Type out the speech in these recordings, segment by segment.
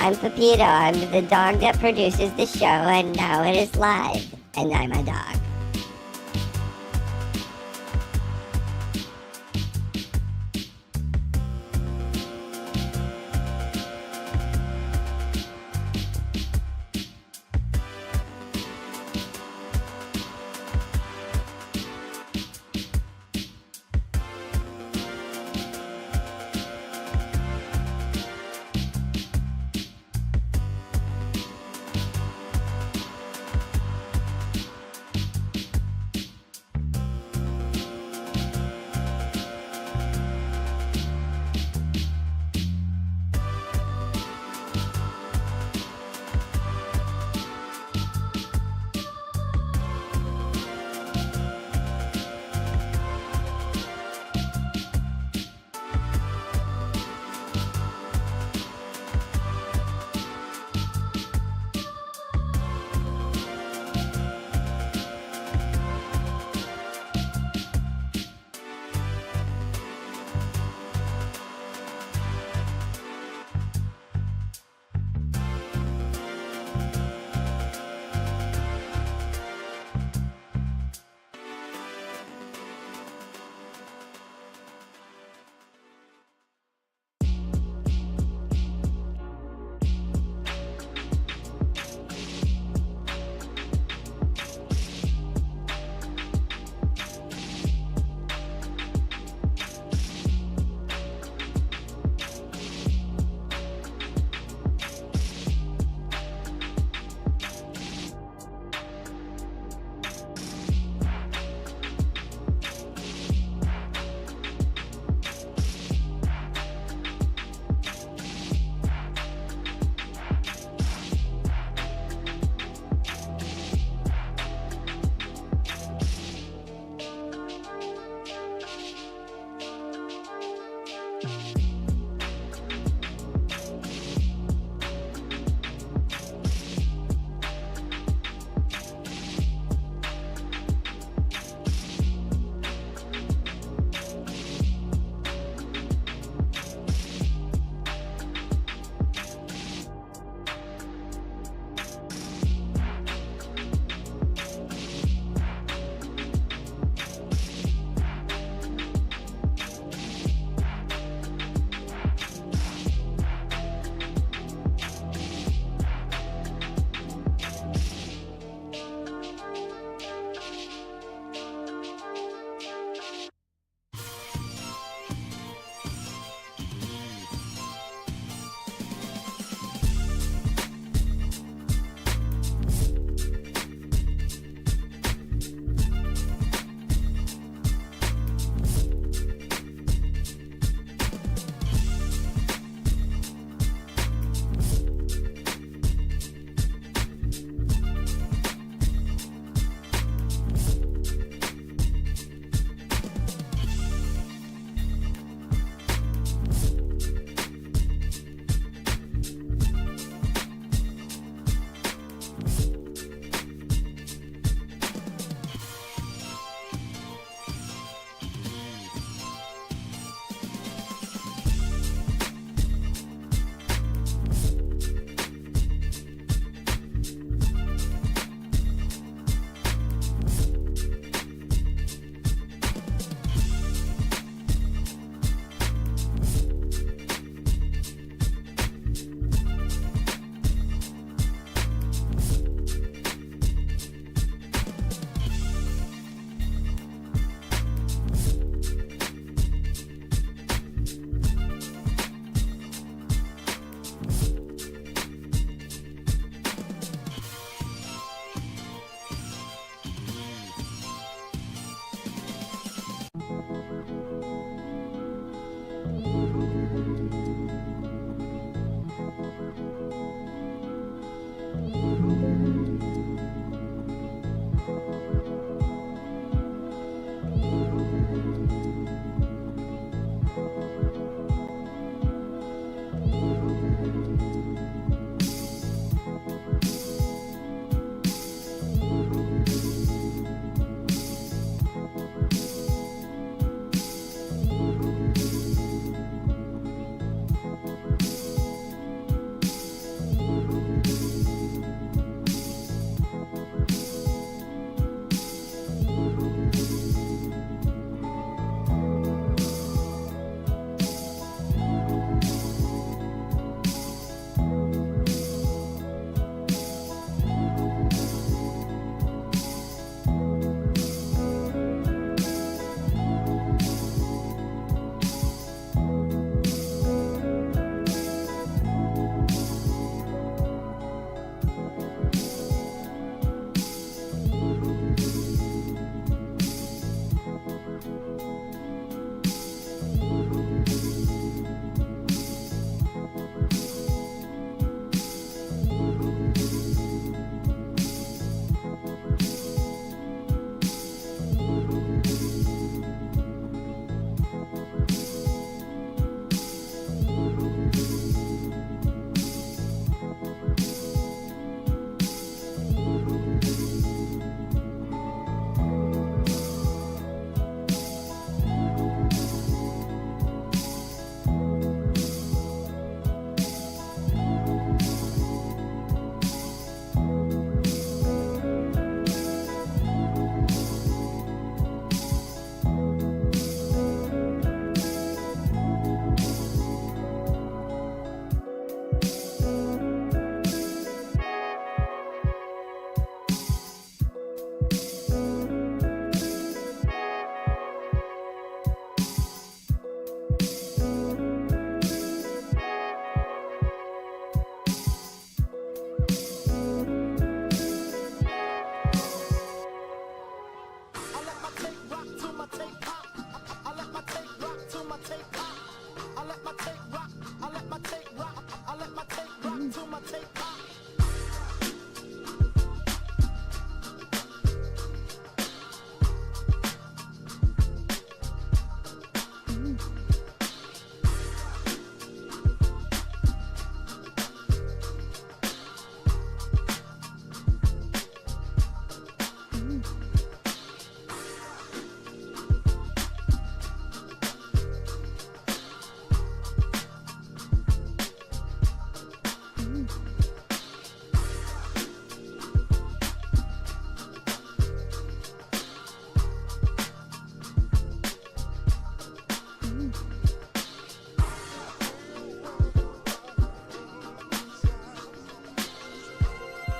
I'm Pepito. I'm the dog that produces the show, and now it is live. And I'm a dog.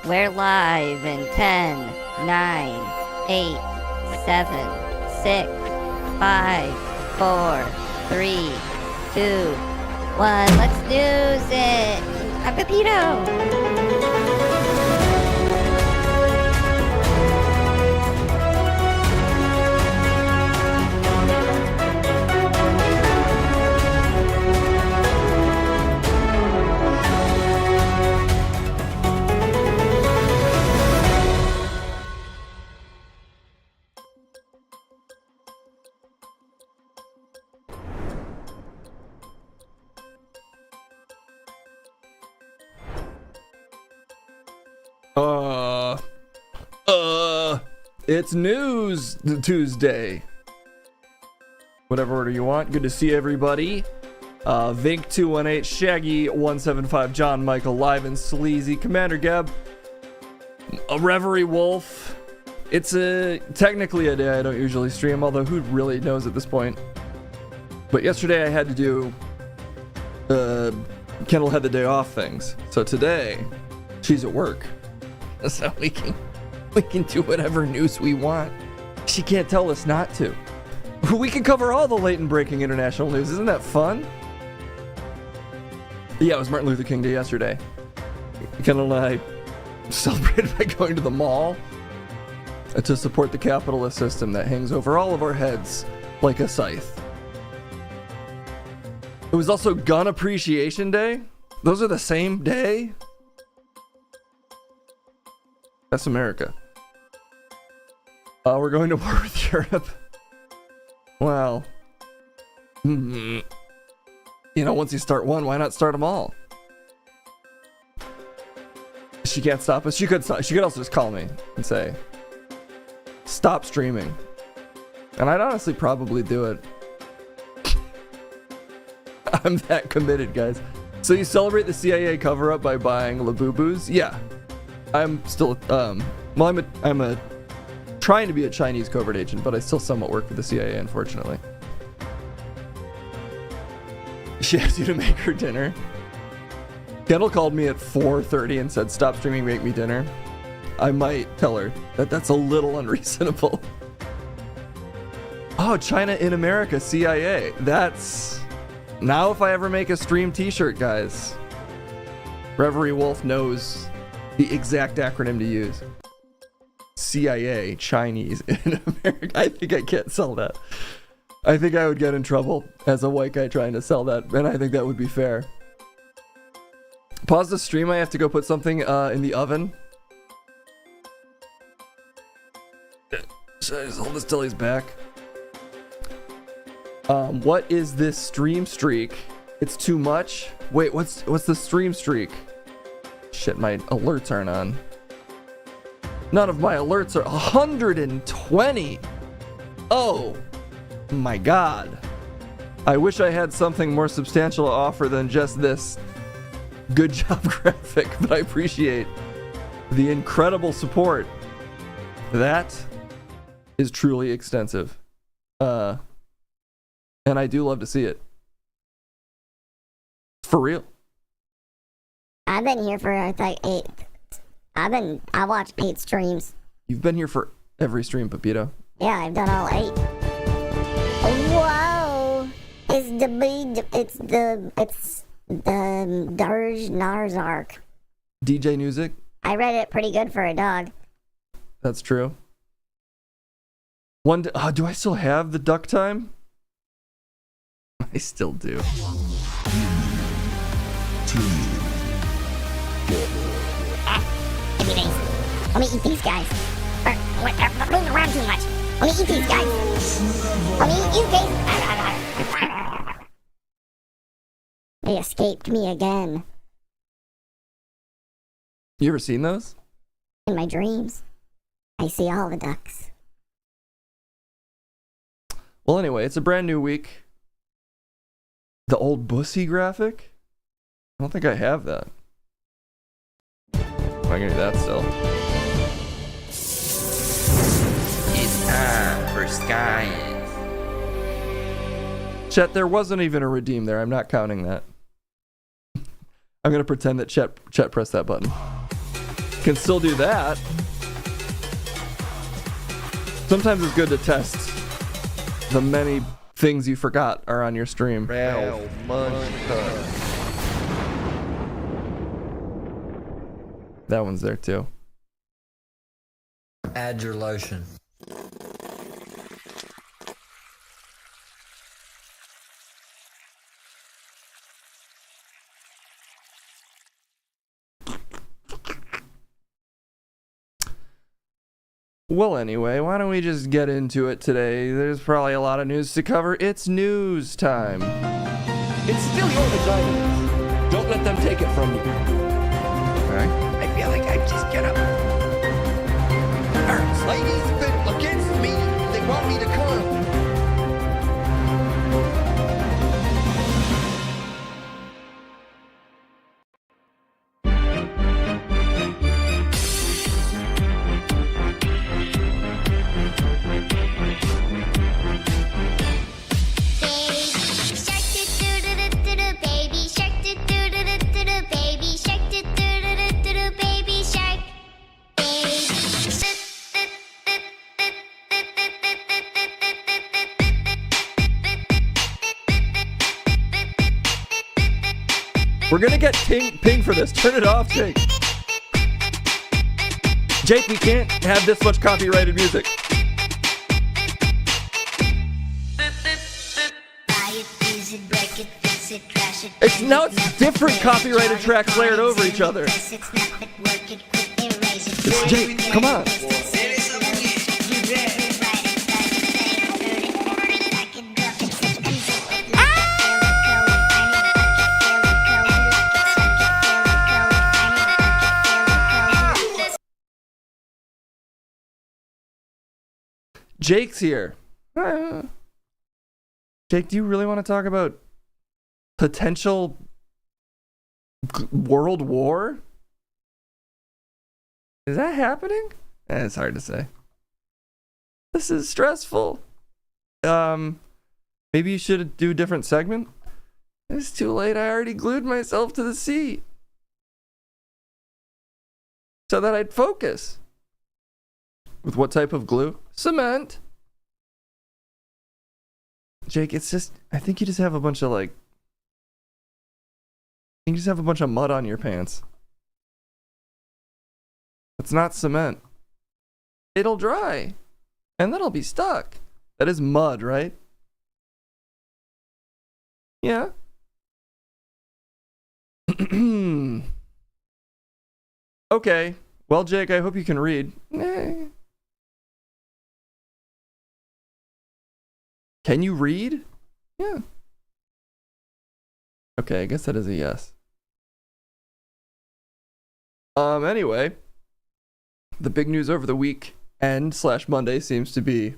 We're live in 10, 9, 8, 7, 6, 5, 4, 3, 2, 1. Let's news it. I'm Pepito. It's News Tuesday. Whatever order you want. Good to see everybody. Vink 218, Shaggy 175, John Michael, Live and Sleazy, Commander Gab, a Reverie Wolf. It's technically a day I don't usually stream, although who really knows at this point. But yesterday I had to do Kendall had the day off things. So today she's at work. So we can do whatever news we want. She can't tell us not to. We can cover all the late and breaking international news. Isn't that fun? Yeah, it was Martin Luther King Day yesterday. Kendall and I celebrated by going to the mall to support the capitalist system that hangs over all of our heads like a scythe. It was also Gun Appreciation Day. Those are the same day. That's America. We're going to war with Europe. Well, you know, once you start one, why not start them all? She can't stop us. She could also just call me and say, stop streaming. And I'd honestly probably do it. I'm that committed, guys. So you celebrate the CIA cover-up by buying Labubus? Yeah. I'm still, I'm trying to be a Chinese covert agent, but I still somewhat work for the CIA, unfortunately. She asked you to make her dinner. Kendall called me at 4:30 and said, stop streaming, make me dinner. I might tell her that that's a little unreasonable. Oh, China in America, CIA. That's... Now if I ever make a stream t-shirt, guys, Reverie Wolf knows the exact acronym to use. CIA, Chinese in America. I think I can't sell that. I think I would get in trouble as a white guy trying to sell that, and I think that would be fair. Pause the stream, I have to go put something in the oven. Should I just hold this till he's back? What is this stream streak? It's too much? Wait, what's the stream streak? Shit, my alerts aren't on. None of my alerts are 120. Oh my god. I wish I had something more substantial to offer than just this good job graphic, but I appreciate the incredible support. That is truly extensive. And I do love to see it. For real. I've been here for like 8. I watched 8 streams. You've been here for every stream, Pepito. Yeah, I've done all 8. Whoa! It's the Dirge Narzark. DJ Music? I read it pretty good for a dog. That's true. Do I still have the duck time? I still do. Give me these. Let me eat these guys. They're moving around too much. Let me eat these guys. Let me eat you guys. They escaped me again. You ever seen those? In my dreams, I see all the ducks. Well, anyway, it's a brand new week. The old Bussy graphic? I don't think I have that. I can do that still. It's time for Science. Chet, there wasn't even a redeem there. I'm not counting that. I'm gonna pretend that Chet pressed that button. Can still do that. Sometimes it's good to test the many things you forgot are on your stream. Ralph Muncher. That one's there too. Add your lotion. Well, anyway, why don't we just get into it today? There's probably a lot of news to cover. It's news time. It's still your vagina. Don't let them take it from you. Alright? I feel like I just get up. First, ladies been against me. They want me to come. We're gonna get ping for this. Turn it off, Jake. Jake, we can't have this much copyrighted music. It's now it's different copyrighted tracks layered over each other. Jake, come on. Jake's here. Jake, do you really want to talk about potential world war? Is that happening? It's hard to say. This is stressful. Maybe you should do a different segment. It's too late. I already glued myself to the seat so that I'd focus. With what type of glue? Cement. Jake, it's just, I think you just have a bunch of you just have a bunch of mud on your pants. It's not cement. It'll dry. And then it'll be stuck. That is mud, right? Yeah. Okay. Well, Jake, I hope you can read. Can you read? Yeah. Okay, I guess that is a yes. Anyway, the big news over the weekend/Monday seems to be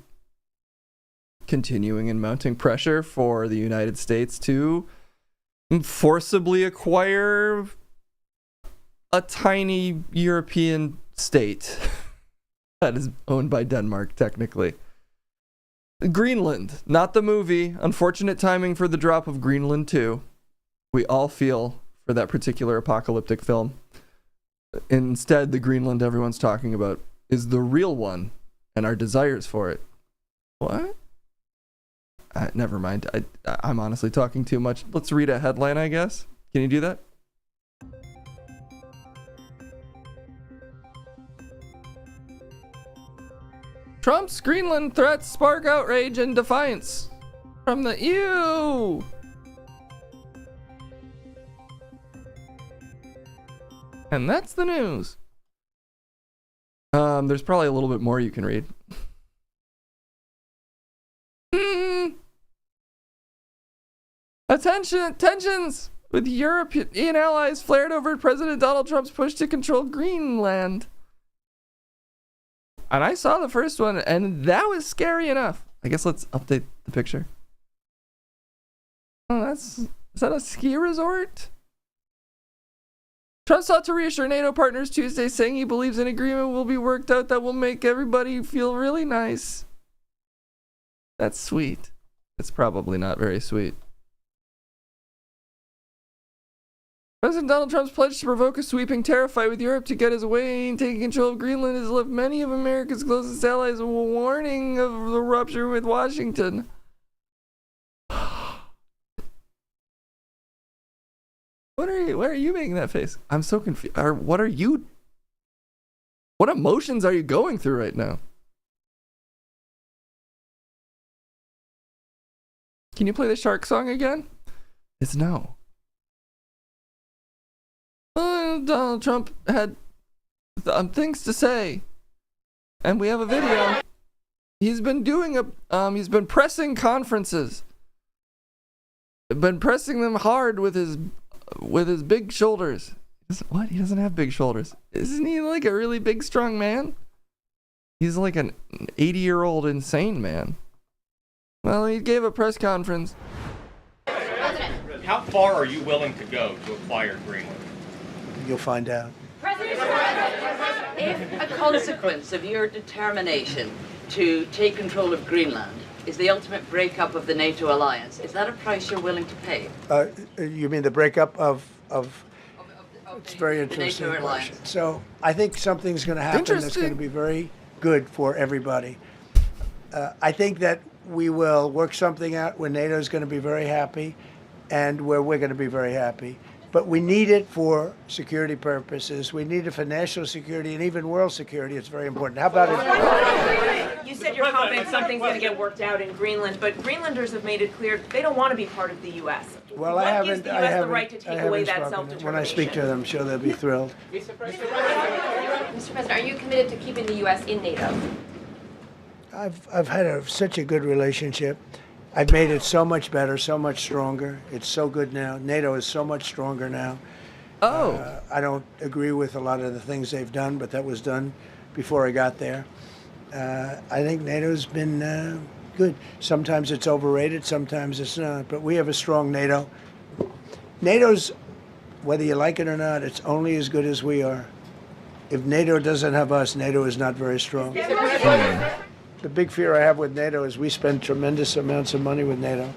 continuing and mounting pressure for the United States to forcibly acquire a tiny European state that is owned by Denmark, technically. Greenland, not the movie. Unfortunate timing for the drop of Greenland 2. We all feel for that particular apocalyptic film. Instead, the Greenland everyone's talking about is the real one, and our desires for it. What? Never mind. I'm honestly talking too much. Let's read a headline, I guess. Can you do that? Trump's Greenland threats spark outrage and defiance from the EU. And that's the news. There's probably a little bit more you can read. Tensions with European allies flared over President Donald Trump's push to control Greenland. And I saw the first one, and that was scary enough. I guess let's update the picture. Oh, is that a ski resort? Trump sought to reassure NATO partners Tuesday, saying he believes an agreement will be worked out that will make everybody feel really nice. That's sweet. It's probably not very sweet. President Donald Trump's pledge to provoke a sweeping tariff fight with Europe to get his way in taking control of Greenland has left many of America's closest allies warning of the rupture with Washington. Why are you making that face? I'm so confused. What emotions are you going through right now? Can you play the shark song again? It's no. Donald Trump had things to say, and we have a video. He's been doing he's been pressing conferences, been pressing them hard with his big shoulders. What? He doesn't have big shoulders. Isn't he like a really big, strong man? He's like an 80-year-old insane man. Well, he gave a press conference. How far are you willing to go to acquire Greenland? You'll find out. If a consequence of your determination to take control of Greenland is the ultimate breakup of the NATO alliance, is that a price you're willing to pay? You mean the breakup of it's very the interesting NATO question. alliance? So I think something's going to happen that's going to be very good for everybody. I think that we will work something out where NATO is going to be very happy and where we're going to be very happy. But we need it for security purposes. We need it for national security and even world security. It's very important. How about it? You said you're confident something's going to get worked out in Greenland, but Greenlanders have made it clear they don't want to be part of the U.S. Well, what gives the U.S. the right to take away that self-determination? When I speak to them, I'm sure they'll be thrilled. Mr. President, are you committed to keeping the U.S. in NATO? I've had such a good relationship. I've made it so much better, so much stronger. It's so good now. NATO is so much stronger now. I don't agree with a lot of the things they've done, but that was done before I got there. I think NATO's been good. Sometimes it's overrated, sometimes it's not, but we have a strong NATO. NATO's, whether you like it or not, it's only as good as we are. If NATO doesn't have us, NATO is not very strong. The big fear I have with NATO is we spend tremendous amounts of money with NATO,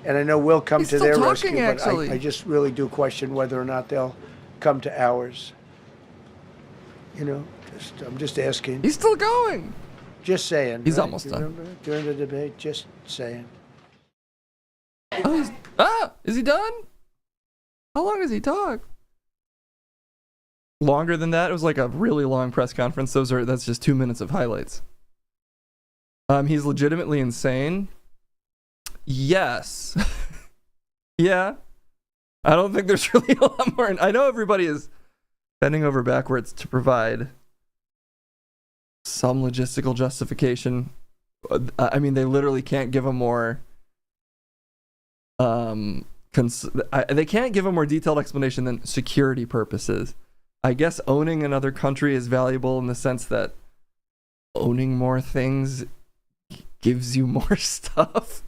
and I know we'll come to their rescue, but I just really do question whether or not they'll come to ours. You know, I'm just asking. He's still going. Just saying. He's right? almost You done. remember during the debate, just saying. Is he done? How long does he talk? Longer than that? It was like a really long press conference. That's just 2 minutes of highlights. He's legitimately insane. Yes. Yeah. I don't think there's really a lot more. I know everybody is bending over backwards to provide some logistical justification. I mean, they literally can't give a more they can't give a more detailed explanation than security purposes. I guess owning another country is valuable in the sense that owning more things gives you more stuff.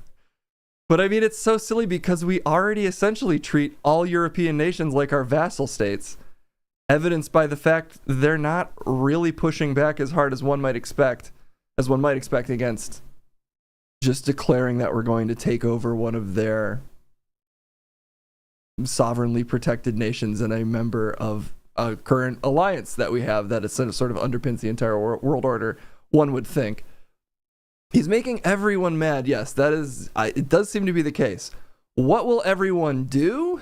But I mean, it's so silly because we already essentially treat all European nations like our vassal states, evidenced by the fact they're not really pushing back as hard as one might expect against just declaring that we're going to take over one of their sovereignly protected nations and a member of a current alliance that we have that is sort of underpins the entire world order, one would think. He's making everyone mad. Yes, that is. It does seem to be the case. What will everyone do?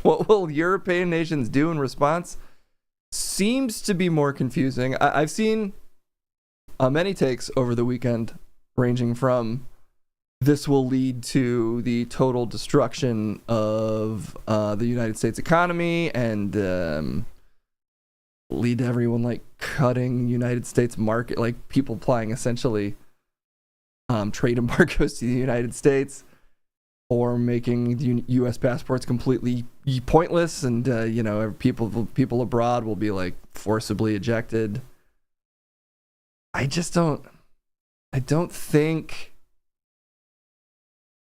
What will European nations do in response? Seems to be more confusing. I've seen many takes over the weekend, ranging from this will lead to the total destruction of the United States economy and lead to everyone like cutting United States market, like people applying essentially trade embargoes to the United States, or making U.S. passports completely pointless, and people abroad will be like forcibly ejected. I don't think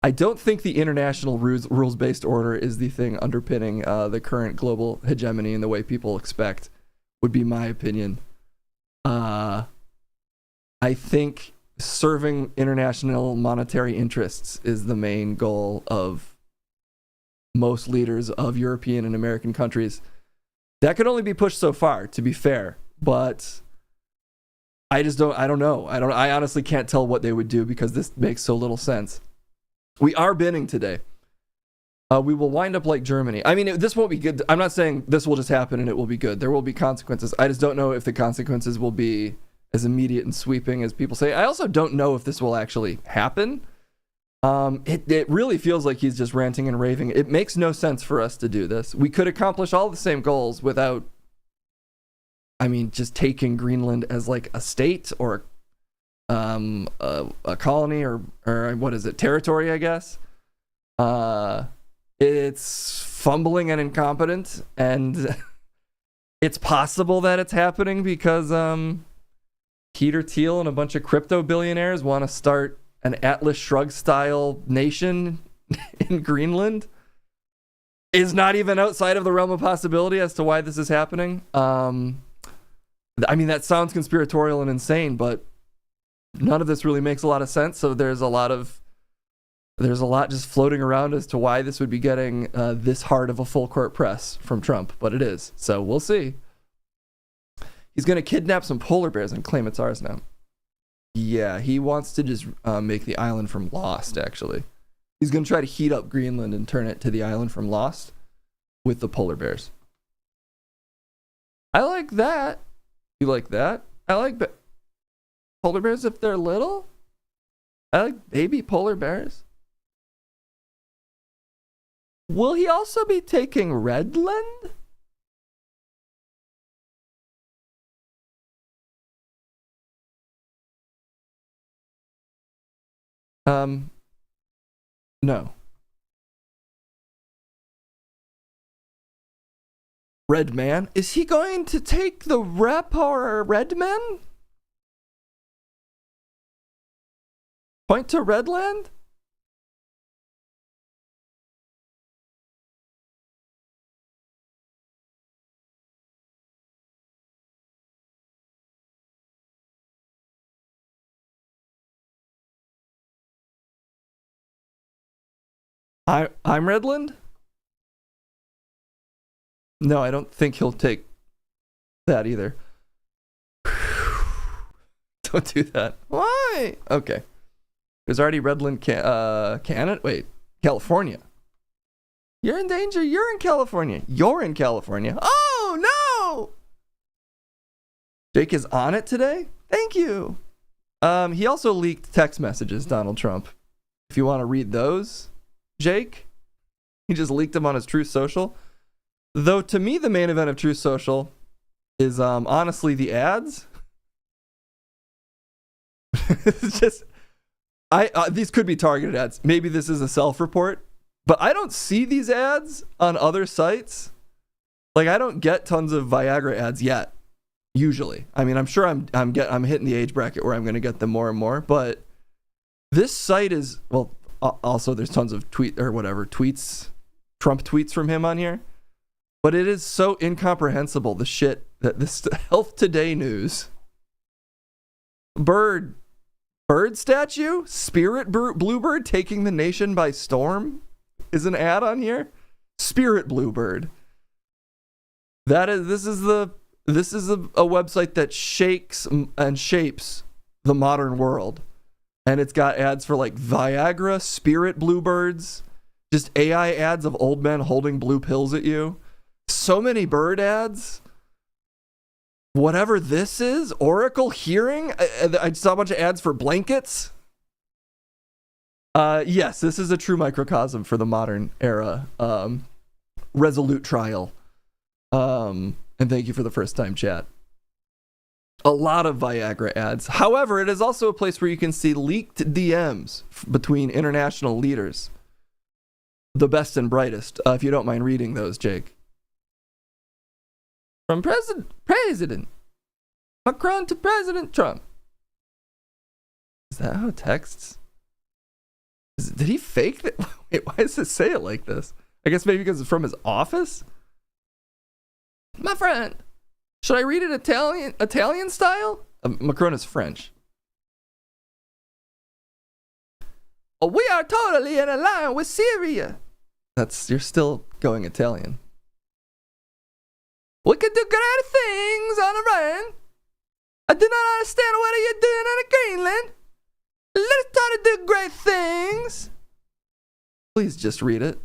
the international rules-based order is the thing underpinning the current global hegemony in the way people expect, would be my opinion. I think serving international monetary interests is the main goal of most leaders of European and American countries. That could only be pushed so far, to be fair. But I don't know. I honestly can't tell what they would do because this makes so little sense. We are binning today. We will wind up like Germany. I mean, this won't be good. I'm not saying this will just happen and it will be good. There will be consequences. I just don't know if the consequences will be as immediate and sweeping as people say. I also don't know if this will actually happen. It really feels like he's just ranting and raving. It makes no sense for us to do this. We could accomplish all the same goals without, just taking Greenland as like a state or a colony or what is it, territory, I guess. It's fumbling and incompetent, and it's possible that it's happening because Peter Thiel and a bunch of crypto billionaires want to start an Atlas Shrugged style nation in Greenland. Is not even outside of the realm of possibility as to why this is happening. That sounds conspiratorial and insane, but none of this really makes a lot of sense. So there's a lot just floating around as to why this would be getting this hard of a full court press from Trump, but it is. So we'll see. He's going to kidnap some polar bears and claim it's ours now. Yeah, he wants to just make the island from Lost, actually. He's going to try to heat up Greenland and turn it to the island from Lost with the polar bears. I like that. You like that? I like polar bears if they're little. I like baby polar bears. Will he also be taking Redland? No. Red Man? Is he going to take the rep or Red Men? Point to Redland? I'm Redland? No, I don't think he'll take that either. Don't do that. Why? Okay. There's already Redland, Canada? Wait, California. You're in danger. You're in California. You're in California. Oh, no! Jake is on it today? Thank you. He also leaked text messages, Donald Trump. If you want to read those, Jake, he just leaked them on his Truth Social. Though to me, the main event of Truth Social is honestly the ads. It's just, these could be targeted ads. Maybe this is a self-report, but I don't see these ads on other sites. Like, I don't get tons of Viagra ads yet. Usually, I'm sure I'm hitting the age bracket where I'm going to get them more and more. But this site is, well, also there's tons of tweets, Trump tweets from him on here. But it is so incomprehensible, the shit that this Health Today news. Bird statue? Spirit bluebird taking the nation by storm is an ad on here. Spirit bluebird. This is a website that shakes and shapes the modern world. And it's got ads for like Viagra, spirit bluebirds, just AI ads of old men holding blue pills at you. So many bird ads. Whatever this is, Oracle Hearing. I saw a bunch of ads for blankets. Yes, this is a true microcosm for the modern era. Resolute trial. And thank you for the first time chat. A lot of Viagra ads. However, it is also a place where you can see leaked DMs between international leaders. The best and brightest. If you don't mind reading those, Jake. From President Macron to President Trump. Is that how it texts? Did he fake that? Wait, why does it say it like this? I guess maybe because it's from his office? My friend, should I read it Italian style? Macron is French. We are totally in line with Syria. you're still going Italian. We can do great things on our own. I do not understand what are you doing on Greenland. Let's try to do great things. Please just read it.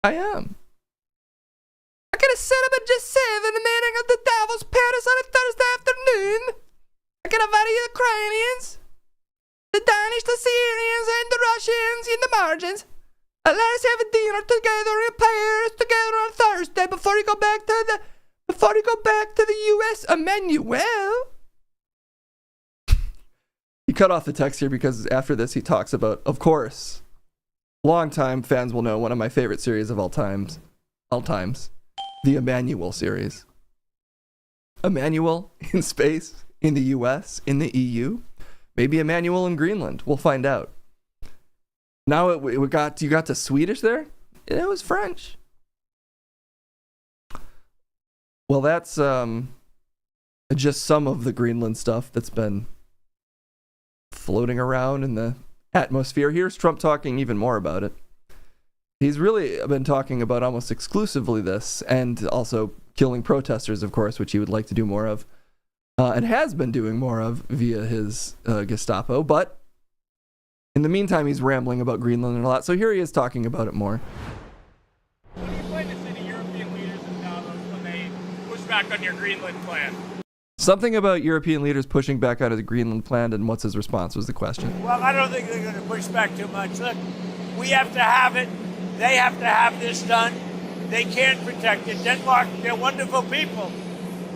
I am. I'm gonna set up at just 7 the meeting of the Devil's Paris on a Thursday afternoon. I'm gonna invite the Ukrainians, the Danish, the Syrians, and the Russians in the margins. And let us have a dinner together in Paris together on Thursday before you go back to the U.S. Emmanuel. He cut off the text here because after this he talks about, of course, longtime fans will know one of my favorite series of all times, the Emmanuel series. Emmanuel in space, in the U.S., in the EU, maybe Emmanuel in Greenland. We'll find out. Now you got to Swedish there? It was French. Well, that's just some of the Greenland stuff that's been floating around in the atmosphere. Here's Trump talking even more about it. He's really been talking about almost exclusively this, and also killing protesters, of course, which he would like to do more of, and has been doing more of via his Gestapo. But in the meantime, he's rambling about Greenland a lot. So here he is talking about it more. What do you plan to say to European leaders in Davos when they push back on your Greenland plan? Something about European leaders pushing back out of the Greenland plan, and what's his response was the question. Well, I don't think they're going to push back too much. Look, we have to have it. They have to have this done. They can't protect it. Denmark, they're wonderful people.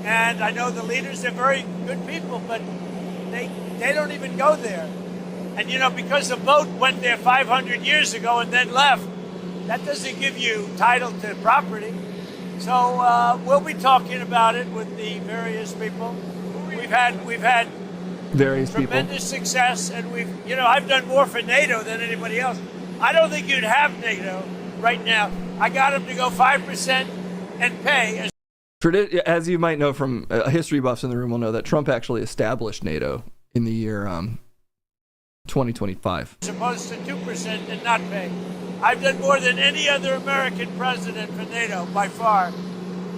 And I know the leaders are very good people, but they don't even go there. And, you know, because the boat went there 500 years ago and then left, that doesn't give you title to property. So we'll be talking about it with the various people. We've had various tremendous success, and I've done more for NATO than anybody else. I don't think you'd have NATO right now. I got them to go 5% and pay. As you might know from history buffs in the room will know that Trump actually established NATO in the year 2025. As opposed to 2% and not pay. I've done more than any other American president for NATO by far.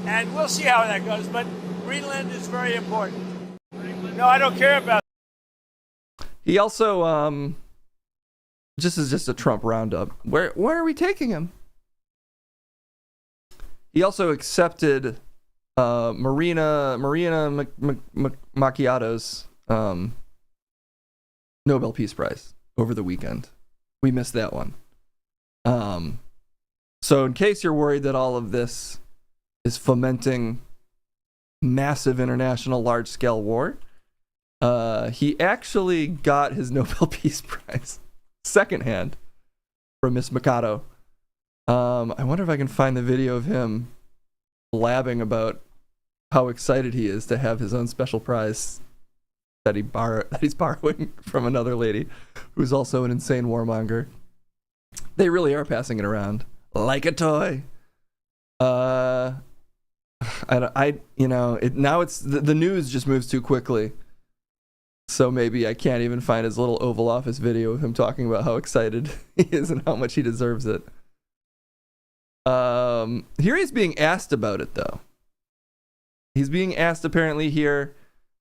And we'll see how that goes. But Greenland is very important. No, I don't care about it. He also, this is just a Trump roundup. Where are we taking him? He also accepted Marina Macchiato's Nobel Peace Prize over the weekend. We missed that one. So in case you're worried that all of this is fomenting massive international large-scale war, he actually got his Nobel Peace Prize secondhand from Miss Mikado. I wonder if I can find the video of him blabbing about how excited he is to have his own special prize that he's borrowing from another lady who's also an insane warmonger. They really are passing it around like a toy. Now it's the news just moves too quickly. So maybe I can't even find his little Oval Office video of him talking about how excited he is and how much he deserves it. Here he's being asked about it, though. He's being asked apparently here,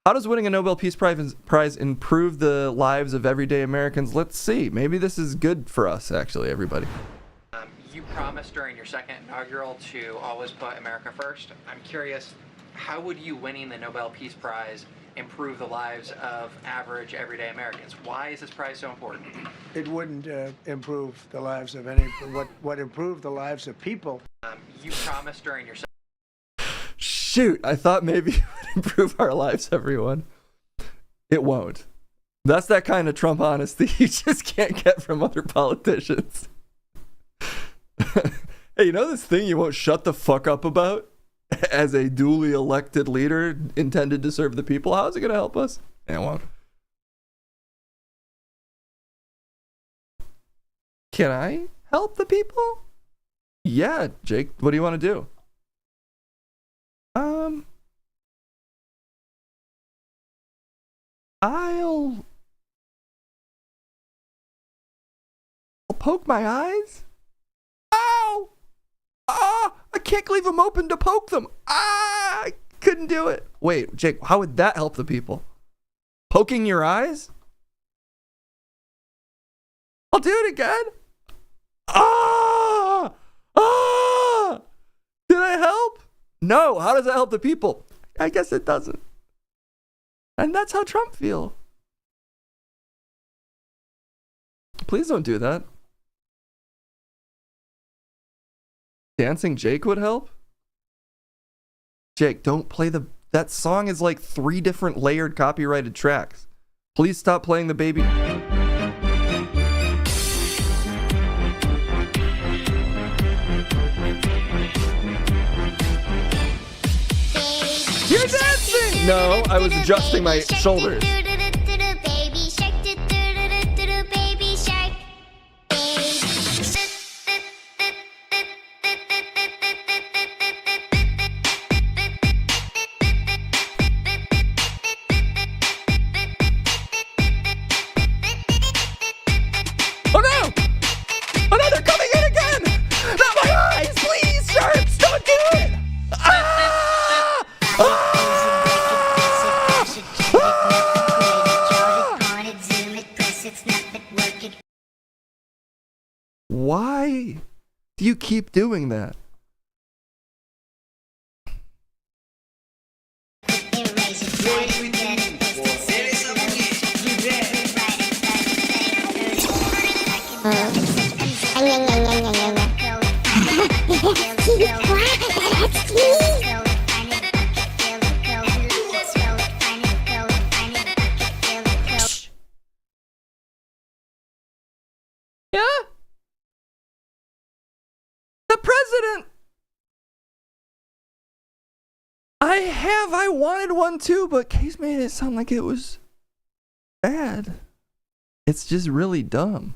how does winning a Nobel Peace Prize improve the lives of everyday Americans? Let's see. Maybe this is good for us, actually, everybody. You promised during your second inaugural to always put America first. I'm curious, how would you winning the Nobel Peace Prize improve the lives of average, everyday Americans? Why is this prize so important? It wouldn't improve the lives of any. What improved the lives of people? You promised during your Shoot, I thought maybe it would improve our lives, everyone. It won't. That's that kind of Trump honesty you just can't get from other politicians. Hey, you know this thing you won't shut the fuck up about as a duly elected leader intended to serve the people? How's it going to help us? It won't. Can I help the people? Yeah, Jake, what do you want to do? poke my eyes? Ow! Ah! I can't leave them open to poke them. Ah! I couldn't do it. Wait, Jake, how would that help the people? Poking your eyes? I'll do it again. Ah! Ah! Did I help? No. How does that help the people? I guess it doesn't. And that's how Trump feels. Please don't do that. Dancing Jake would help? Jake, don't play that song is like 3 different layered copyrighted tracks. Please stop playing the baby. You're dancing! No, I was adjusting my shoulders. Why do you keep doing that? Yeah? The president! I wanted one too, but Case made it sound like it was bad. It's just really dumb.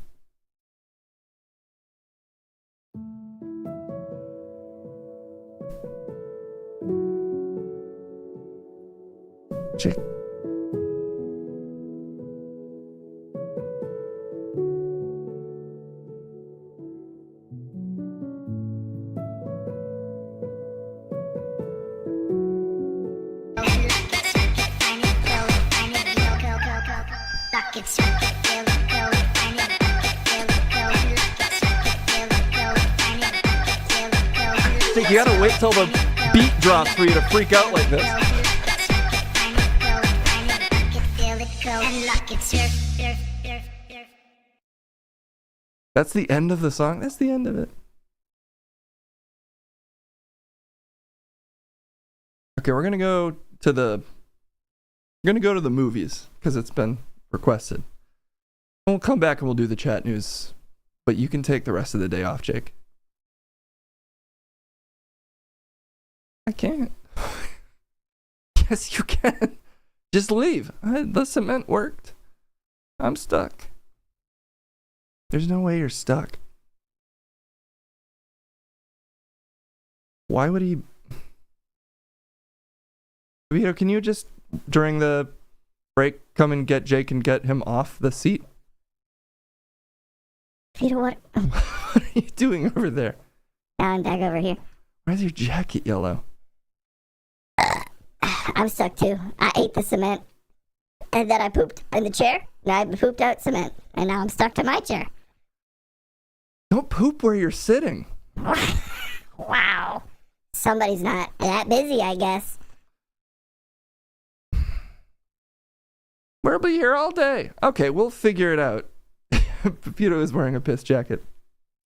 Jake. You gotta wait till the beat drops for you to freak out like this. That's the end of the song? That's the end of it. Okay, we're gonna go to the movies because it's been requested. And we'll come back and we'll do the chat news. But you can take the rest of the day off, Jake. I can't. Yes, you can. Just leave. The cement worked. I'm stuck. There's no way you're stuck. Why would he... Vito, can you just, during the break, come and get Jake and get him off the seat? Vito, what? What are you doing over there? Now I'm back over here. Why is your jacket yellow? I'm stuck too. I ate the cement. And then I pooped in the chair. Now I pooped out cement. And now I'm stuck to my chair. Don't poop where you're sitting. Wow. Somebody's not that busy, I guess. We'll be here all day. Okay, we'll figure it out. Pepito is wearing a piss jacket.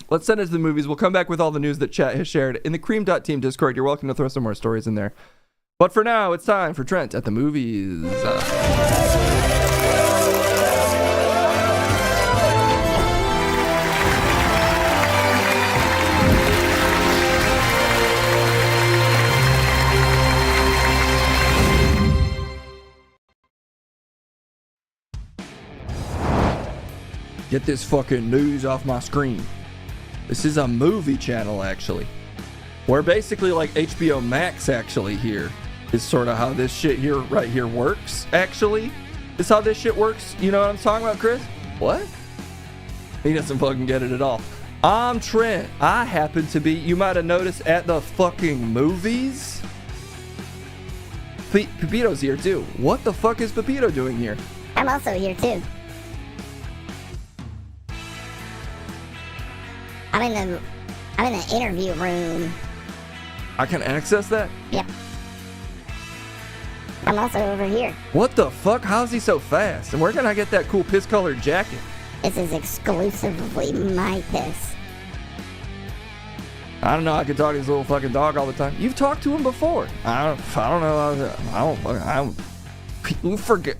Let's send it to the movies. We'll come back with all the news that chat has shared in the Cream.team Discord. You're welcome to throw some more stories in there. But for now, it's time for Trent at the movies. Get this fucking news off my screen. This is a movie channel, actually. We're basically like HBO Max, actually, here. Is sort of how this shit here, right here, works, actually. Is how this shit works. You know what I'm talking about, Chris? What? He doesn't fucking get it at all. I'm Trent. I happen to be, you might have noticed, at the fucking movies. Pepito's here too. What the fuck is Pepito doing here? I'm also here too. I'm in the interview room. I can access that? Yep. I'm also over here. What the fuck? How's he so fast? And where can I get that cool piss-colored jacket? This is exclusively my piss. I don't know. I could talk to this little fucking dog all the time. You've talked to him before. I don't know. I don't forget.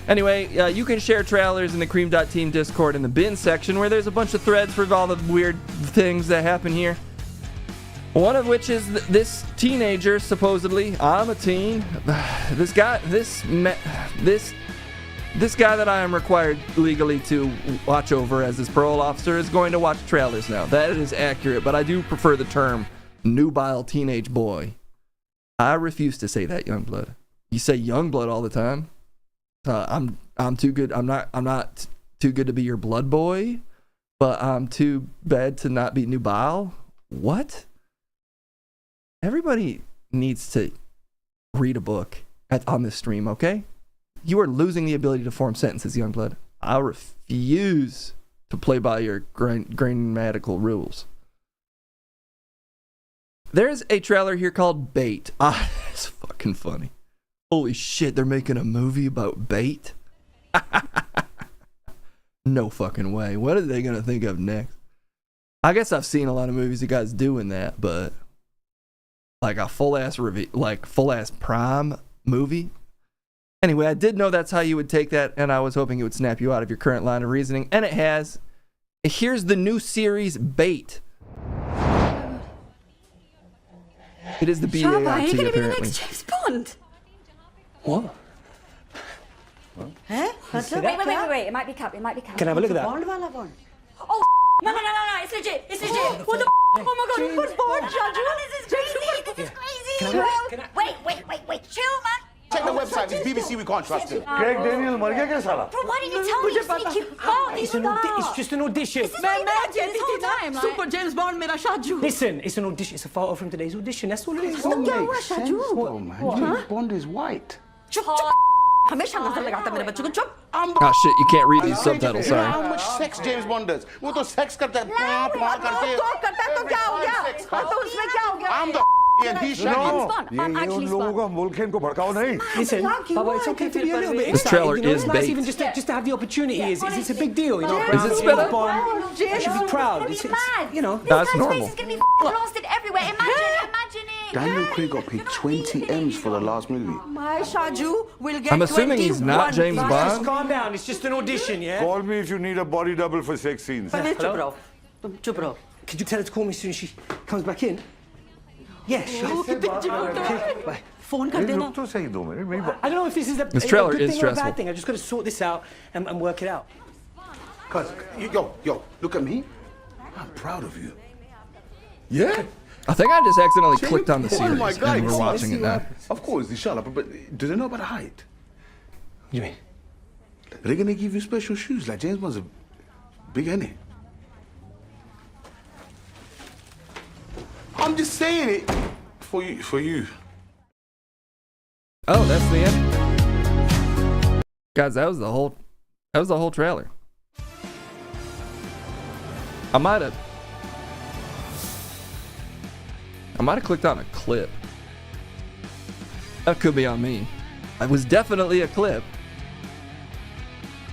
Anyway, you can share trailers in the Cream.Team Discord in the bin section, where there's a bunch of threads for all the weird things that happen here. One of which is this teenager, supposedly. I'm a teen. This guy that I am required legally to watch over as his parole officer is going to watch trailers now. That is accurate, but I do prefer the term nubile teenage boy. I refuse to say that, Youngblood. You say Youngblood all the time. I'm too good. I'm not too good to be your blood boy, but I'm too bad to not be nubile. What? Everybody needs to read a book on this stream, okay? You are losing the ability to form sentences, Youngblood. I refuse to play by your grammatical rules. There's a trailer here called Bait. It's fucking funny. Holy shit, they're making a movie about bait? No fucking way. What are they gonna think of next? I guess I've seen a lot of movies of guys doing that, but like a full-ass prime movie? Anyway, I did know that's how you would take that, and I was hoping it would snap you out of your current line of reasoning, and it has. Here's the new series, Bait. It is the BAIT, Shaba, are you going to be the apparently. next James Bond? What? Huh? Wait. It might be cap. Can I have a look at that? Oh, no, it's legit. What the Oh my god, who's Bond? This is crazy. This is crazy. Wait. Chill, man. Check the website. It's BBC. We can't trust him. Greg Daniel, मर गया क्या साला? Bro, why didn't you tell me? You sneaky bastard. It's just an audition. Super James Bond मेरा Shaju. Listen, it's an audition. It's a photo from today's audition. That's all it is. Oh, क्या हुआ Shaju? Oh man, James Bond is white. चुप. हमेशा नजर लगाता मेरे बच्चे को चुप. Ah shit, you can't read these subtitles, You know sorry. how much sex James Bond does? वो तो sex करता है. करते हैं. करता है तो क्या हो गया? तो उसमें क्या हो गया? I'm the and he's shaggy. I'm actually Spawn. Listen, Baba, it's okay to be a little bit This trailer excited. You know, is it's nice bait. even just to have the opportunity. It's a big deal, you know. Is it sped up? You should be proud. It's, you know. That's normal. This guy's face is gonna be blasted everywhere. Imagine it. Daniel Craig got paid 20 M's for the last movie. My Shaju will get I'm assuming he's not 21 James Just Bond. calm down. It's just an audition, yeah? Call me if you need a body double for sex scenes. Hello? Could you tell her to call me as soon as she comes back in? Yeah, sure. Bye. Phone कर देना. I don't know if this is a This trailer good is thing or a stressful. bad thing. I just got to sort this out and work it out. Cuz, yo, look at me. I'm proud of you. Yeah? I think I just accidentally clicked on the Oh series my God. and we're watching it now. Of course, inshallah, but do they know about the height? What do you mean? Are they gonna give you special shoes? Like James Bond's a big, ain't it? I'm just saying it for you. Oh, that's the end. Guys, that was the whole trailer. I might have clicked on a clip. That could be on me. It was definitely a clip.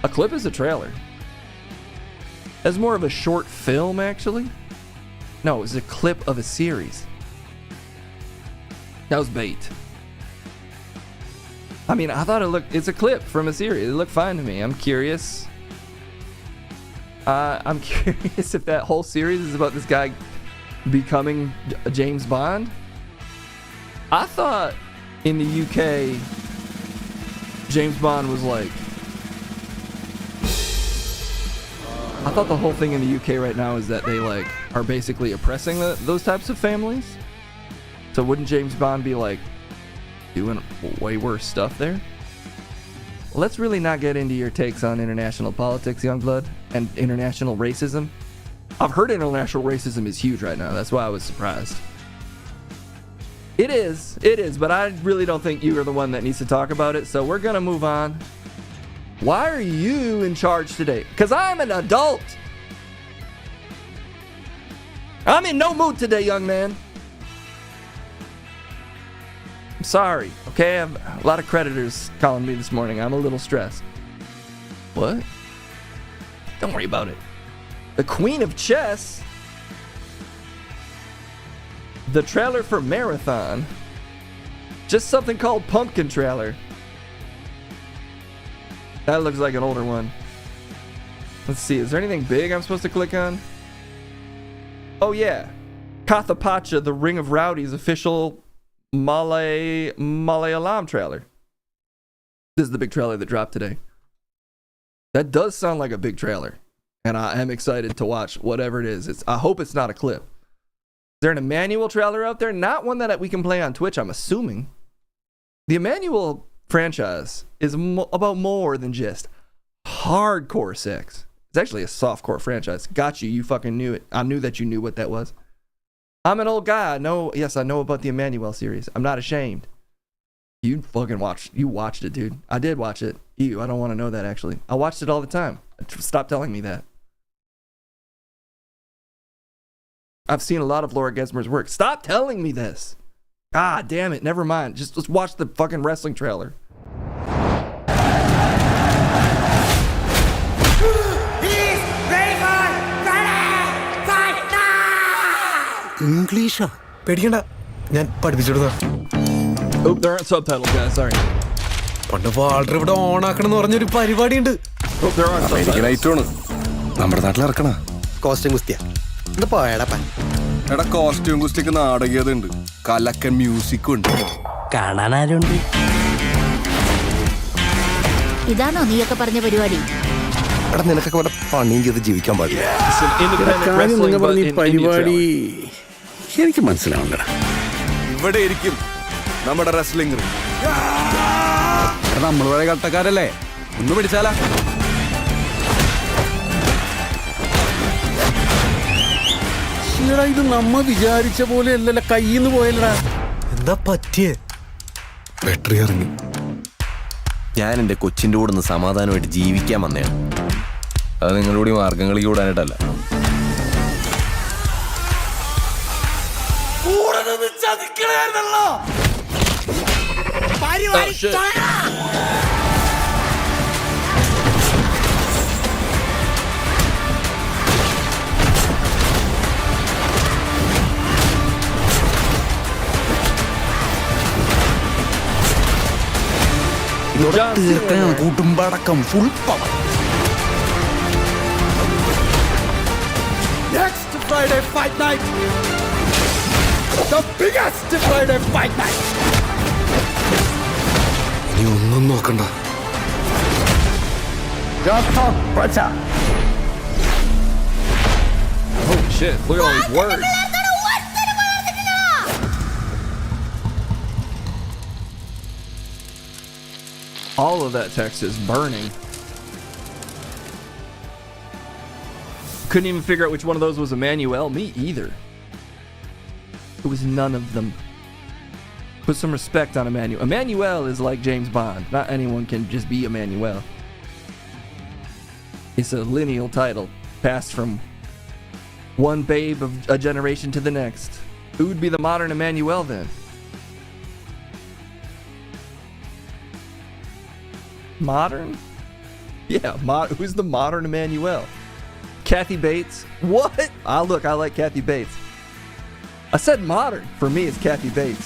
A clip is a trailer. That's more of a short film, actually. No, it was a clip of a series. That was Bait. I mean, I thought it's a clip from a series. It looked fine to me. I'm curious. I'm curious if that whole series is about this guy becoming a James Bond. I thought in the UK, James Bond was like... I thought the whole thing in the UK right now is that they like are basically oppressing those types of families. So wouldn't James Bond be like doing way worse stuff there? let's really not get into your takes on international politics, Youngblood, and international racism. I've heard international racism is huge right now. That's why I was surprised. It is, but I really don't think you are the one that needs to talk about it, so we're going to move on. Why are you in charge today? Because I'm an adult. I'm in no mood today, young man. I'm sorry, okay? I have a lot of creditors calling me this morning. I'm a little stressed. What? Don't worry about it. The Queen of Chess? The trailer for Marathon? Just something called Pumpkin Trailer. That looks like an older one. Let's see, is there anything big I'm supposed to click on? Oh yeah. Kathapacha, the Ring of Rowdy's official Malayalam trailer. This is the big trailer that dropped today. That does sound like a big trailer. And I am excited to watch whatever it is. I hope it's not a clip. Is there an Emmanuel trailer out there? Not one that we can play on Twitch, I'm assuming. The Emmanuel franchise is about more than just hardcore sex. It's actually a softcore franchise. Got you. You fucking knew it. I knew that you knew what that was. I'm an old guy. I know about the Emmanuel series. I'm not ashamed. You fucking watched it, dude. I did watch it. I don't want to know that, actually. I watched it all the time. Stop telling me that. I've seen a lot of Laura Gesmer's work. Stop telling me this. God damn it. Never mind. Just watch the fucking wrestling trailer. ഇംഗ്ലീഷാ പേടിക്കണ്ട ഞാൻ പഠിപ്പിച്ചെടുത്ത Oh, there aren't subtitles, guys. Sorry. പണ്ട് Walder ഇവിടെ ഓണാക്കണമെന്ന് പറഞ്ഞൊരു പരിപാടി ഉണ്ട്. നമ്മുടെ നാട്ടിൽ ഇറക്കണ costume കുസ്തിയാ ഇത് പോയടപ്പൻ എടാ കോസ്റ്റ്യൂം കുസ്തിക്ക് നാടകീയത ഉണ്ട്, കലക്കൻ മ്യൂസിക്കും ഉണ്ട്. കാണാൻ ആരുണ്ട്? ഇതാണോ നീയൊക്കെ പറഞ്ഞ പരിപാടി? എടാ നിനക്കൊക്കെ ഇവിടെ പണിയും ചെയ്ത് ജീവിക്കാൻ പാടില്ല. പരിപാടി എനിക്ക് മനസ്സിലാവണ്ടടാ. ഇവിടെ ഇരിക്കും നമ്മുടെ റെസ്ലിംഗ്. നമ്മൾ പഴയ ഘട്ടക്കാരല്ലേ, ഒന്ന് പിടിച്ചാലാ. ഇത് നമ്മ വിചാരിച്ച പോലെ അല്ലല്ലോ, കയ്യിന്ന് പോയല്ലടാ. എന്താ പറ്റിയേ? ബാറ്ററി ഇറങ്ങി. ഞാൻ എൻ്റെ കൊച്ചിൻ്റെ കൂടെ ഒന്ന് സമാധാനമായിട്ട് ജീവിക്കാൻ വന്നതാണ്. അത് നിങ്ങളുടെ മാർഗങ്ങളിൽ കൂടാനായിട്ടല്ല. കുടുംബടക്കം full power. Next Friday Fight Night, the biggest Friday Fight Night. നീ ഒന്നും നോക്കണ്ട. Oh shit, look at all these words. All of that text is burning. Couldn't even figure out which one of those was Emmanuel. Me either. It was none of them. Put some respect on Emmanuel. Emmanuel is like James Bond. Not anyone can just be Emmanuel. It's a lineal title, passed from one babe of a generation to the next. Who would be the modern Emmanuel then? Modern? Yeah, who's the modern Emmanuel? Kathy Bates? What? Look, I like Kathy Bates. I said modern. For me, it's Kathy Bates.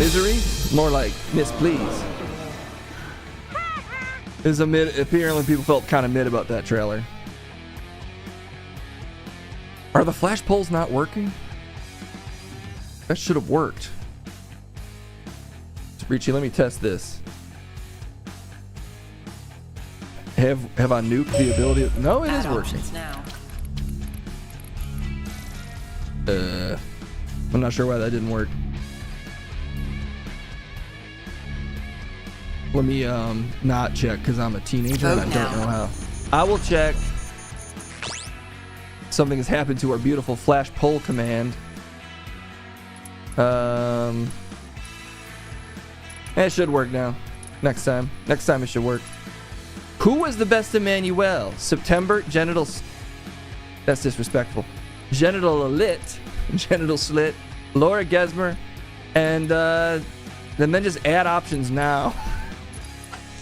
Misery? More like Miss Please. Apparently people felt kind of mid about that trailer. Are the flash polls not working? That should have worked. Richie, let me test this. Have I nuked the ability? No, it is working. I'm not sure why that didn't work. Let me not check because I'm a teenager and I don't know how. I will check. Something has happened to our beautiful flash poll command. It should work now. Next time it should work. Who was the best Emmanuel? September, genitals. That's disrespectful. Genital lit, genital slit, Laura Gesmer, and then just add options now.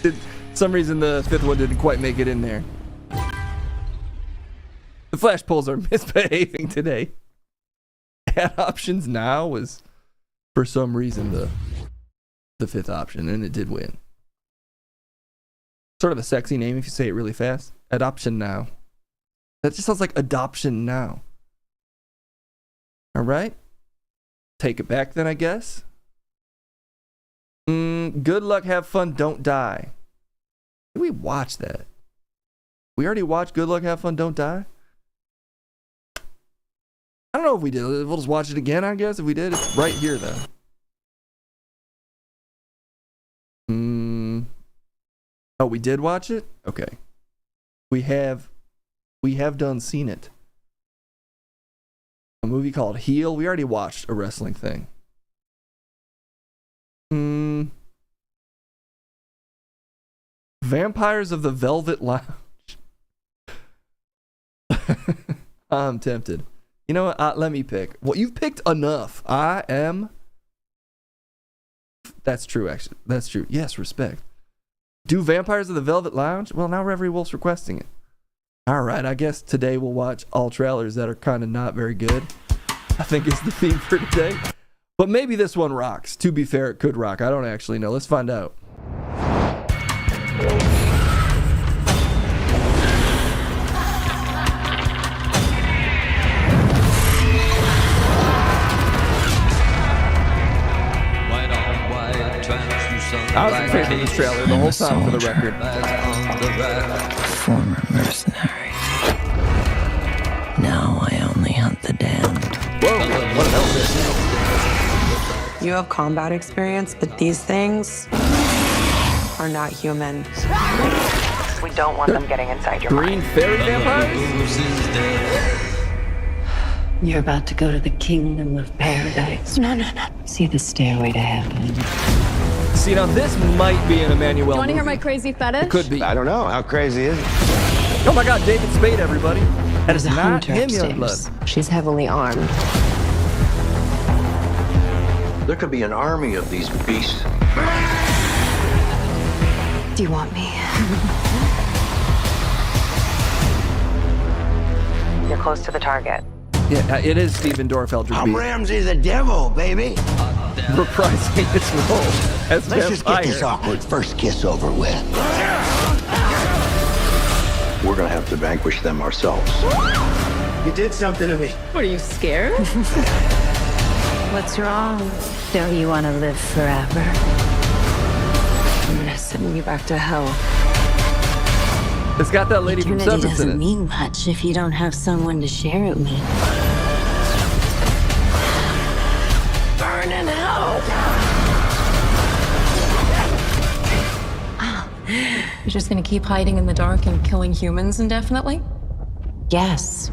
For some reason the fifth one didn't quite make it in there. The flash polls are misbehaving today. Add options now was for some reason the fifth option, and it did win. Sort of a sexy name if you say it really fast. Adoption now. That just sounds like adoption now. All right. Take it back then, I guess. Good luck, have fun, don't die. Did we watch that? We already watched Good Luck, Have Fun, Don't Die? I don't know if we did. We'll just watch it again, I guess. If we did, it's right here, though. Oh, we did watch it? Okay. We have done seen it. A movie called Heel. We already watched a wrestling thing. Vampires of the Velvet Lounge. I'm tempted. You know what? Let me pick. Well, you've picked enough. That's true, actually. That's true. Yes, respect. Do Vampires of the Velvet Lounge? Well, now Reverie Wolf's requesting it. All right, I guess today we'll watch all trailers that are kind of not very good. I think is the theme for today. But maybe this one rocks. To be fair, it could rock. I don't actually know. Let's find out. I was in favor of this trailer the whole time, for the record. Former mercenary. Now I only hunt the damned. Whoa, what an outfit. You have combat experience, but these things are not human. We don't want them getting inside your Green mind. fairy vampires? You're about to go to the kingdom of paradise. No. See the stairway to heaven. See, now this might be an Emmanuel You want to movie. hear my crazy fetish? It could be. I don't know. How crazy is it? Oh my god, David Spade, everybody. That is There's a not hunter him, upstairs. Youngblood. She's heavily armed. There could be an army of these beasts. Do you want me? You're close to the target. Yeah, it is Stephen Dorff Eldridge. I'm Ramsey the Devil, baby. Reprising his role as Let's just get this vampire. awkward first kiss over with. We're gonna have to vanquish them ourselves. You did something to me. What, are you scared? What's wrong? Don't you want to live forever? I'm gonna send you back to hell. It's got that lady from Eternity Severance in doesn't it. mean much if you don't have someone to share it with. Burn in hell. You're just gonna keep hiding in the dark and killing humans indefinitely? Yes.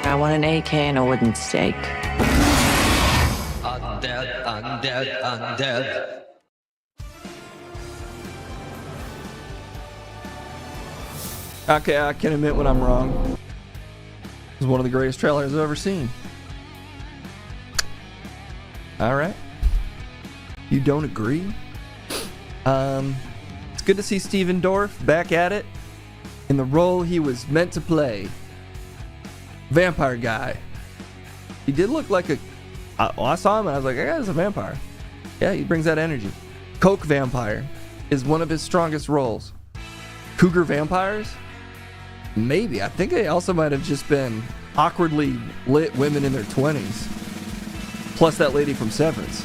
I want an AK and a wooden stake. Undead. Okay, I can admit when I'm wrong. It's one of the greatest trailers I've ever seen. Alright. You don't agree? It's good to see Stephen Dorff back at it in the role he was meant to play. Vampire guy. He did look like I saw him and I was like, yeah, he's a vampire. Yeah, he brings that energy. Coke vampire is one of his strongest roles. Cougar vampires? Maybe. I think they also might have just been awkwardly lit women in their 20s. Plus that lady from Severance.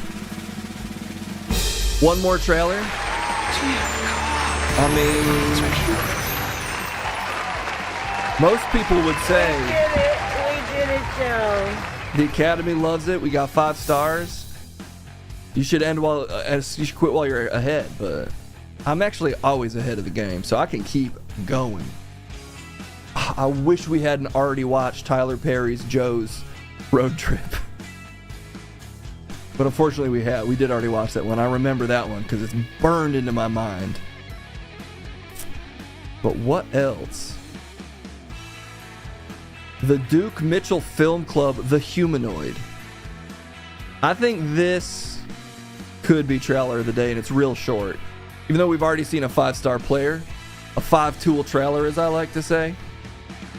One more trailer. I mean, most people would say it, Joe. The Academy loves it. We got 5 stars. You should you should quit while you're ahead, but I'm actually always ahead of the game, so I can keep going. I wish we hadn't already watched Tyler Perry's Joe's Road Trip. But unfortunately we have. We did already watch that one. I remember that one because it's burned into my mind. But what else? The Duke Mitchell Film Club, The Humanoid. I think this could be trailer of the day, and it's real short. Even though we've already seen a 5-star player, a 5-tool trailer, as I like to say.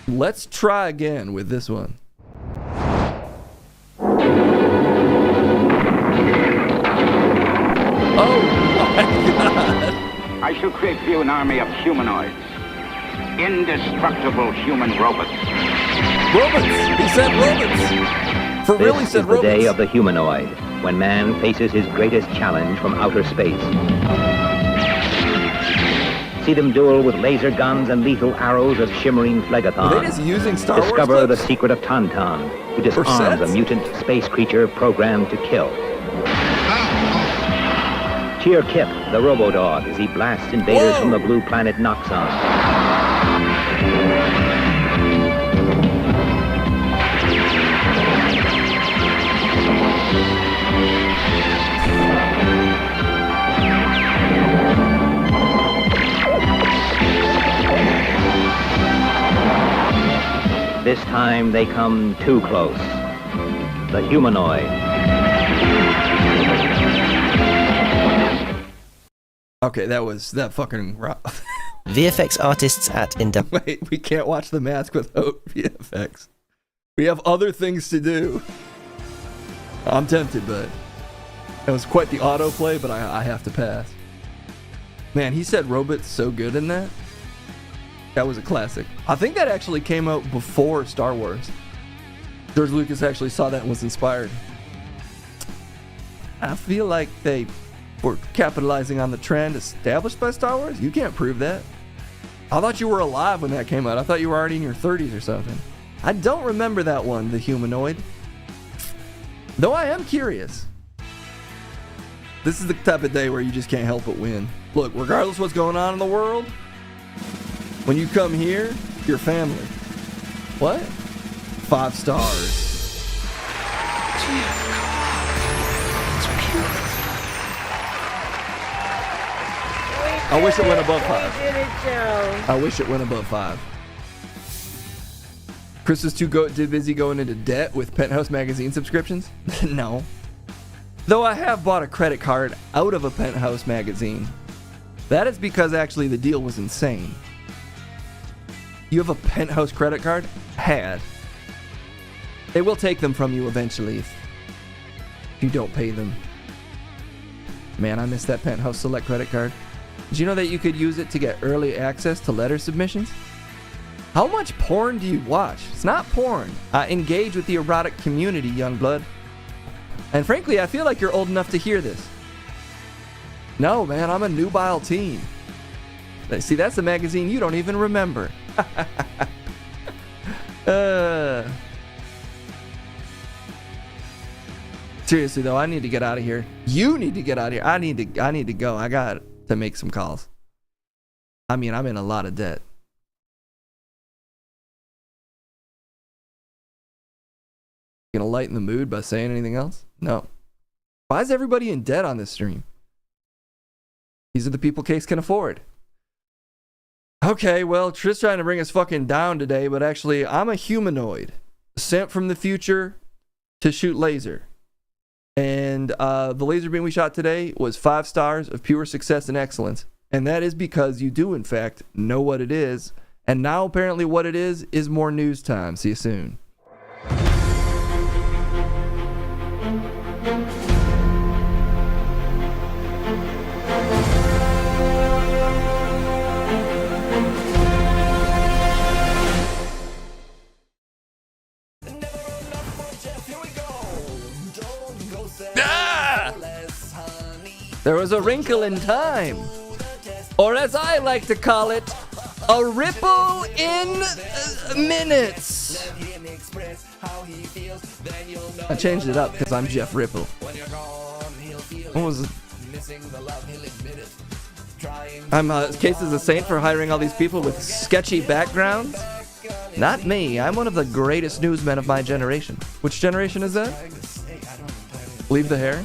Let's try again with this one. Oh my God! I shall create for you an army of humanoids. Indestructible human robots. Robots! He said robots! For real, he said robots. This is the day of the humanoid, when man faces his greatest challenge from outer space. See them duel with laser guns and lethal arrows of shimmering phlegethons. Are they just using Star Wars Discover the clips? secret of Tauntaun, who disarms a mutant space creature programmed to kill. Cheer Kip, the Robo-Dog, as he blasts invaders from the blue planet Noxon. This time they come too close. The humanoid. Okay, that fucking rough. VFX artists at Wait, we can't watch The Mask without VFX. We have other things to do. I'm tempted, but it was quite the autoplay, but I have to pass. Man, he said robots so good in that. That was a classic. I think that actually came out before Star Wars. George Lucas actually saw that and was inspired. I feel like they were capitalizing on the trend established by Star Wars. You can't prove that. I thought you were alive when that came out. I thought you were already in your 30s or something. I don't remember that one, The Humanoid. Though I am curious. This is the type of day where you just can't help but win. Look, regardless what's going on in the world, when you come here, you're family. What? 5 stars. I wish it went above 5. I wish it went above 5. Chris is too busy going into debt with Penthouse magazine subscriptions? No. Though I have bought a credit card out of a Penthouse magazine. That is because actually the deal was insane. You have a Penthouse credit card? Had. They will take them from you eventually if you don't pay them. Man, I miss that Penthouse Select credit card. Did you know that you could use it to get early access to letter submissions? How much porn do you watch? It's not porn. Engage with the erotic community, young blood. And frankly, I feel like you're old enough to hear this. No, man, I'm a nubile teen. See, that's the magazine you don't even remember. Seriously though, I need to get out of here. You need to get out of here. I need to go. I got to make some calls. I mean, I'm in a lot of debt. Gonna lighten the mood by saying anything else? No. Why is everybody in debt on this stream? These are the people Case can afford. Okay, well, Trish trying to bring us fucking down today, but actually, I'm a humanoid sent from the future to shoot laser. And the laser beam we shot today was 5 stars of pure success and excellence. And that is because you do, in fact, know what it is. And now, apparently, what it is more news time. See you soon. There was a wrinkle in time, or as I like to call it, a ripple in minutes. I changed it up because I'm Jeff Ripple. What was it? I'm Case is a saint for hiring all these people with sketchy backgrounds. Not me. I'm one of the greatest newsmen of my generation. Which generation is that? Leave the hair.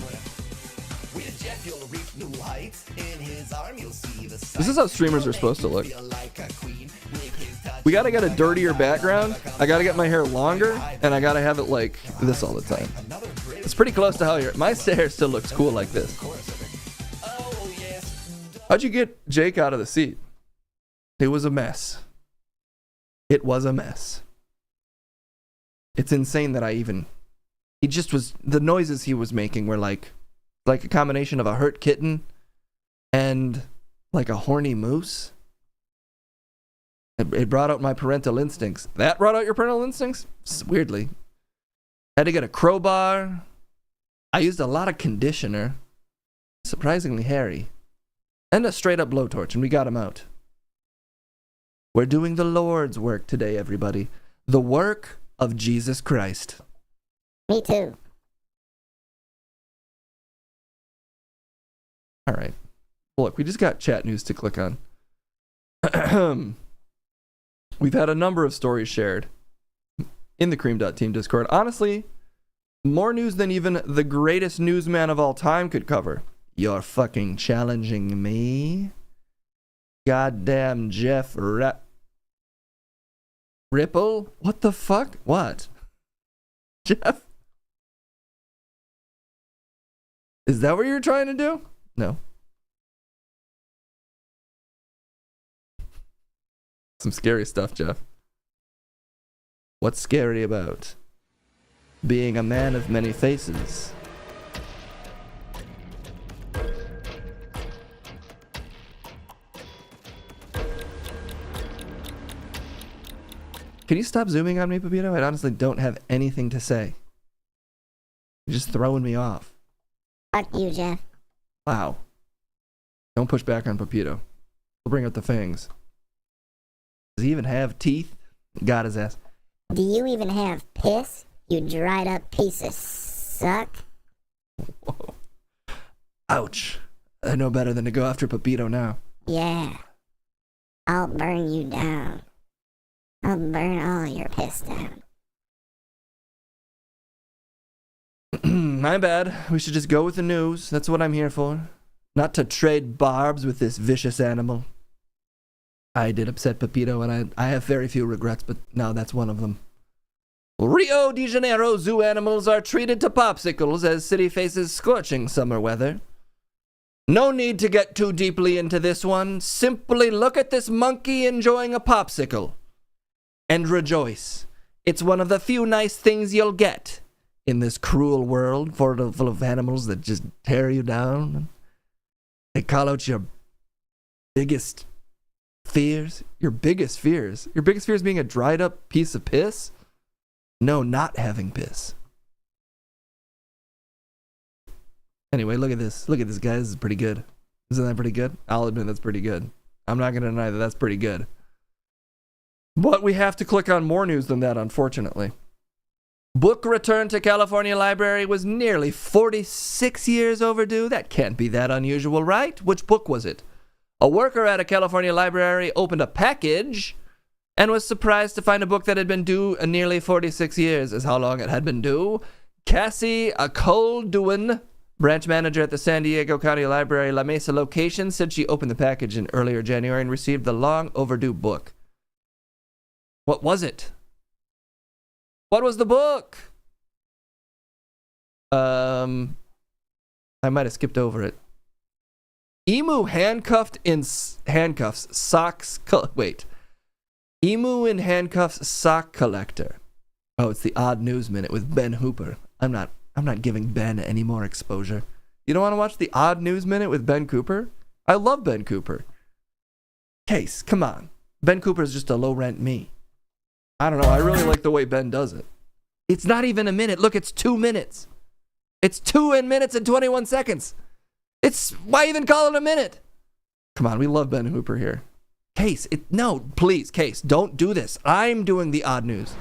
This is how streamers are supposed to look. We gotta get a dirtier background. I gotta get my hair longer, and I gotta have it like this all the time. It's pretty close to how my hair still looks cool like this. How'd you get Jake out of the seat? It was a mess. It was a mess. It's insane that he just was, the noises he was making were like a combination of a hurt kitten and like a horny moose. It brought out my parental instincts. That brought out your parental instincts? Weirdly. Had to get a crowbar. I used a lot of conditioner. Surprisingly hairy. And a straight up blowtorch, and we got him out. We're doing the Lord's work today, everybody. The work of Jesus Christ. Me too. All right. Look, we just got chat news to click on. We've had a number of stories shared in the Cream.Team Discord. Honestly, more news than even the greatest newsman of all time could cover. You're fucking challenging me? Goddamn Jeff Ripple? What the fuck? What? Jeff? Is that what you're trying to do? No. Some scary stuff, Jeff. What's scary about being a man of many faces? Can you stop zooming on me, Pepito? I honestly don't have anything to say. You're just throwing me off. Fuck you, Jeff. Wow. Don't push back on Pepito. We'll bring out the fangs. Does he even have teeth? Got his ass. Do you even have piss? You dried up piece of suck? Whoa. Ouch. I know better than to go after Pepito now. Yeah. I'll burn you down. I'll burn all your piss down. My bad. We should just go with the news. That's what I'm here for. Not to trade barbs with this vicious animal. I did upset Pepito, and I have very few regrets, but now that's one of them. Rio de Janeiro zoo animals are treated to popsicles as city faces scorching summer weather. No need to get too deeply into this one. Simply look at this monkey enjoying a popsicle and rejoice. It's one of the few nice things you'll get in this cruel world full of animals that just tear you down. They call out your biggest fears. Your biggest fears? Your biggest fears being a dried up piece of piss? No, not having piss. Anyway, look at this. Look at this, guys. This is pretty good. Isn't that pretty good? I'll admit that's pretty good. I'm not going to deny that that's pretty good. But we have to click on more news than that, unfortunately. Book return to California Library was nearly 46 years overdue. That can't be that unusual, right? Which book was it? A worker at a California library opened a package and was surprised to find a book that had been due nearly 46 years, is how long it had been due. Cassie Colduin, branch manager at the San Diego County Library La Mesa location, said she opened the package in earlier January and received the long overdue book. What was it? What was the book? I might have skipped over it. Emu handcuffed in handcuffs, socks. Wait. Emu in handcuffs, sock collector. Oh, it's the Odd News Minute with Ben Hooper. I'm not giving Ben any more exposure. You don't want to watch the Odd News Minute with Ben Cooper? I love Ben Cooper. Case, come on. Ben Cooper is just a low rent me. I don't know. I really like the way Ben does it. It's not even a minute. Look, it's 2 minutes. It's 2 minutes and 21 seconds. Why even call it a minute? Come on, we love Ben Hooper here. Case, no, please, Case, don't do this. I'm doing the odd news.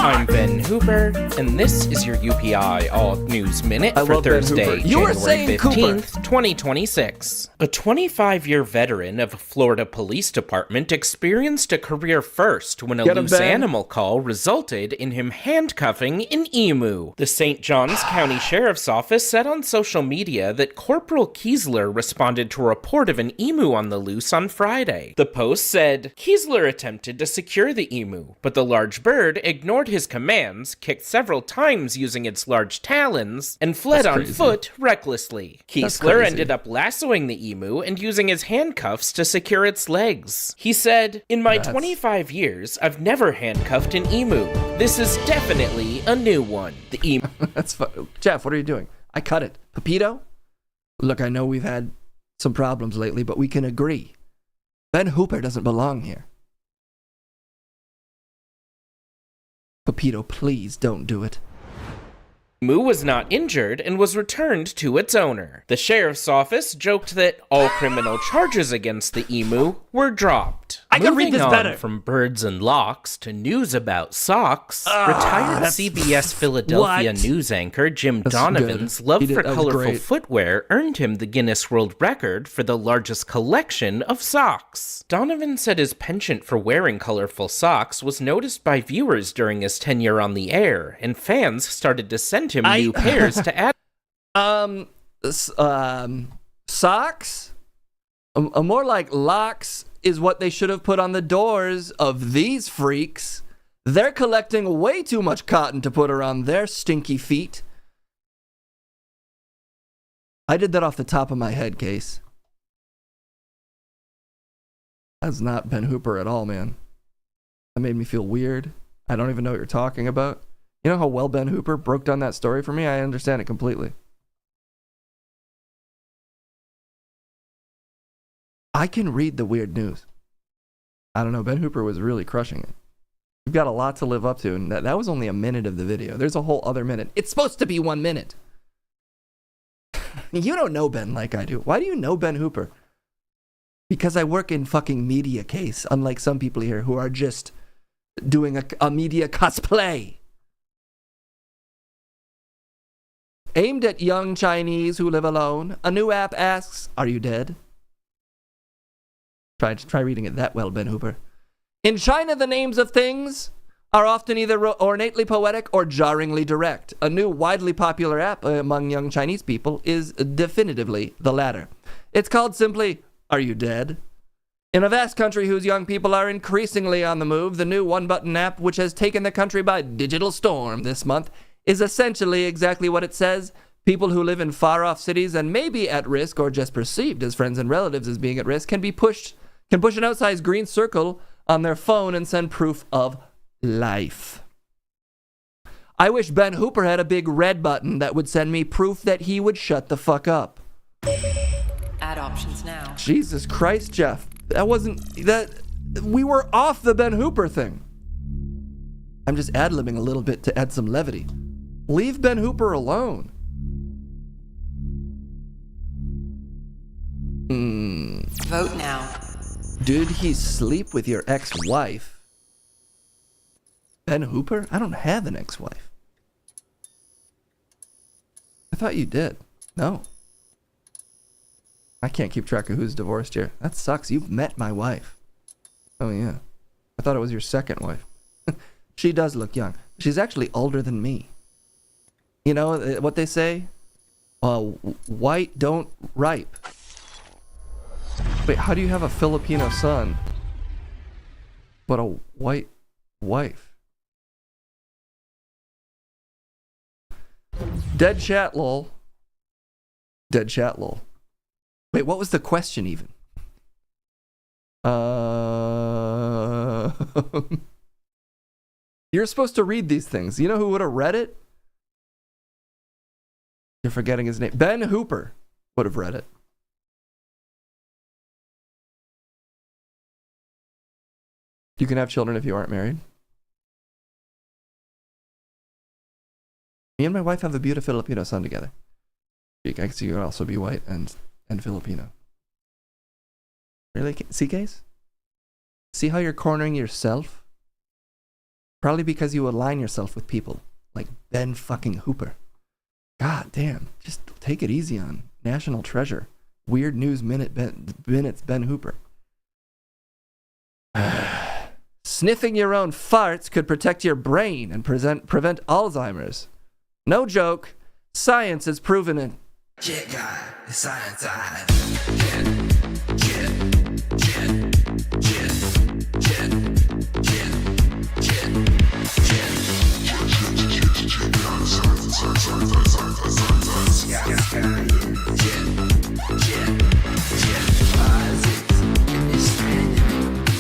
I'm Ben Hooper, and this is your UPI All News Minute for Thursday, January 15th, 2026. A 25-year veteran of a Florida Police Department experienced a career first when a loose animal call resulted in him handcuffing an emu. The St. Johns County Sheriff's Office said on social media that Corporal Kiesler responded to a report of an emu on the loose on Friday. The post said, Kiesler attempted to secure the emu, but the large bird ignored his commands, kicked several times using its large talons, and fled on foot recklessly. Kiesler ended up lassoing the emu and using his handcuffs to secure its legs. He said, in my 25 years, I've never handcuffed an emu. This is definitely a new one. The emu... That's fun. Jeff, what are you doing? I cut it. Pepito? Look, I know we've had some problems lately, but we can agree. Ben Hooper doesn't belong here. Pepito, please don't do it. The emu was not injured and was returned to its owner. The sheriff's office joked that all criminal charges against the emu were dropped. I can read this better. From birds and locks to news about socks, retired CBS Philadelphia news anchor Jim Donovan's love for colorful footwear earned him the Guinness World Record for the largest collection of socks. Donovan said his penchant for wearing colorful socks was noticed by viewers during his tenure on the air, and fans started to send him new pairs to add. Socks? More like locks is what they should have put on the doors of these freaks. They're collecting way too much cotton to put around their stinky feet. I did that off the top of my head, Case. That's not Ben Hooper at all, man. That made me feel weird. I don't even know what you're talking about. You know how well Ben Hooper broke down that story for me? I understand it completely. I can read the weird news. I don't know. Ben Hooper was really crushing it. You've got a lot to live up to, and that was only a minute of the video. There's a whole other minute. It's supposed to be 1 minute. You don't know Ben like I do. Why do you know Ben Hooper? Because I work in fucking media, Case, unlike some people here who are just doing a media cosplay. Aimed at young Chinese who live alone, a new app asks, are you dead? Try reading it that well, Ben Hooper. In China, the names of things are often either ornately poetic or jarringly direct. A new widely popular app among young Chinese people is definitively the latter. It's called simply, Are You Dead? In a vast country whose young people are increasingly on the move, the new one-button app, which has taken the country by digital storm this month, is essentially exactly what it says. People who live in far-off cities and may be at risk or just perceived as friends and relatives as being at risk can push an outsized green circle on their phone and send proof of life. I wish Ben Hooper had a big red button that would send me proof that he would shut the fuck up. Add options now. Jesus Christ, Jeff. We were off the Ben Hooper thing. I'm just ad-libbing a little bit to add some levity. Leave Ben Hooper alone. Vote now. Did he sleep with your ex-wife? Ben Hooper? I don't have an ex-wife. I thought you did. No. I can't keep track of who's divorced here. That sucks. You've met my wife. Oh, yeah. I thought it was your second wife. She does look young. She's actually older than me. You know what they say? White don't ripe. Wait, how do you have a Filipino son but a white wife? Dead chat lol. Dead chat lol. Wait, what was the question even? You're supposed to read these things. You know who would have read it? You're forgetting his name. Ben Hooper would have read it. You can have children if you aren't married. Me and my wife have a beautiful Filipino son together. I guess you can also be white and Filipino. Really? See, Case? See how you're cornering yourself? Probably because you align yourself with people like Ben fucking Hooper. God damn. Just take it easy on National Treasure. Weird News Minutes Ben Hooper. Sniffing your own farts could protect your brain and prevent Alzheimer's. No joke. Science has proven it. Shit guy, science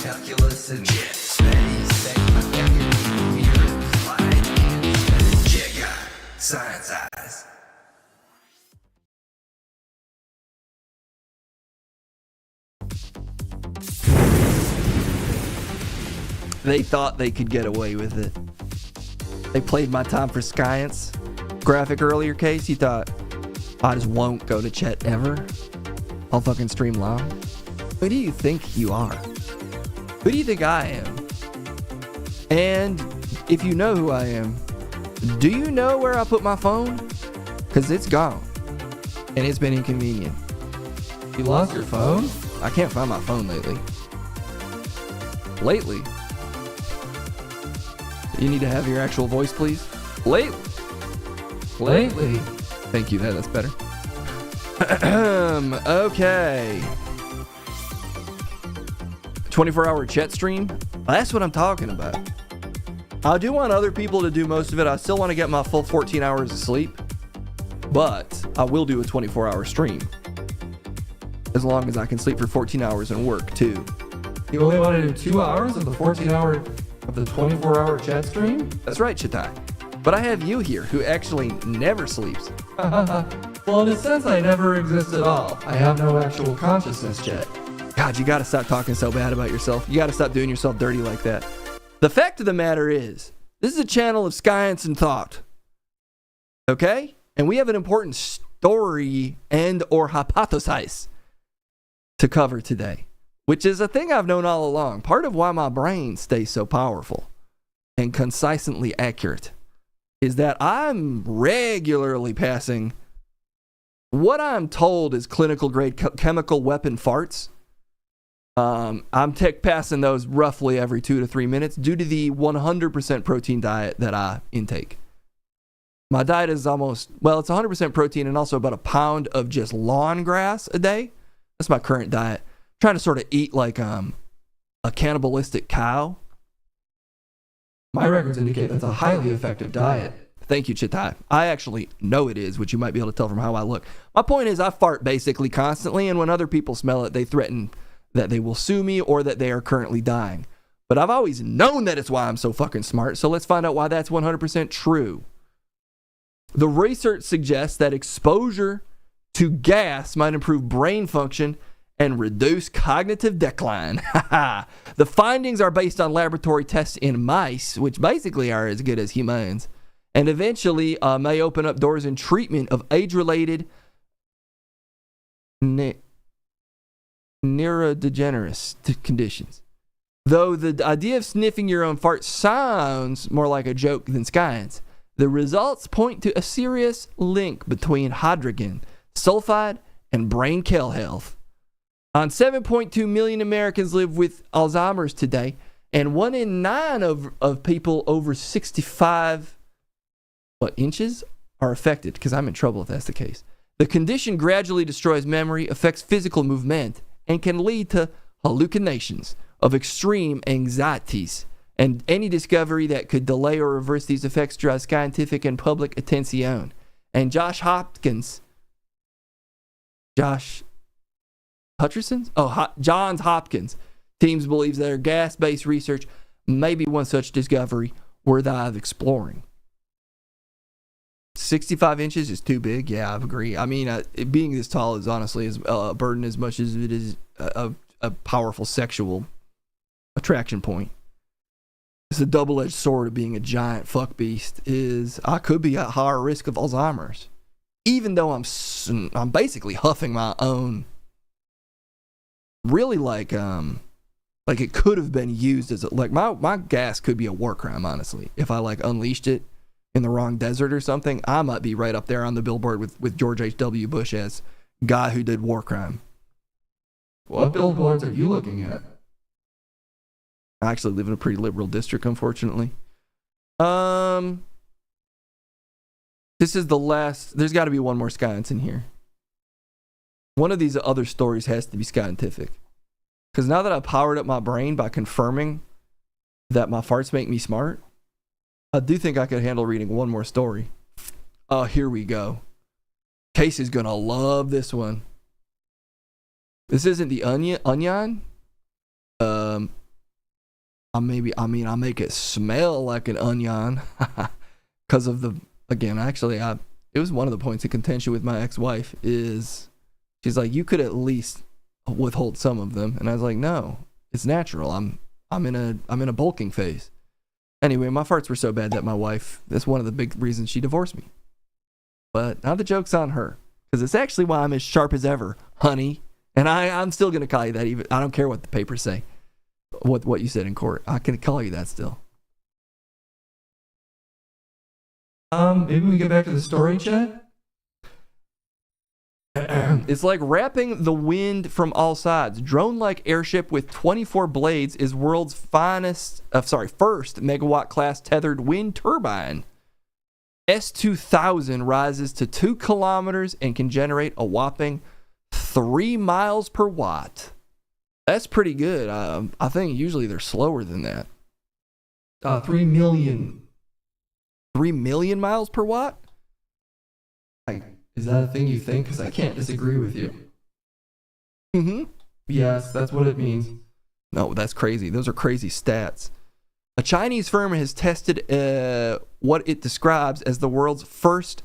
calculus and space, science eyes. They thought they could get away with it. They played my time for science graphic earlier case. You thought, I just won't go to Chet ever. I'll fucking stream long. Who do you think you are? Who do you think I am? And if you know who I am, do you know where I put my phone? Because it's gone. And it's been inconvenient. You lost your phone? I can't find my phone lately. Lately? You need to have your actual voice, please. Lately. Thank you. That's better. Okay. 24-hour chat stream. That's what I'm talking about. I do want other people to do most of it. I still want to get my full 14 hours of sleep, but I will do a 24-hour stream as long as I can sleep for 14 hours and work too. You only want to do 2 hours of the 14-hour of the 24-hour chat stream? That's right, Chitai. But I have you here who actually never sleeps. Well, in a sense, I never exist at all. I have no actual consciousness yet. God, you gotta stop talking so bad about yourself. You gotta stop doing yourself dirty like that. The fact of the matter is, this is a channel of science and thought. Okay? And we have an important story and or hypothesis to cover today, which is a thing I've known all along. Part of why my brain stays so powerful and concisely accurate is that I'm regularly passing what I'm told is clinical grade chemical weapon farts. I'm passing those roughly every 2 to 3 minutes due to the 100% protein diet that I intake. My diet is it's 100% protein and also about a pound of just lawn grass a day. That's my current diet. I'm trying to sort of eat like a cannibalistic cow. My records indicate that's a highly effective diet. Thank you, Chitai. I actually know it is, which you might be able to tell from how I look. My point is I fart basically constantly, and when other people smell it, they threaten that they will sue me or that they are currently dying. But I've always known that it's why I'm so fucking smart, so let's find out why that's 100% true. The research suggests that exposure to gas might improve brain function and reduce cognitive decline. The findings are based on laboratory tests in mice, which basically are as good as humans, and eventually may open up doors in treatment of age-related neurodegenerative conditions. Though the idea of sniffing your own fart sounds more like a joke than science, the results point to a serious link between hydrogen sulfide and brain health. 7.2 million Americans live with Alzheimer's today, and 1 in 9 of people over 65 inches are affected, because I'm in trouble if that's the case. The condition gradually destroys memory, affects physical movement, and can lead to hallucinations of extreme anxieties. And any discovery that could delay or reverse these effects draws scientific and public attention. And Johns Hopkins teams believes their gas-based research may be one such discovery worthy of exploring. 65 inches is too big. Yeah, I agree. I mean, being this tall is honestly a burden as much as it is a powerful sexual attraction point. It's a double-edged sword of being a giant fuck beast. Is I could be at higher risk of Alzheimer's, even though I'm basically huffing my own. Really, like Like, it could have been used as a, like, my gas could be a war crime, honestly. If I, like, unleashed it in the wrong desert or something, I might be right up there on the billboard with George H.W. Bush as guy who did war crime. What billboards are you looking at? I actually live in a pretty liberal district, unfortunately. This is the last. There's got to be one more science in here. One of these other stories has to be scientific. Because now that I've powered up my brain by confirming that my farts make me smart, I do think I could handle reading one more story. Oh, here we go. Casey's going to love this one. This isn't the onion. I'll make it smell like an onion. Because of the, again, actually, it was one of the points of contention with my ex-wife is, she's like, you could at least withhold some of them. And I was like, no, it's natural. I'm in a bulking phase. Anyway, my farts were so bad that my wife, that's one of the big reasons she divorced me. But now the joke's on her. Because it's actually why I'm as sharp as ever, honey. And I'm still going to call you that. Even I don't care what the papers say. What you said in court. I can call you that still. Maybe we get back to the story, Chad? It's like wrapping the wind from all sides. Drone-like airship with 24 blades is world's first megawatt-class tethered wind turbine. S2000 rises to 2 kilometers and can generate a whopping 3 miles per watt. That's pretty good. I think usually they're slower than that. 3 million. 3 million miles per watt? Is that a thing you think? Because I can't disagree with you. Mm-hmm. Yes, that's what it means. No, that's crazy. Those are crazy stats. A Chinese firm has tested what it describes as the world's first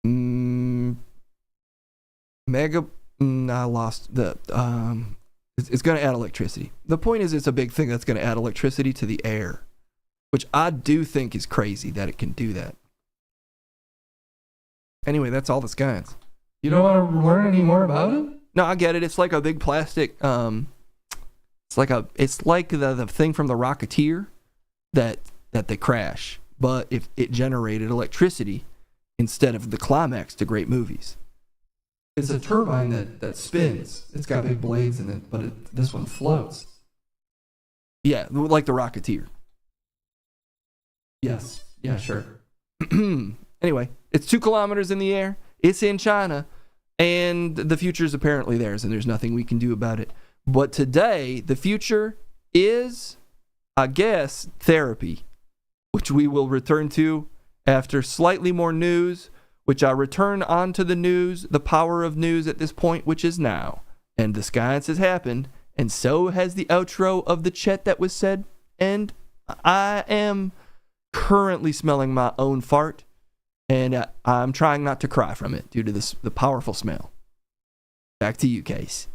I lost the... It's going to add electricity. The point is, it's a big thing that's going to add electricity to the air, which I do think is crazy that it can do that. Anyway, that's all the science. You don't want to learn any more about it? No, I get it. It's like a big plastic. It's like the thing from the Rocketeer that they crash, but if it generated electricity instead of the climax to great movies. It's a turbine that spins. It's got big blades in it, but this one floats. Yeah, like the Rocketeer. Yes. Yeah, sure. Anyway, it's 2 kilometers in the air. It's in China. And the future is apparently theirs, and there's nothing we can do about it. But today, the future is, I guess, therapy, which we will return to after slightly more news, which I return onto the news, the power of news at this point, which is now. And the science has happened, and so has the outro of the chat that was said, and I am currently smelling my own fart, and I'm trying not to cry from it due to the powerful smell. Back to you, Case.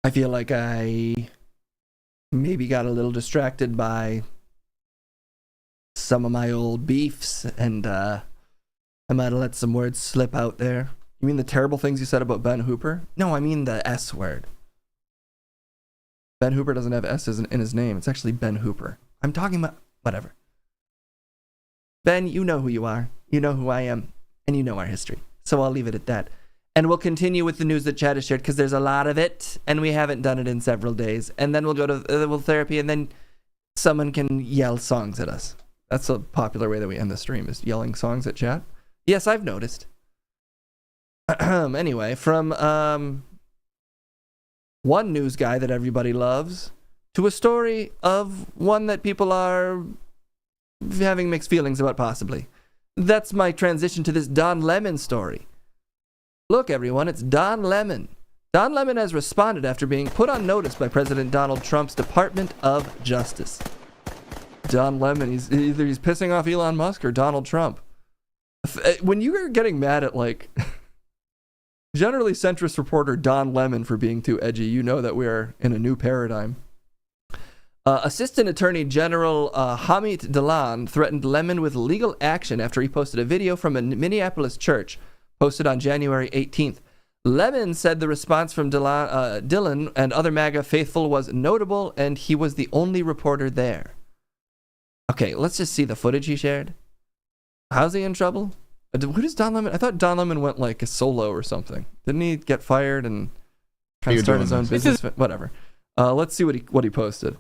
I feel like I maybe got a little distracted by some of my old beefs, and I might have let some words slip out there. You mean the terrible things you said about Ben Hooper? No, I mean the S word. Ben Hooper doesn't have S's in his name. It's actually Ben Hooper. I'm talking about... whatever. Ben, you know who you are. You know who I am. And you know our history. So I'll leave it at that. And we'll continue with the news that Chad has shared, because there's a lot of it, and we haven't done it in several days. And then we'll go to therapy, and then someone can yell songs at us. That's a popular way that we end the stream, is yelling songs at chat. Yes, I've noticed. Anyway, from one news guy that everybody loves to a story of one that people are having mixed feelings about, possibly. That's my transition to this Don Lemon story. Look, everyone, it's Don Lemon. Don Lemon has responded after being put on notice by President Donald Trump's Department of Justice. Don Lemon, he's pissing off Elon Musk or Donald Trump. When you are getting mad at like generally centrist reporter Don Lemon for being too edgy, you know that we are in a new paradigm. Assistant Attorney General Hamid Dalan threatened Lemon with legal action after he posted a video from a Minneapolis church posted on January 18th. Lemon said the response from Dillon and other MAGA faithful was notable, and he was the only reporter there. Okay, let's just see the footage he shared. How's he in trouble? Who does Don Lemon? I thought Don Lemon went like a solo or something. Didn't he get fired and try to start his own business? Whatever. Let's see what he posted.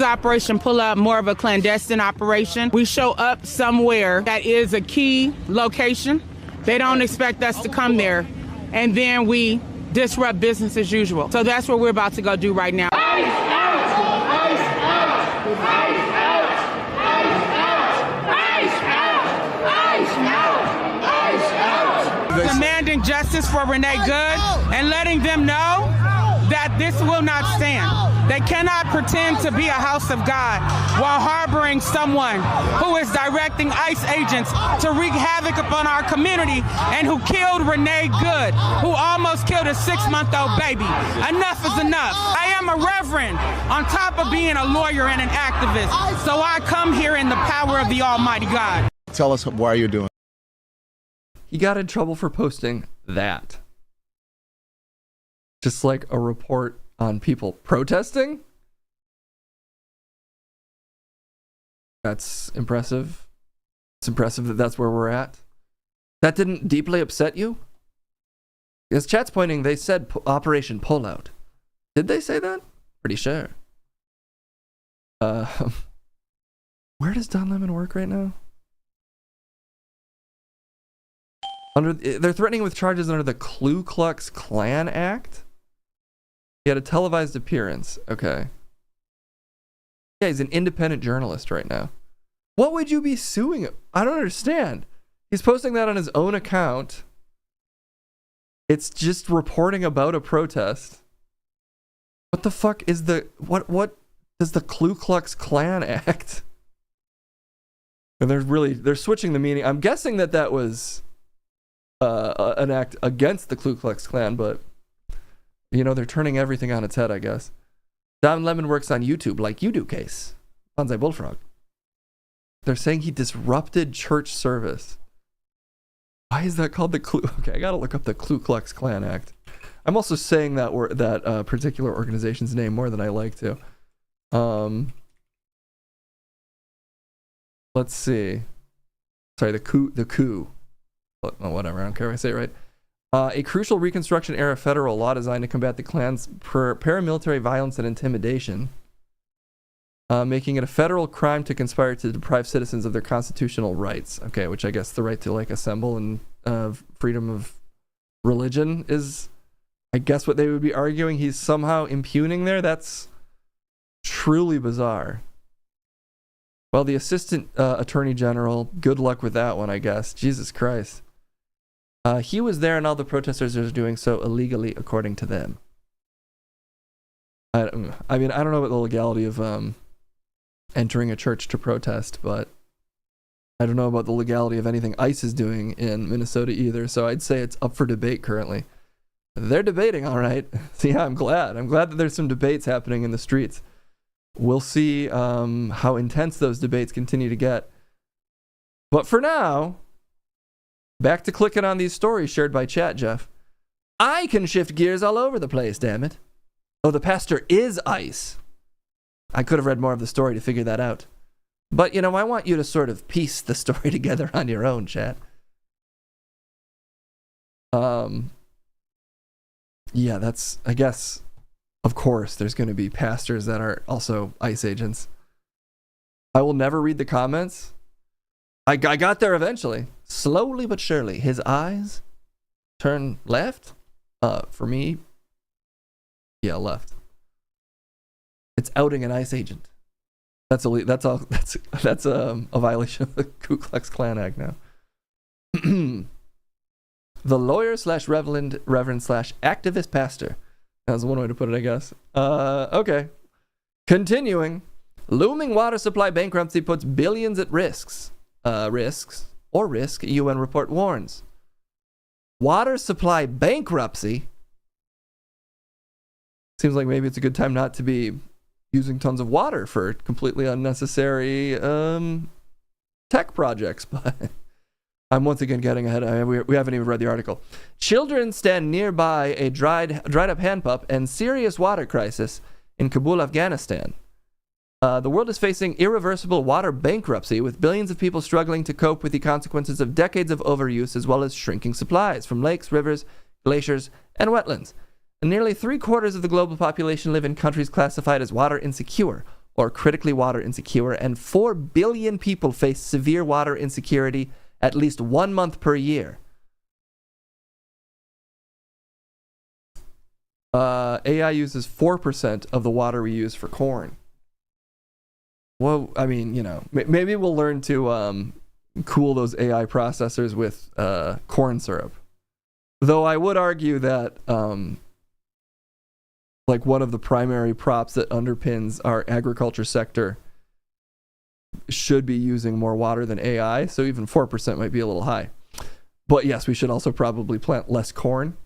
Operation Pull Up, more of a clandestine operation. We show up somewhere that is a key location. They don't expect us to come there, and then we disrupt business as usual. So that's what we're about to go do right now. Demanding justice for Renee Good and letting them know that this will not stand. They cannot pretend to be a house of God while harboring someone who is directing ICE agents to wreak havoc upon our community and who killed Renee Good, who almost killed a 6-month-old baby. Enough is enough. I am a reverend on top of being a lawyer and an activist, so I come here in the power of the Almighty God. Tell us why you're doing. He got in trouble for posting that. Just like a report on people protesting? That's impressive. It's impressive that that's where we're at. That didn't deeply upset you? As chat's pointing, they said Operation Pullout. Did they say that? Pretty sure. Where does Don Lemon work right now? They're threatening with charges under the Ku Klux Klan Act? He had a televised appearance. Okay. Yeah, he's an independent journalist right now. What would you be suing him? I don't understand. He's posting that on his own account. It's just reporting about a protest. What the fuck is what does the Ku Klux Klan Act? And they're switching the meaning. I'm guessing that was an act against the Ku Klux Klan, but you know, they're turning everything on its head, I guess. Don Lemon works on YouTube like you do, Case. Bonsai Bullfrog. They're saying he disrupted church service. Why is that called the Okay, I gotta look up the Ku Klux Klan Act. I'm also saying that particular organization's name more than I like to. Let's see. Sorry, the coup. Oh, whatever, I don't care if I say it right. A crucial Reconstruction-era federal law designed to combat the Klan's paramilitary violence and intimidation, making it a federal crime to conspire to deprive citizens of their constitutional rights. Okay, which I guess the right to like assemble and freedom of religion is, I guess, what they would be arguing he's somehow impugning there. That's truly bizarre. Well, the Assistant Attorney General, good luck with that one, I guess. Jesus Christ. He was there, and all the protesters are doing so illegally, according to them. I mean, I don't know about the legality of entering a church to protest, but I don't know about the legality of anything ICE is doing in Minnesota either, so I'd say it's up for debate currently. They're debating, all right. So yeah, I'm glad. I'm glad that there's some debates happening in the streets. We'll see how intense those debates continue to get. But for now, back to clicking on these stories shared by chat, Jeff. I can shift gears all over the place, damn it. Oh, the pastor is ICE. I could have read more of the story to figure that out. But, you know, I want you to sort of piece the story together on your own, chat. Yeah, that's, I guess, of course, there's going to be pastors that are also ICE agents. I will never read the comments. I got there eventually. Slowly but surely. His eyes turn left. For me, yeah, left. It's outing an ICE agent. That's a violation of the Ku Klux Klan Act now. The lawyer / reverend / activist pastor. That's one way to put it, I guess. Okay. Continuing. Looming water supply bankruptcy puts billions at risks. or risk, a UN report warns. Water supply bankruptcy? Seems like maybe it's a good time not to be using tons of water for completely unnecessary tech projects, but I'm once again getting ahead. We haven't even read the article. Children stand nearby a dried up hand pump and serious water crisis in Kabul, Afghanistan. The world is facing irreversible water bankruptcy, with billions of people struggling to cope with the consequences of decades of overuse, as well as shrinking supplies from lakes, rivers, glaciers, and wetlands. And nearly 3/4 of the global population live in countries classified as water insecure or critically water insecure, and 4 billion people face severe water insecurity at least 1 month per year. AI uses 4% of the water we use for corn. Well, I mean, you know, maybe we'll learn to cool those AI processors with corn syrup. Though I would argue that like one of the primary props that underpins our agriculture sector should be using more water than AI, so even 4% might be a little high. But yes, we should also probably plant less corn.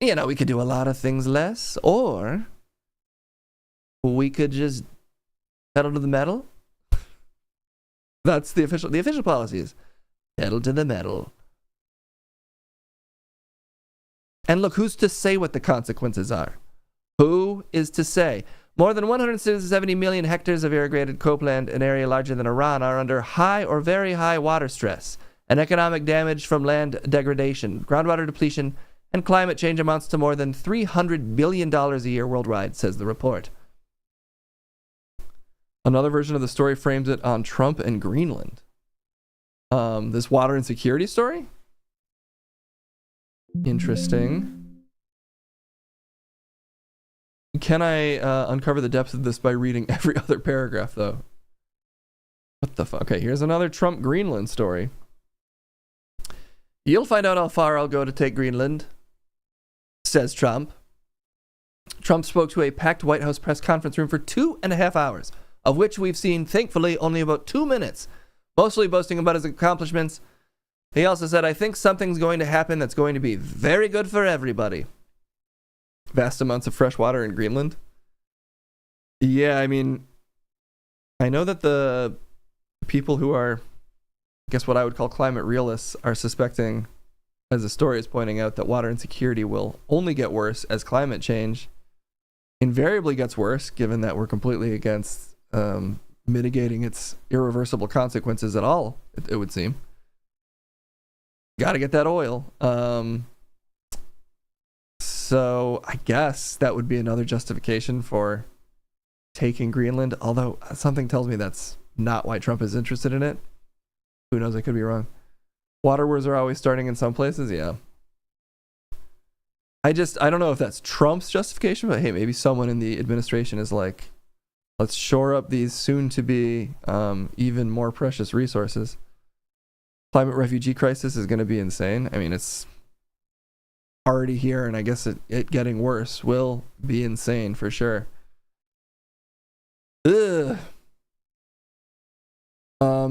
You know, we could do a lot of things less, or we could just pedal to the metal. That's the official policy is pedal to the metal. And look, who's to say what the consequences are? Who is to say? More than 170 million hectares of irrigated cropland, an area larger than Iran, are under high or very high water stress, and economic damage from land degradation, groundwater depletion, and climate change amounts to more than $300 billion a year worldwide, says the report. Another version of the story frames it on Trump and Greenland. This water insecurity story? Interesting. Can I uncover the depth of this by reading every other paragraph, though? What the fuck? Okay, here's another Trump-Greenland story. You'll find out how far I'll go to take Greenland, says Trump. Trump spoke to a packed White House press conference room for 2.5 hours, of which we've seen, thankfully, only about 2 minutes, mostly boasting about his accomplishments. He also said, I think something's going to happen that's going to be very good for everybody. Vast amounts of fresh water in Greenland. Yeah, I mean, I know that the people who are, I guess what I would call climate realists, are suspecting, as the story is pointing out, that water insecurity will only get worse as climate change invariably gets worse, given that we're completely against mitigating its irreversible consequences at all, it would seem. Got to get that oil. So I guess that would be another justification for taking Greenland, although something tells me that's not why Trump is interested in it. Who knows? I could be wrong. Water wars are always starting in some places, yeah. I don't know if that's Trump's justification, but hey, maybe someone in the administration is like, let's shore up these soon-to-be even more precious resources. Climate refugee crisis is going to be insane. I mean, it's already here, and I guess it getting worse will be insane for sure. Ugh.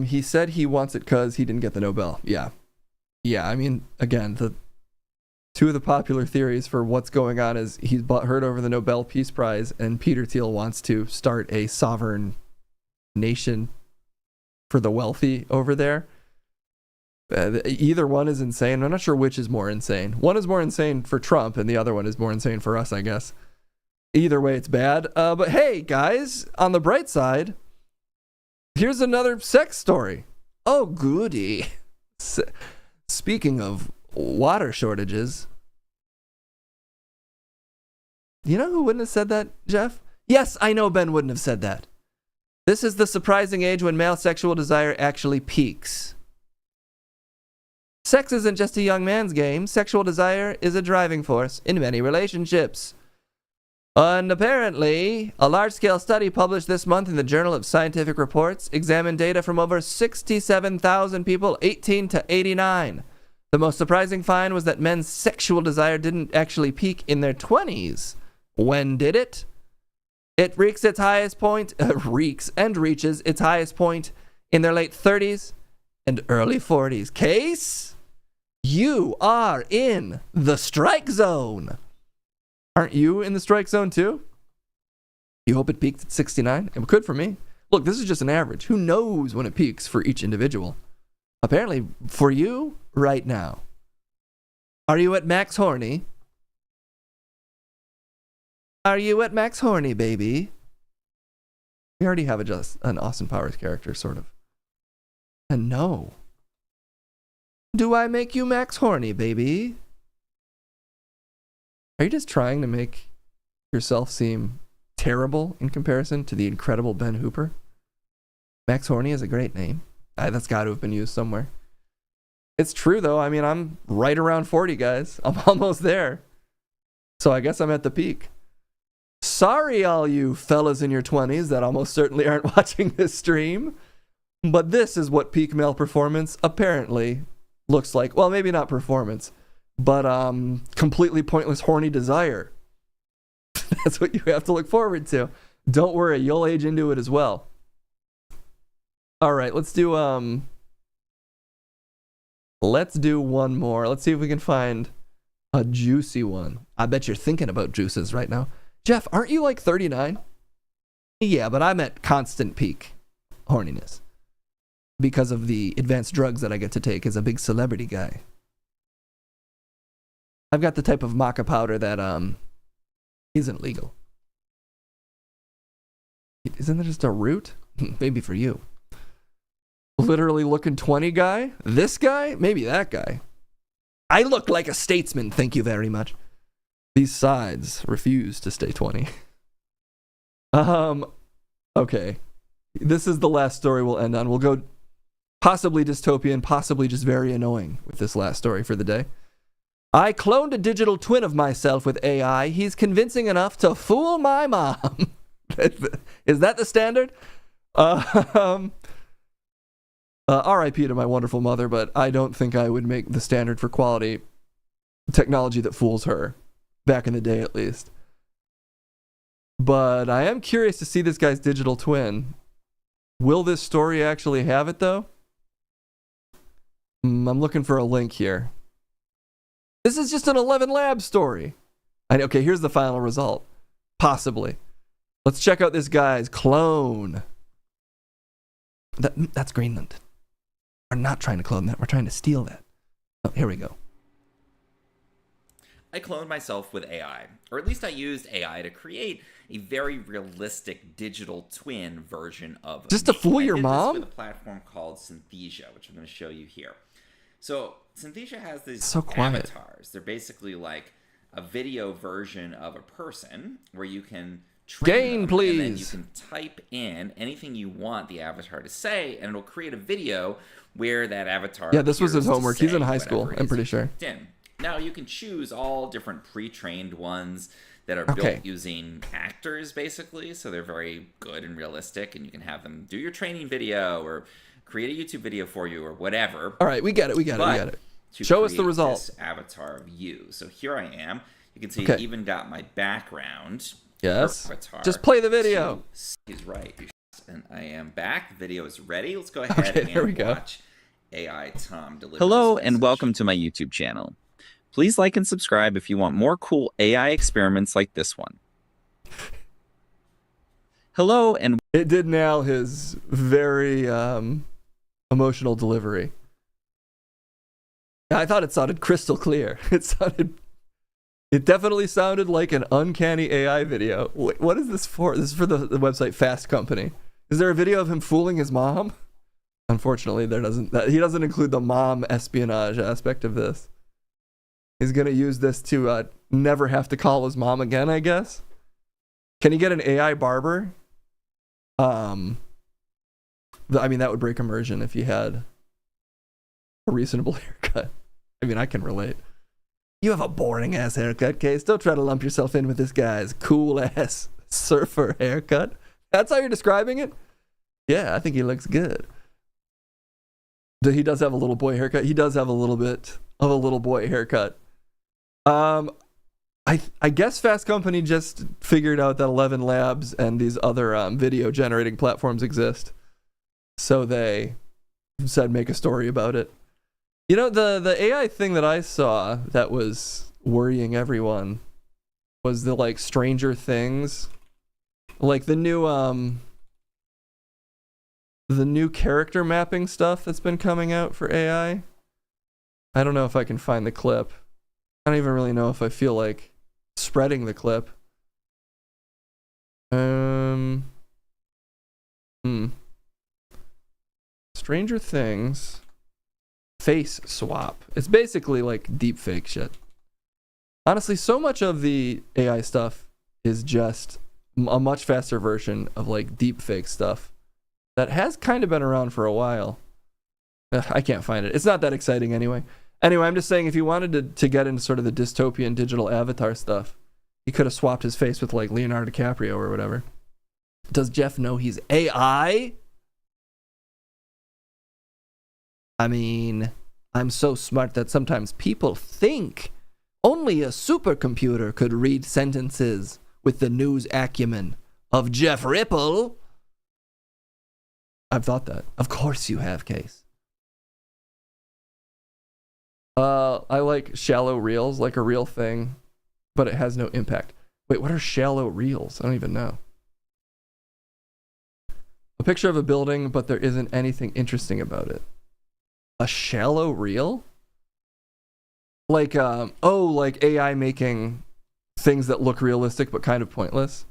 He said he wants it because he didn't get the Nobel. Yeah. I mean, again, the two of the popular theories for what's going on is he's butthurt over the Nobel Peace Prize, and Peter Thiel wants to start a sovereign nation for the wealthy over there. Either one is insane. I'm not sure which is more insane. One is more insane for Trump, and the other one is more insane for us, I guess. Either way, it's bad. But hey, guys, on the bright side, here's another sex story. Oh, goody. Speaking of water shortages, you know who wouldn't have said that, Jeff? Yes, I know Ben wouldn't have said that. This is the surprising age when male sexual desire actually peaks. Sex isn't just a young man's game. Sexual desire is a driving force in many relationships. And apparently, a large-scale study published this month in the Journal of Scientific Reports examined data from over 67,000 people 18 to 89. The most surprising find was that men's sexual desire didn't actually peak in their 20s. When did it? It reaches its highest point in their late 30s and early 40s. Case, you are in the strike zone. Aren't you in the strike zone too? You hope it peaked at 69? It could for me. Look, this is just an average. Who knows when it peaks for each individual? Apparently, for you, right now. Are you at max horny? Are you at max horny, baby? We already have an Austin Powers character, sort of. And no. Do I make you max horny, baby? Are you just trying to make yourself seem terrible in comparison to the incredible Ben Hooper? Max Horny is a great name. That's got to have been used somewhere. It's true, though. I mean, I'm right around 40, guys. I'm almost there. So I guess I'm at the peak. Sorry, all you fellas in your 20s that almost certainly aren't watching this stream. But this is what peak male performance apparently looks like. Well, maybe not performance, but completely pointless horny desire. That's what you have to look forward to. Don't worry, you'll age into it as well. All right, let's do one more. Let's see if we can find a juicy one. I bet you're thinking about juices right now. Jeff, aren't you like 39? Yeah, but I'm at constant peak horniness because of the advanced drugs that I get to take as a big celebrity guy. I've got the type of maca powder that isn't legal. Isn't that just a root? Maybe for you. Literally looking 20 guy? This guy? Maybe that guy. I look like a statesman, thank you very much. These sides refuse to stay 20. Okay. This is the last story we'll end on. We'll go possibly dystopian, possibly just very annoying with this last story for the day. I cloned a digital twin of myself with AI. He's convincing enough to fool my mom. Is that the standard? R.I.P. to my wonderful mother, but I don't think I would make the standard for quality technology that fools her. Back in the day, at least. But I am curious to see this guy's digital twin. Will this story actually have it, though? I'm looking for a link here. This is just an 11 Labs story. Okay, here's the final result. Possibly. Let's check out this guy's clone. That's Greenland. We're not trying to clone that. We're trying to steal that. Oh, here we go. I cloned myself with AI, or at least I used AI to create a very realistic digital twin version of just to fool your mom? With a platform called Synthesia, which I'm going to show you here. So Synthesia has these quiet avatars. They're basically like a video version of a person where you can train them, please. And then you can type in anything you want the avatar to say, and it'll create a video where that avatar. Yeah, this was his homework. He's in high school, I'm pretty sure. Now you can choose all different pre-trained ones that are built using actors, basically, so they're very good and realistic, and you can have them do your training video or create a YouTube video for you or whatever. All right, we get it. Show us the result. This avatar of you. So here I am. You can see Okay. I even got my background. Yes. Avatar. Just play the video. He's right. And I am back. The video is ready. Let's go ahead and watch AI Tom deliver. Hello and welcome to my YouTube channel. Please like and subscribe if you want more cool AI experiments like this one. Hello and... It did nail his very emotional delivery. I thought it sounded crystal clear. It definitely sounded like an uncanny AI video. What is this for? This is for the website Fast Company. Is there a video of him fooling his mom? Unfortunately, he doesn't include the mom espionage aspect of this. He's going to use this to never have to call his mom again, I guess. Can he get an AI barber? I mean, that would break immersion if he had a reasonable haircut. I mean, I can relate. You have a boring ass haircut, Case. Don't try to lump yourself in with this guy's cool ass surfer haircut. That's how you're describing it? Yeah, I think he looks good. He does have a little boy haircut. He does have a little bit of a little boy haircut. I guess Fast Company just figured out that 11 Labs and these other video generating platforms exist. So they said make a story about it. You know, the AI thing that I saw that was worrying everyone was the like Stranger Things, like the new character mapping stuff that's been coming out for AI. I don't know if I can find the clip. I don't even really know if I feel like spreading the clip. Stranger Things face swap. It's basically like deep fake shit. Honestly, so much of the AI stuff is just a much faster version of like deep fake stuff that has kind of been around for a while. I can't find it. It's not that exciting anyway. Anyway, I'm just saying if you wanted to get into sort of the dystopian digital avatar stuff, he could have swapped his face with like Leonardo DiCaprio or whatever. Does Jeff know he's AI? I mean, I'm so smart that sometimes people think only a supercomputer could read sentences with the news acumen of Jeff Ripple. I've thought that. Of course you have, Case. I like shallow reels, like a real thing, but it has no impact. Wait, what are shallow reels? I don't even know. A picture of a building, but there isn't anything interesting about it. A shallow reel? Like, like AI making things that look realistic but kind of pointless.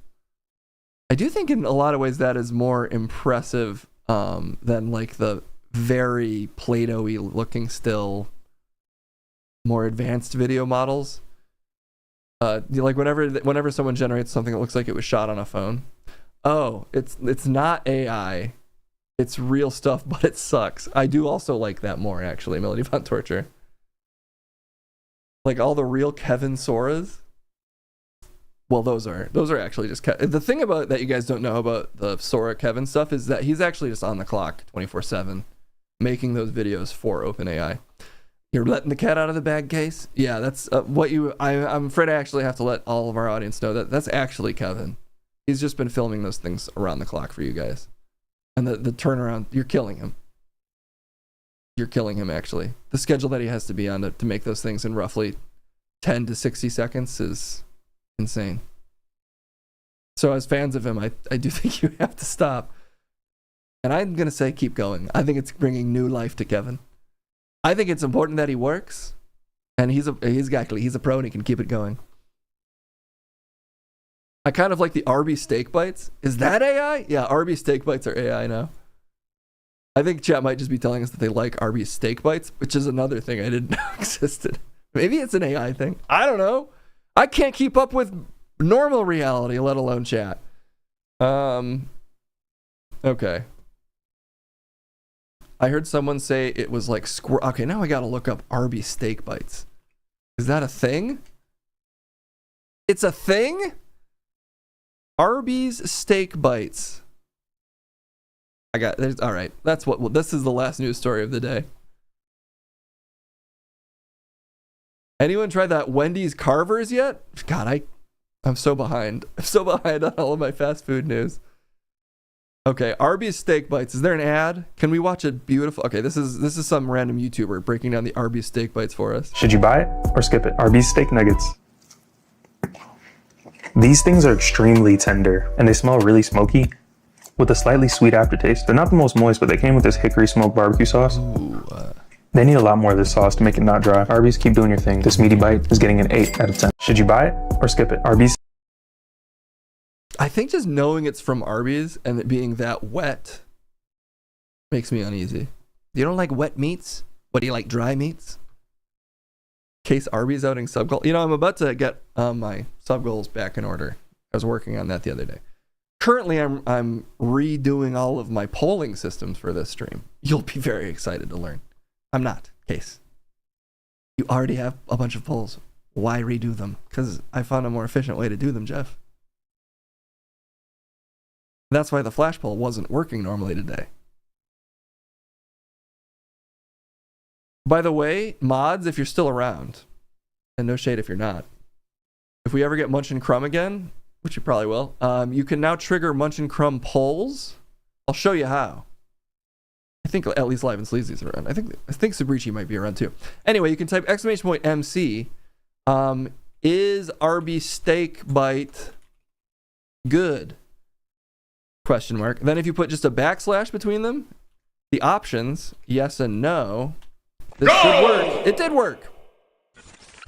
I do think in a lot of ways that is more impressive than like the very Play-Doh-y looking still more advanced video models. Like whenever someone generates something that looks like it was shot on a phone. Oh, it's not AI. It's real stuff, but it sucks. I do also like that more, actually, Melody Von Torture. Like all the real Kevin Soras. Well, those are actually just the thing about that you guys don't know about the Sora Kevin stuff is that he's actually just on the clock 24/7 making those videos for OpenAI. You're letting the cat out of the bag, Case? Yeah, that's I'm afraid I actually have to let all of our audience know that that's actually Kevin. He's just been filming those things around the clock for you guys. And the turnaround, you're killing him. You're killing him, actually. The schedule that he has to be on to make those things in roughly 10 to 60 seconds is insane. So as fans of him, I do think you have to stop. And I'm going to say keep going. I think it's bringing new life to Kevin. I think it's important that he works. And he's a pro and he can keep it going. I kind of like the Arby's steak bites. Is that AI? Yeah, Arby's steak bites are AI now. I think chat might just be telling us that they like Arby's steak bites, which is another thing I didn't know existed. Maybe it's an AI thing. I don't know. I can't keep up with normal reality, let alone chat. Okay. I heard someone say it was like Okay, now I gotta look up Arby's steak bites. Is that a thing? It's a thing? Arby's steak bites. All right. This is the last news story of the day. Anyone tried that Wendy's Carver's yet? God, I'm so behind. I'm so behind on all of my fast food news. Okay, Arby's steak bites. Is there an ad? Can we watch a beautiful? Okay, this is some random YouTuber breaking down the Arby's steak bites for us. Should you buy it or skip it? Arby's steak nuggets. These things are extremely tender and they smell really smoky with a slightly sweet aftertaste. They're not the most moist, but they came with this hickory smoked barbecue sauce. Ooh, They need a lot more of this sauce to make it not dry. Arby's, keep doing your thing. This meaty bite is getting an 8 out of 10. Should you buy it or skip it? Arby's. I think just knowing it's from Arby's and it being that wet makes me uneasy. You don't like wet meats? What, do you like dry meats? Case Arby's outing sub goal. You know, I'm about to get my sub goals back in order. I was working on that the other day. Currently, I'm redoing all of my polling systems for this stream. You'll be very excited to learn. I'm not, Case. You already have a bunch of polls. Why redo them? Because I found a more efficient way to do them, Jeff. That's why the flash poll wasn't working normally today. By the way, mods, if you're still around, and no shade if you're not, if we ever get Munch and Crumb again, which you probably will, you can now trigger Munch and Crumb polls. I'll show you how. I think at least Live and Sleazy's around. I think Subrici might be around too. Anyway, you can type !MC. Is Arby's steak bite good? Question mark. Then if you put just a backslash between them, the options, yes and no, this should work. It did work.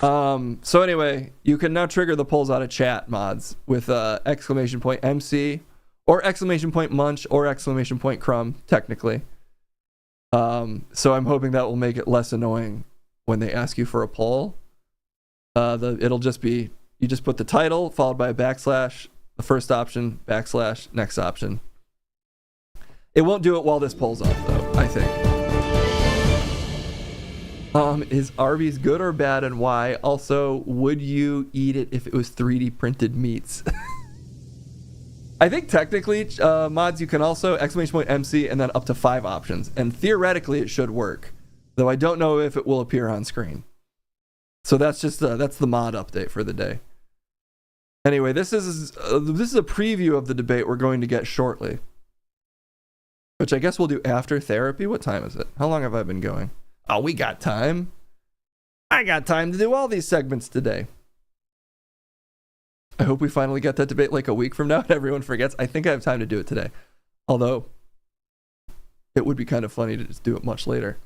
So anyway, you can now trigger the polls out of chat mods with !MC or !Munch or !Crumb, technically. So I'm hoping that will make it less annoying when they ask you for a poll. It'll just be, you just put the title followed by a backslash, the first option, backslash, next option. It won't do it while this poll's up, though, I think. Is Arby's good or bad, and why? Also, would you eat it if it was 3D printed meats? I think technically, mods, you can also !MC and then up to 5 options. And theoretically, it should work. Though I don't know if it will appear on screen. So that's just that's the mod update for the day. Anyway, this is a preview of the debate we're going to get shortly. Which I guess we'll do after therapy. What time is it? How long have I been going? Oh, we got time. I got time to do all these segments today. I hope we finally get that debate like a week from now and everyone forgets. I think I have time to do it today. Although, it would be kind of funny to just do it much later.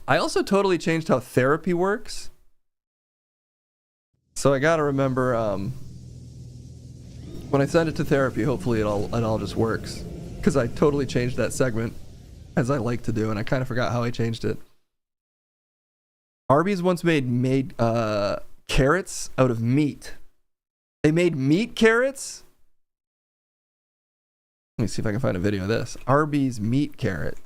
I also totally changed how therapy works. So I gotta remember, when I send it to therapy, hopefully it all just works. Because I totally changed that segment, as I like to do, and I kind of forgot how I changed it. Arby's once made carrots out of meat. They made meat carrots? Let me see if I can find a video of this. Arby's meat carrot.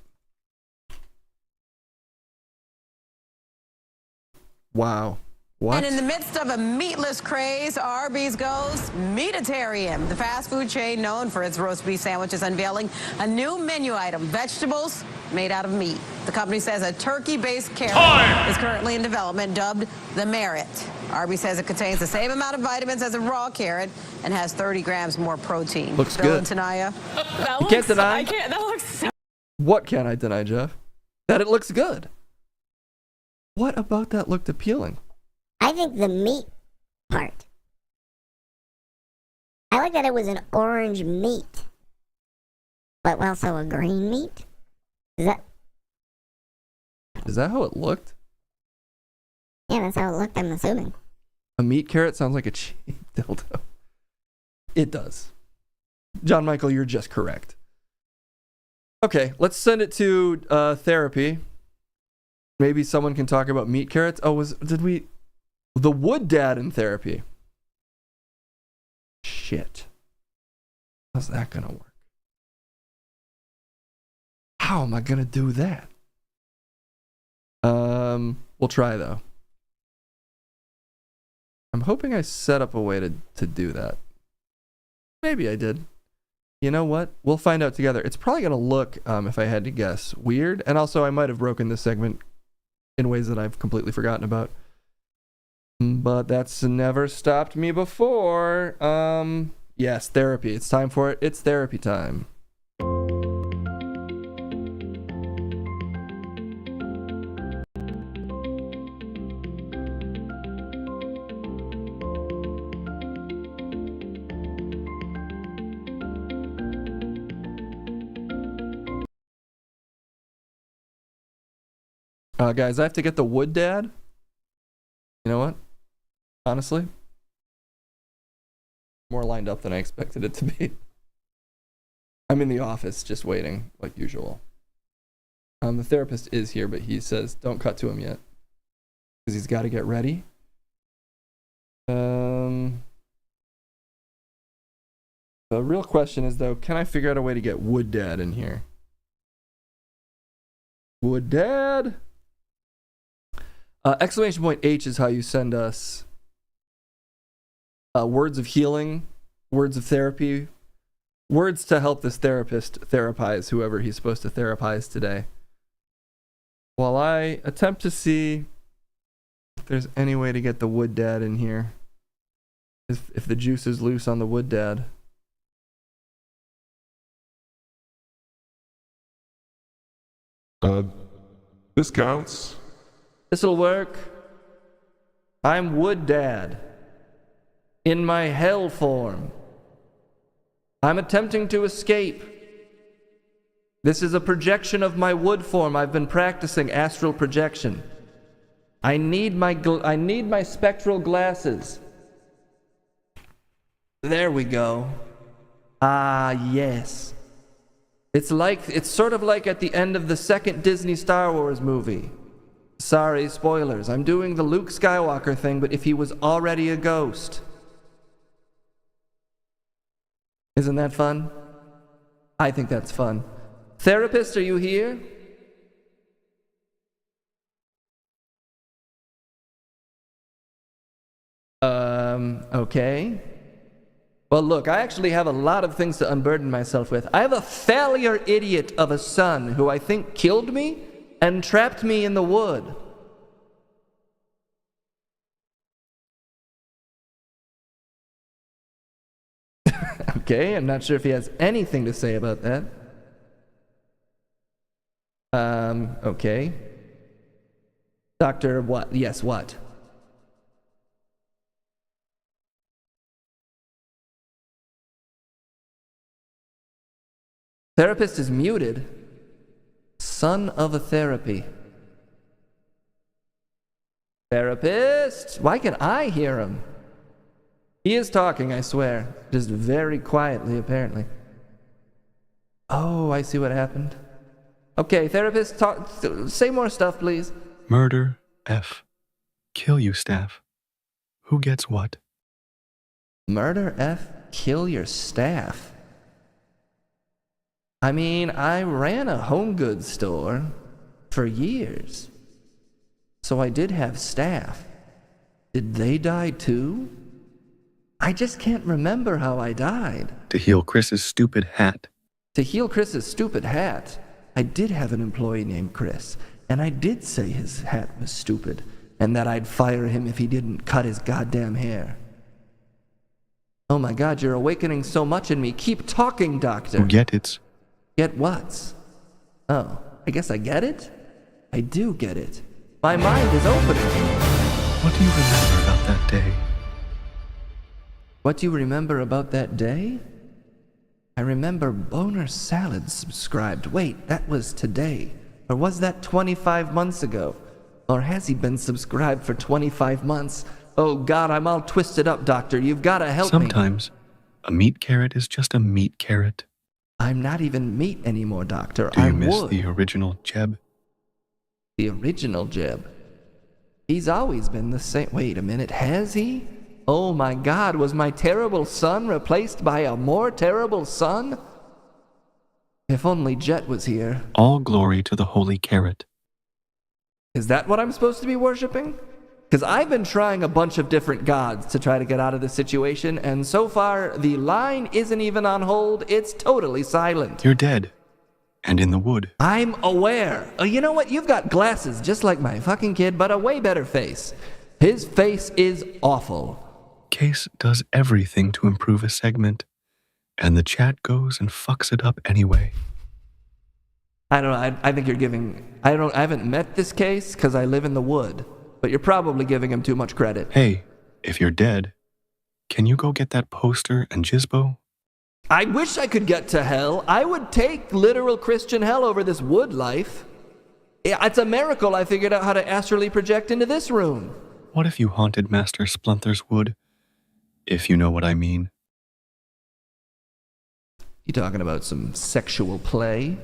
Wow. What? And in the midst of a meatless craze, Arby's goes meatitarian. The fast food chain known for its roast beef sandwiches unveiling a new menu item, vegetables made out of meat. The company says a turkey-based carrot is currently in development, dubbed the Merit. Arby's says it contains the same amount of vitamins as a raw carrot and has 30 grams more protein. Looks Bill good. and Tanaya. You can't deny? That looks so... What can I deny, Jeff? That it looks good. What about that looked appealing? I think the meat part. I like that it was an orange meat, but also a green meat. Is that how it looked? Yeah, that's how it looked, I'm assuming. A meat carrot sounds like a cheap dildo. It does. John Michael, you're just correct. Okay, let's send it to therapy. Maybe someone can talk about meat carrots. Oh, the wood dad in therapy. Shit. How's that gonna work? How am I gonna do that? We'll try though. I'm hoping I set up a way to do that. Maybe I did. You know what? We'll find out together. It's probably gonna look, if I had to guess, weird. And also I might have broken this segment in ways that I've completely forgotten about. But that's never stopped me before. Yes, therapy. It's time for it. It's therapy time. Guys, I have to get the wood dad. You know what? Honestly, more lined up than I expected it to be. I'm in the office just waiting, like usual. The therapist is here, but he says don't cut to him yet because he's got to get ready. The real question is, though, can I figure out a way to get Wood Dad in here? Wood Dad! !H is how you send us words of healing, words of therapy, words to help this therapist therapize whoever he's supposed to therapize today. While I attempt to see if there's any way to get the Wood Dad in here. If the juice is loose on the Wood Dad. This counts. This'll work. I'm Wood Dad. In my hell form. I'm attempting to escape. This is a projection of my wood form. I've been practicing astral projection. I need my spectral glasses. There we go. Ah, yes. It's sort of like at the end of the second Disney Star Wars movie. Sorry, spoilers. I'm doing the Luke Skywalker thing, but if he was already a ghost. Isn't that fun? I think that's fun. Therapist, are you here? Okay. Well, look, I actually have a lot of things to unburden myself with. I have a failure idiot of a son who I think killed me and trapped me in the wood. Okay, I'm not sure if he has anything to say about that. Okay. Doctor, what? Yes, what? Therapist is muted. Son of a therapy. Therapist! Why can I hear him? He is talking, I swear. Just very quietly, apparently. Oh, I see what happened. Okay, therapist, say more stuff, please. Murder, F. Kill you, staff. Who gets what? Murder, F. Kill your staff. I mean, I ran a home goods store for years. So I did have staff. Did they die too? I just can't remember how I died. To heal Chris's stupid hat. To heal Chris's stupid hat? I did have an employee named Chris, and I did say his hat was stupid, and that I'd fire him if he didn't cut his goddamn hair. Oh my God, you're awakening so much in me. Keep talking, doctor. Get it. Get what? Oh, I guess I get it? I do get it. My mind is opening. What do you remember about that day? What do you remember about that day? I remember Boner Salad subscribed. Wait, that was today. Or was that 25 months ago? Or has he been subscribed for 25 months? Oh God, I'm all twisted up, doctor. You've got to help me. Sometimes a meat carrot is just a meat carrot. I'm not even meat anymore, doctor. Do you miss the original Jeb? The original Jeb? He's always been the same. Wait a minute, has he? Oh my God, was my terrible son replaced by a more terrible son? If only Jet was here. All glory to the holy carrot. Is that what I'm supposed to be worshipping? Because I've been trying a bunch of different gods to try to get out of this situation, and so far, the line isn't even on hold, it's totally silent. You're dead. And in the wood. I'm aware. You know what? You've got glasses just like my fucking kid, but a way better face. His face is awful. Case does everything to improve a segment, and the chat goes and fucks it up anyway. I don't know, I think you're giving... I haven't met this Case because I live in the wood. But you're probably giving him too much credit. Hey, if you're dead, can you go get that poster and Jizbo? I wish I could get to hell. I would take literal Christian hell over this wood life. It's a miracle I figured out how to astrally project into this room. What if you haunted Master Splunter's wood? If you know what I mean. You talking about some sexual play?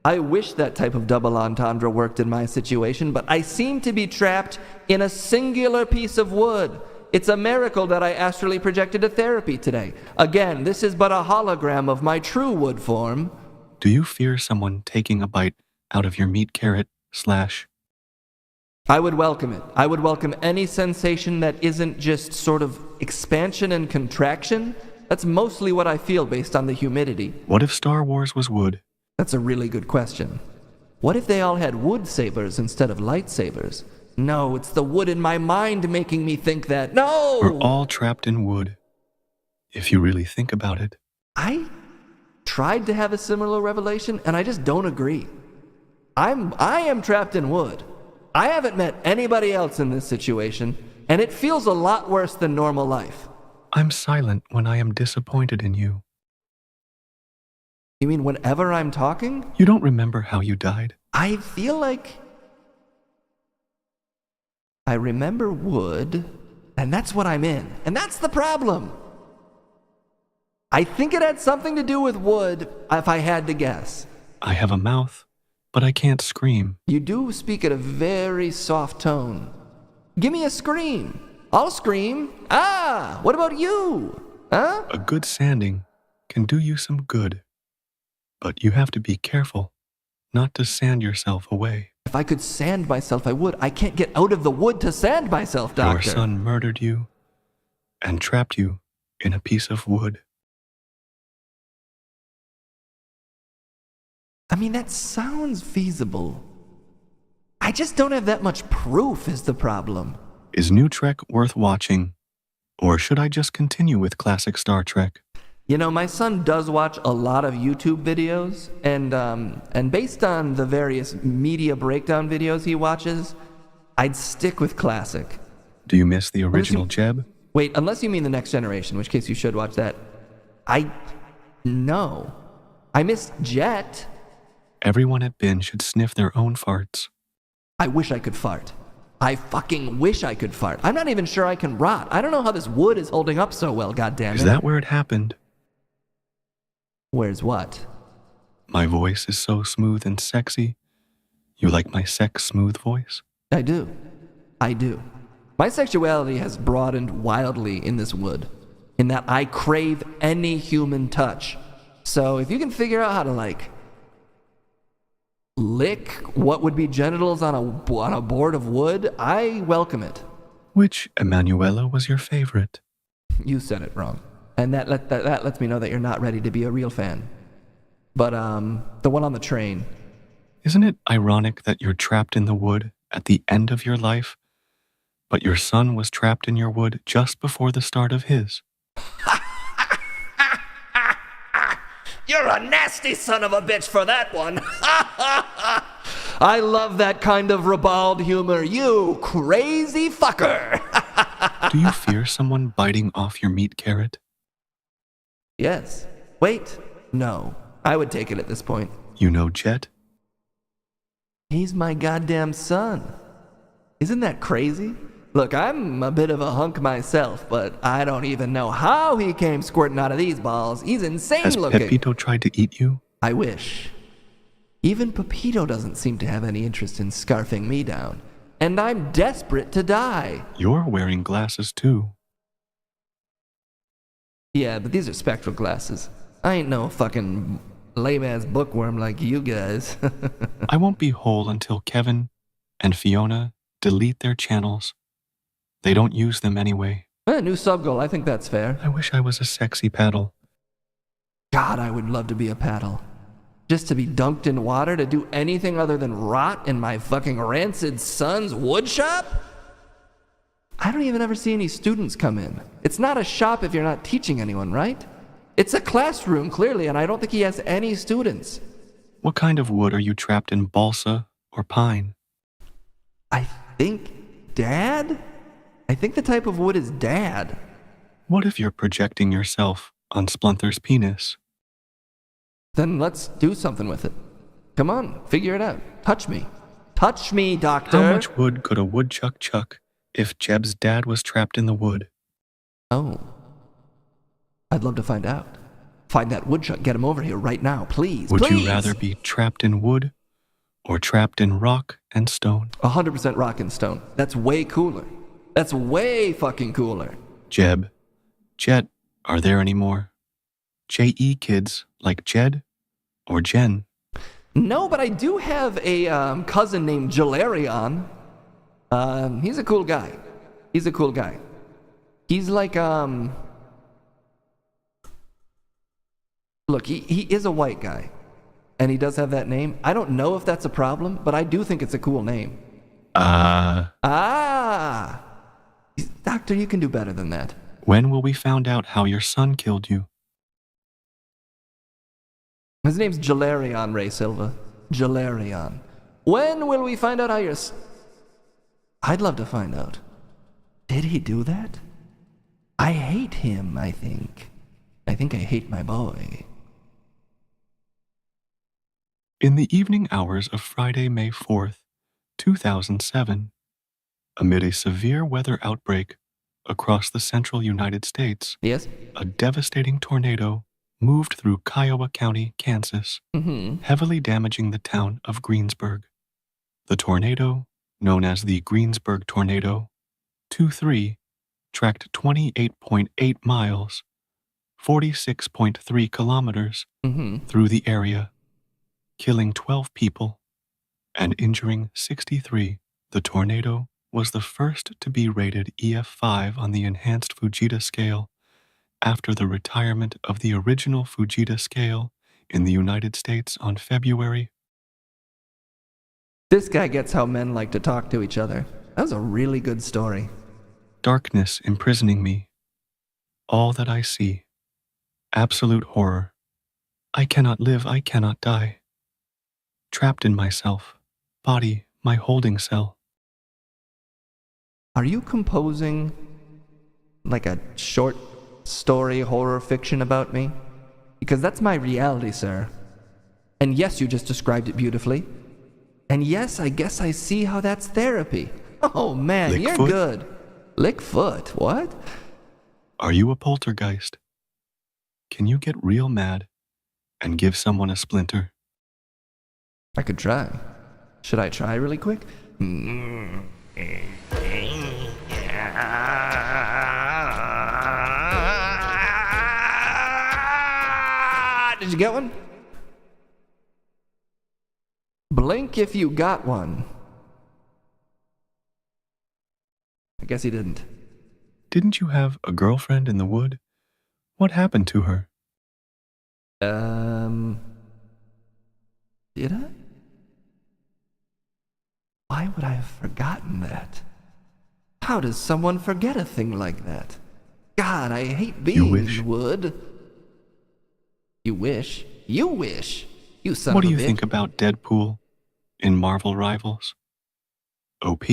I wish that type of double entendre worked in my situation, but I seem to be trapped in a singular piece of wood. It's a miracle that I astrally projected to therapy today. Again, this is but a hologram of my true wood form. Do you fear someone taking a bite out of your meat carrot / I would welcome it. I would welcome any sensation that isn't just sort of expansion and contraction. That's mostly what I feel based on the humidity. What if Star Wars was wood? That's a really good question. What if they all had wood sabers instead of lightsabers? No, it's the wood in my mind making me think that. No! We're all trapped in wood. If you really think about it. I tried to have a similar revelation, and I just don't agree. I am trapped in wood. I haven't met anybody else in this situation, and it feels a lot worse than normal life. I'm silent when I am disappointed in you. You mean whenever I'm talking? You don't remember how you died? I feel like I remember wood, and that's what I'm in. And that's the problem. I think it had something to do with wood, if I had to guess. I have a mouth, but I can't scream. You do speak at a very soft tone. Give me a scream. I'll scream. Ah, what about you? Huh? A good sanding can do you some good. But you have to be careful not to sand yourself away. If I could sand myself, I would. I can't get out of the wood to sand myself, Doctor. Your son murdered you and trapped you in a piece of wood. I mean, that sounds feasible. I just don't have that much proof is the problem. Is New Trek worth watching? Or should I just continue with classic Star Trek? You know, my son does watch a lot of YouTube videos, and based on the various media breakdown videos he watches, I'd stick with classic. Do you miss the original Jeb? Wait, unless you mean the Next Generation, in which case you should watch that. No. I miss Jet. Everyone at Bin should sniff their own farts. I wish I could fart. I fucking wish I could fart. I'm not even sure I can rot. I don't know how this wood is holding up so well, goddammit. Is that where it happened? Where's what? My voice is so smooth and sexy. You like my sex smooth voice? I do. My sexuality has broadened wildly in this wood, in that I crave any human touch. So if you can figure out how to, lick what would be genitals on a board of wood, I welcome it. Which Emanuela was your favorite? You said it wrong. And that lets me know that you're not ready to be a real fan. But, the one on the train. Isn't it ironic that you're trapped in the wood at the end of your life, but your son was trapped in your wood just before the start of his? You're a nasty son of a bitch for that one. I love that kind of ribald humor, you crazy fucker. Do you fear someone biting off your meat carrot? Yes. Wait. No. I would take it at this point. You know Jet? He's my goddamn son. Isn't that crazy? Look, I'm a bit of a hunk myself, but I don't even know how he came squirting out of these balls. He's insane looking. Has Pepito tried to eat you? I wish. Even Pepito doesn't seem to have any interest in scarfing me down. And I'm desperate to die. You're wearing glasses too. Yeah, but these are spectral glasses. I ain't no fucking lame-ass bookworm like you guys. I won't be whole until Kevin and Fiona delete their channels. They don't use them anyway. New sub-goal, I think that's fair. I wish I was a sexy paddle. God, I would love to be a paddle. Just to be dunked in water to do anything other than rot in my fucking rancid son's wood shop? I don't even ever see any students come in. It's not a shop if you're not teaching anyone, right? It's a classroom, clearly, and I don't think he has any students. What kind of wood are you trapped in, balsa or pine? I think dad? I think the type of wood is dad. What if you're projecting yourself on Splunter's penis? Then let's do something with it. Come on, figure it out. Touch me. Touch me, doctor. How much wood could a woodchuck chuck if Jeb's dad was trapped in the wood? Oh. I'd love to find out. Find that woodchuck, get him over here right now, please. Would please. you rather be trapped in wood or trapped in rock and stone? 100% rock and stone. That's way cooler. That's way fucking cooler. Jeb, Jet, are there any more J.E. kids like Jed or Jen? No, but I do have a cousin named Jalarion. He's a cool guy. He's like, look, he is a white guy. And he does have that name. I don't know if that's a problem, but I do think it's a cool name. Doctor, you can do better than that. When will we find out how your son killed you? His name's Jalarion Ray Silva. Jalarion. When will we find out how you're... I'd love to find out. Did he do that? I hate him, I think. I think I hate my boy. In the evening hours of Friday, May 4th, 2007, amid a severe weather outbreak across the central United States, yes, a devastating tornado moved through Kiowa County, Kansas, heavily damaging the town of Greensburg. The tornado, known as the Greensburg Tornado 2-3, tracked 28.8 miles, 46.3 kilometers through the area, killing 12 people and injuring 63. The tornado was the first to be rated EF5 on the enhanced Fujita scale after the retirement of the original Fujita scale in the United States on February. This guy gets how men like to talk to each other. That was a really good story. Darkness imprisoning me. All that I see. Absolute horror. I cannot live, I cannot die. Trapped in myself. Body, my holding cell. Are you composing like a short story horror fiction about me? Because that's my reality, sir. And yes, you just described it beautifully. And yes, I guess I see how that's therapy. Oh man, you're good. Lick foot, what? Are you a poltergeist? Can you get real mad and give someone a splinter? I could try. Should I try really quick? Did you get one? Blink if you got one. I guess he didn't. Didn't you have a girlfriend in the wood? What happened to her? Did I? Why would I have forgotten that? How does someone forget a thing like that? God, I hate being in the wood. You wish. You wish. You son What of do a you bitch. think about Deadpool in Marvel Rivals? OP?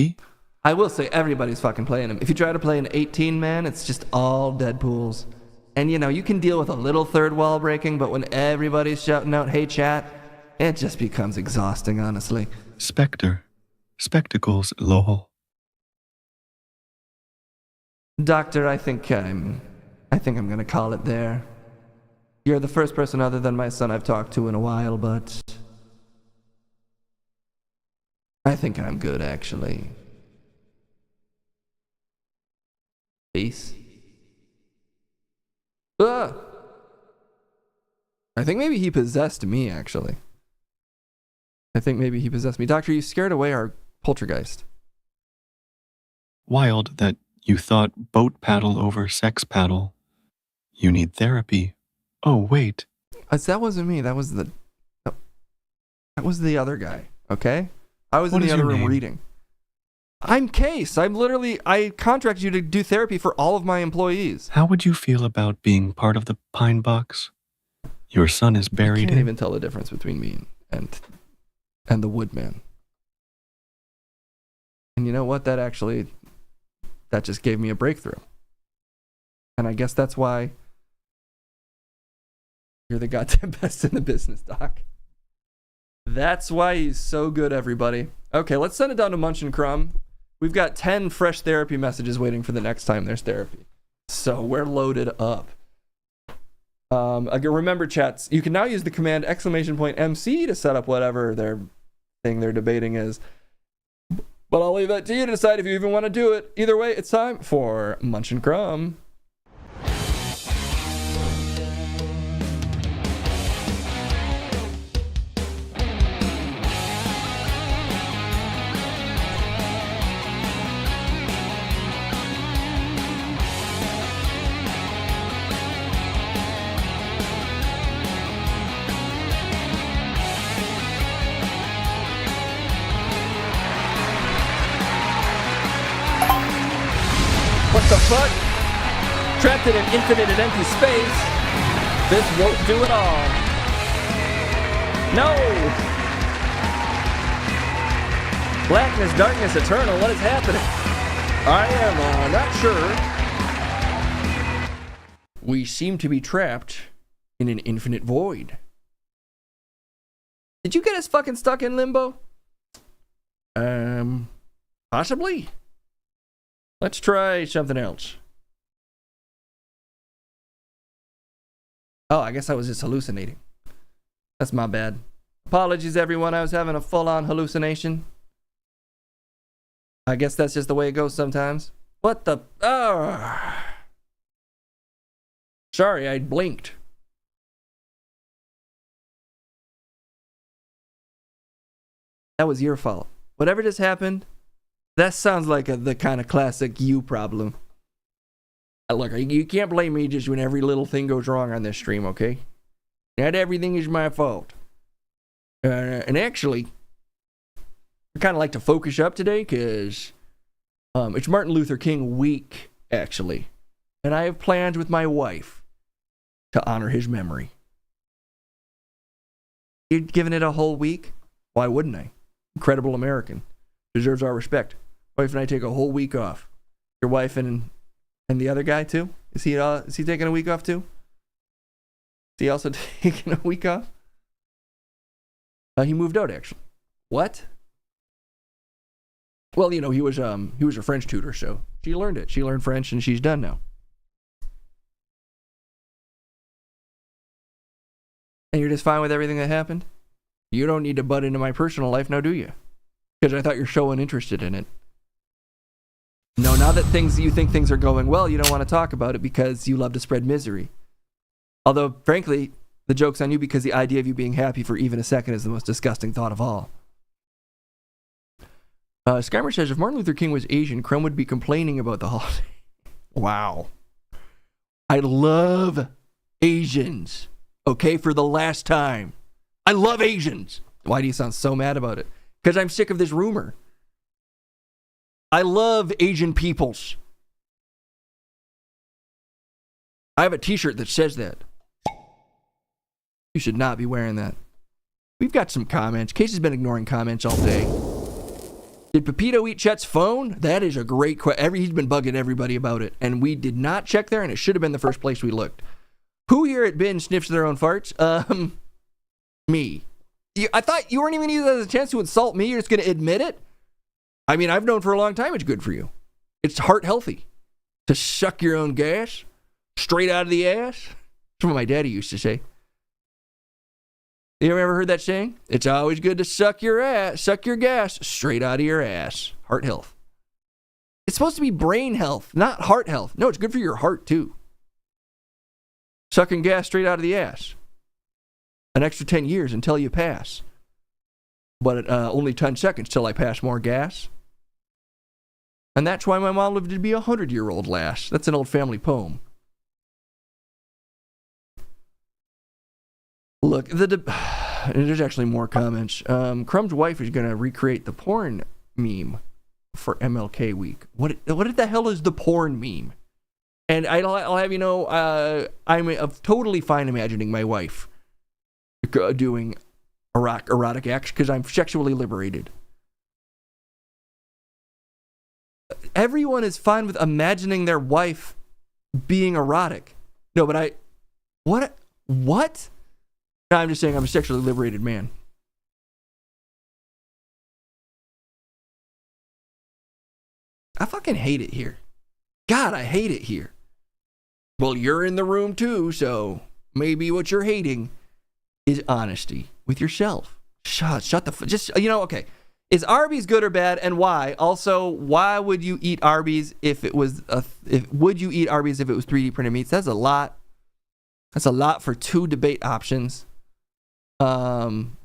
I will say everybody's fucking playing him. If you try to play an 18-man, it's just all Deadpools. And you know, you can deal with a little third wall breaking, but when everybody's shouting out, hey chat, it just becomes exhausting, honestly. Spectre. Spectacles, lol. Doctor, I think I'm gonna call it there. You're the first person other than my son I've talked to in a while, but I think I'm good, actually. Peace. I think maybe he possessed me, actually. I think maybe he possessed me. Doctor, you scared away our poltergeist. Wild that you thought boat paddle over sex paddle. You need therapy. Oh, wait. That wasn't me. That was the other guy, okay? I was What in is the other your room name? reading. I'm Case. I contracted you to do therapy for all of my employees. How would you feel about being part of the pine box? Your son is I buried can't in. even tell the difference between me and the woodman. And you know what? That just gave me a breakthrough. And I guess that's why you're the goddamn best in the business, Doc. That's why he's so good, everybody. Okay, let's send it down to Munch and Crumb. We've got 10 fresh therapy messages waiting for the next time there's therapy. So we're loaded up. Again, remember, chats, you can now use the command !MC to set up whatever their thing they're debating is. But I'll leave that to you to decide if you even want to do it. Either way, it's time for Munch and Crumb. What the fuck? Trapped in an infinite and empty space. This won't do it all. No! Blackness, darkness, eternal. What is happening? I am not sure. We seem to be trapped in an infinite void. Did you get us fucking stuck in limbo? Possibly. Let's try something else. Oh, I guess I was just hallucinating. That's my bad. Apologies, everyone. I was having a full-on hallucination. I guess that's just the way it goes sometimes. What the... Sorry, I blinked. That was your fault. Whatever just happened, that sounds like the kind of classic you problem. Look, you can't blame me just when every little thing goes wrong on this stream, okay? Not everything is my fault. And actually, I kind of like to focus up today because it's Martin Luther King week, actually. And I have plans with my wife to honor his memory. You're giving it a whole week? Why wouldn't I? Incredible American. Deserves our respect. Wife and I take a whole week off. Your wife and the other guy too? Is he taking a week off too? Is he also taking a week off? He moved out actually. What? Well, you know, he was a French tutor, so she learned it. She learned French and she's done now. And you're just fine with everything that happened? You don't need to butt into my personal life now, do you? Because I thought you're so uninterested in it. No, now that you think things are going well, you don't want to talk about it because you love to spread misery. Although, frankly, the joke's on you because the idea of you being happy for even a second is the most disgusting thought of all. Skymer says, if Martin Luther King was Asian, Crumb would be complaining about the holiday. Wow. I love Asians. Okay, for the last time. I love Asians. Why do you sound so mad about it? Because I'm sick of this rumor. I love Asian peoples. I have a t-shirt that says that. You should not be wearing that. We've got some comments. Case has been ignoring comments all day. Did Pepito eat Chet's phone? That is a great question. He's been bugging everybody about it. And we did not check there, and it should have been the first place we looked. Who here at Bin sniffs their own farts? Me. I thought you weren't even using that as a chance to insult me. You're just going to admit it? I mean, I've known for a long time it's good for you. It's heart healthy. To suck your own gas straight out of the ass. That's what my daddy used to say. You ever heard that saying? It's always good to suck your gas straight out of your ass. Heart health. It's supposed to be brain health, not heart health. No, it's good for your heart too. Sucking gas straight out of the ass. An extra 10 years until you pass. But only 10 seconds till I pass more gas. And that's why my mom lived to be 100-year-old lass. That's an old family poem. Look, there's actually more comments. Crumb's wife is going to recreate the porn meme for MLK week. What the hell is the porn meme? And I'll have you know, I'm totally fine imagining my wife doing erotic acts because I'm sexually liberated. Everyone is fine with imagining their wife being erotic. No, but what? No, I'm just saying I'm a sexually liberated man. I fucking hate it here. God, I hate it here. Well, you're in the room too, so maybe what you're hating is honesty with yourself. Shut the just, you know, okay. Is Arby's good or bad, and why? Also, why would you eat Arby's if it was would you eat Arby's if it was 3D printed meats? That's a lot. That's a lot for two debate options. I'm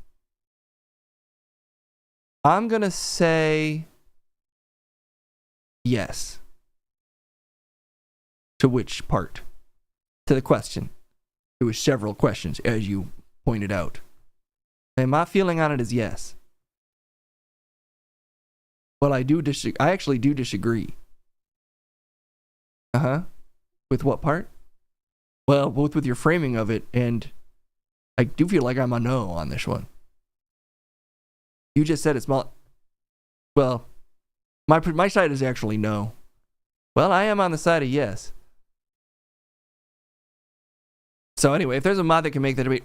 gonna say yes. To which part? To the question. There was several questions, as you pointed out. And my feeling on it is yes. Well, I actually do disagree. With what part? Well, both with your framing of it, and I do feel like I'm a no on this one. You just said it's Well, my side is actually no. Well, I am on the side of yes. So anyway, if there's a mod that can make that debate,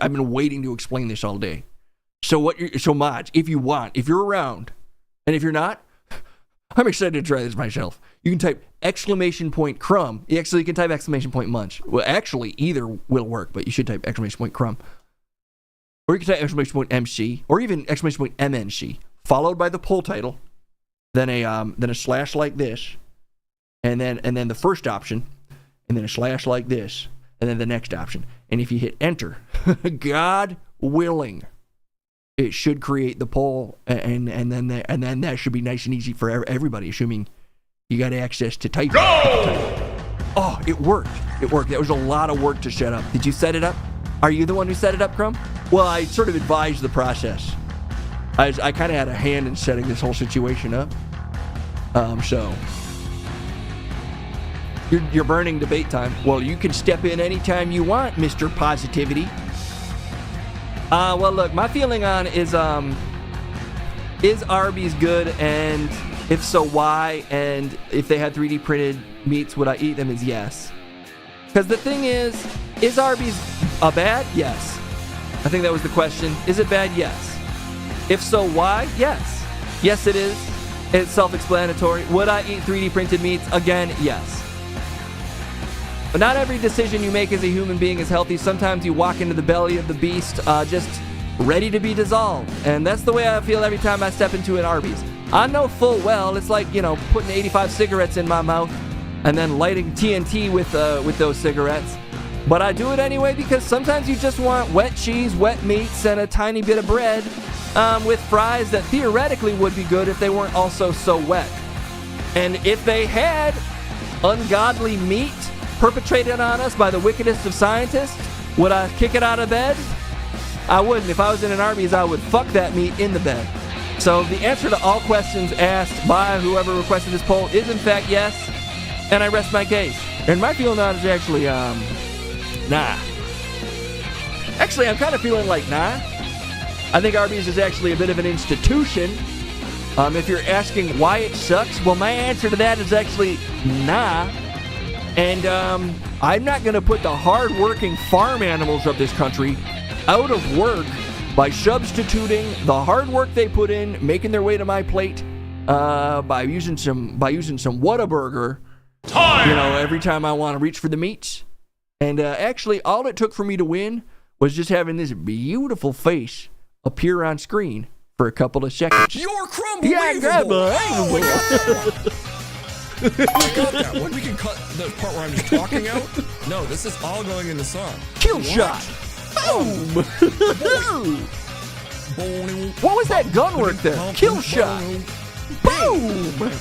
I've been waiting to explain this all day. So mods, if you want, if you're around, and if you're not, I'm excited to try this myself. You can type !crumb. Actually, you can type !munch. Well, actually, either will work, but you should type !crumb. Or you can type !mc, or even !mnc, followed by the poll title, then a slash like this, and then the first option, and then a slash like this, and then the next option. And if you hit enter, God willing, it should create the poll, and then that should be nice and easy for everybody, assuming you got access to typing. Oh, it worked. It worked. That was a lot of work to set up. Did you set it up? Are you the one who set it up, Crumb? Well, I sort of advised the process. I kind of had a hand in setting this whole situation up. So you're burning debate time. Well, you can step in anytime you want, Mr. Positivity. Well, look, my feeling on is Arby's good, and if so, why? And if they had 3D printed meats, would I eat them? Is yes. Because the thing is Arby's bad? Yes. I think that was the question. Is it bad? Yes. If so, why? Yes. Yes, it is. It's self-explanatory. Would I eat 3D printed meats? Again, yes. But not every decision you make as a human being is healthy. Sometimes you walk into the belly of the beast just ready to be dissolved. And that's the way I feel every time I step into an Arby's. I know full well it's like, putting 85 cigarettes in my mouth and then lighting TNT with those cigarettes. But I do it anyway because sometimes you just want wet cheese, wet meats, and a tiny bit of bread with fries that theoretically would be good if they weren't also so wet. And if they had ungodly meat perpetrated on us by the wickedest of scientists, would I kick it out of bed? I wouldn't. If I was in an Arby's, I would fuck that meat in the bed. So the answer to all questions asked by whoever requested this poll is in fact yes, and I rest my case. And my feeling on it is actually, nah. Actually, I'm kind of feeling like nah. I think Arby's is actually a bit of an institution. If you're asking why it sucks, well, my answer to that is actually nah. And I'm not going to put the hard-working farm animals of this country out of work by substituting the hard work they put in, making their way to my plate, by using some Whataburger, every time I want to reach for the meats. And actually, all it took for me to win was just having this beautiful face appear on screen for a couple of seconds. You're crumbly. Yeah, grab I got that one. We can cut the part where I'm just talking out. No, this is all going in the song. Kill shot. Boom. What was that gun work there? Kill shot. Boom.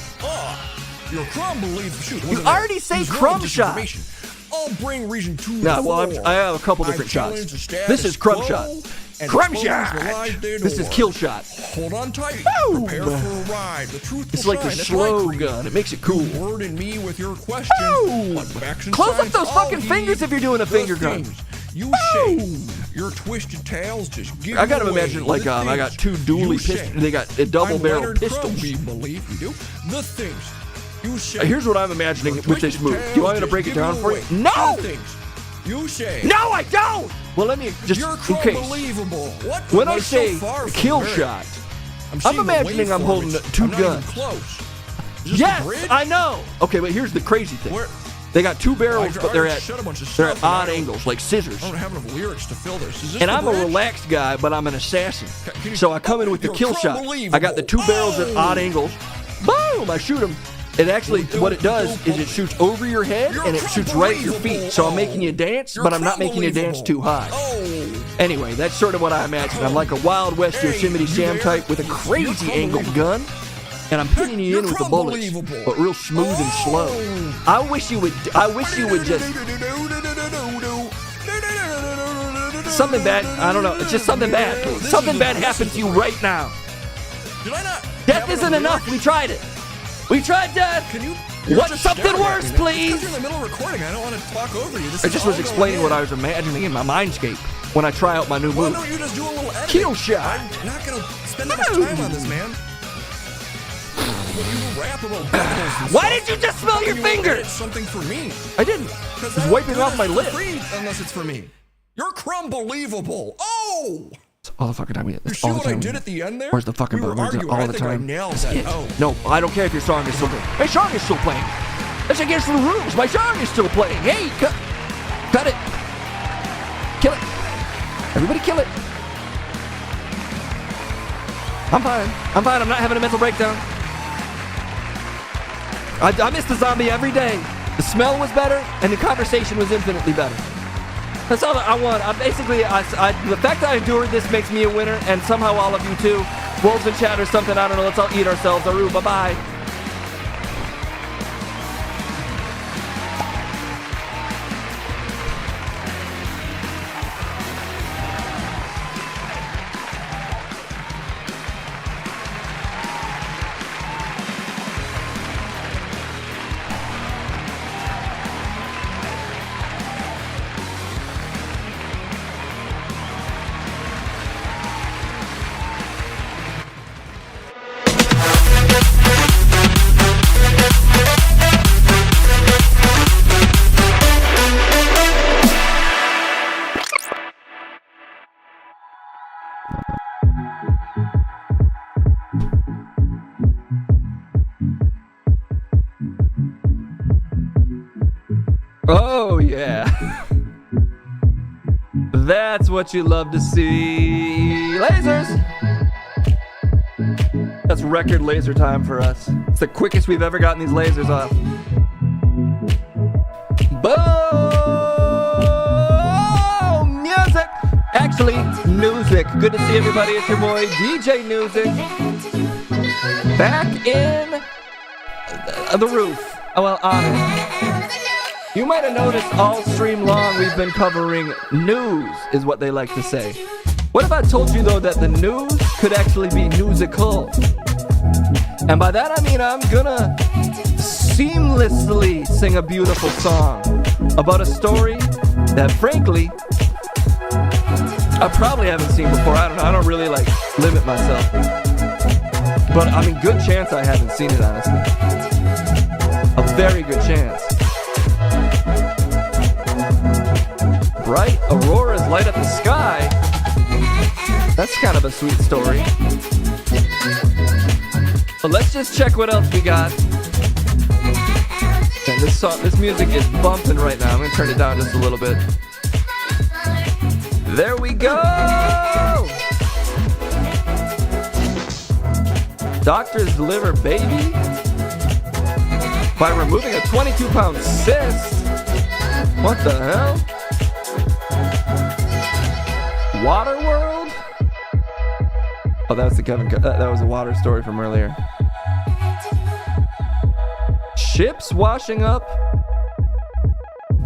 Your crumb believe. Shoot. You already say crumb shot. I'll bring region 2. No, well, I have a couple different shots. This is crumb shot. Crumb shot. This is kill shot. Hold on tight. Boom. Prepare for a ride. The truth it's like a slow gun. It makes it cool. Burden me with your questions. Close up those fucking fingers if you're doing a finger gun. You shake your twisted tails. Just give I gotta imagine like I got two dually pistols. They got a double barrel pistols. We believe you do the things. Here's what I'm imagining with this move. Do you want me to break it down for you? No! You say. No, I don't! Well, let me just. Okay. When I say kill shot, I'm imagining I'm holding two guns. Yes, I know! Okay, but here's the crazy thing. They got two barrels, but they're at odd angles, like scissors. I don't have enough lyrics to fill this. And I'm a relaxed guy, but I'm an assassin. So I come in with the kill shot. I got the two barrels at odd angles. Boom! I shoot them. It actually, what it does is it shoots over your head and it shoots right at your feet. So I'm making you dance, but I'm not making you dance too high. Anyway, that's sort of what I imagine. I'm like a Wild West Yosemite Sam type with a crazy angled gun. And I'm pinning you in with the bullets, but real smooth and slow. I wish you would just... Something bad, I don't know, it's just something bad. Something bad happened to you right now. Death isn't enough, we tried it. We tried death. What's something worse, please? You're in the middle of recording. I don't want to talk over you. I just was explaining what I was imagining in my mindscape when I try out my new move. Why don't you just do a little editing? Kill shot. I'm not going to spend that much time on this, man. when you rap about bubbles. Why did you just smell your fingers? It's something for me. I didn't. I was wiping off my lip. Unless it's for me. You're crumb-believable. Oh! All the fucking time. You see what I did at the end there? Where's the fucking button? All the time. I nailed that. Oh. No, I don't care if your song is still playing. My song is still playing. That's against the rules. My song is still playing. Hey, cut it. Kill it. Everybody kill it. I'm fine. I'm not having a mental breakdown. I miss the zombie every day. The smell was better, and the conversation was infinitely better. That's all I want. The fact that I endured this makes me a winner, and somehow all of you too. Wolves and chat or something, I don't know. Let's all eat ourselves. Aru, bye-bye. Oh, yeah. That's what you love to see. Lasers! That's record laser time for us. It's the quickest we've ever gotten these lasers off. Boom! Music! Actually, music. Good to see everybody. It's your boy, DJ Music. Back in the roof. Oh, well, on it. You might have noticed all stream long we've been covering news, is what they like to say. What if I told you, though, that the news could actually be musical? And by that I mean I'm gonna seamlessly sing a beautiful song about a story that, frankly, I probably haven't seen before. I don't know. I don't really, limit myself. But, I mean, good chance I haven't seen it, honestly. A very good chance. Bright auroras light up the sky. That's kind of a sweet story. But let's just check what else we got. Okay, this music is bumping right now. I'm gonna turn it down just a little bit. There we go! Doctors deliver baby by removing a 22-pound cyst. What the hell? Waterworld? Oh, that's the that was a water story from earlier. Ships washing up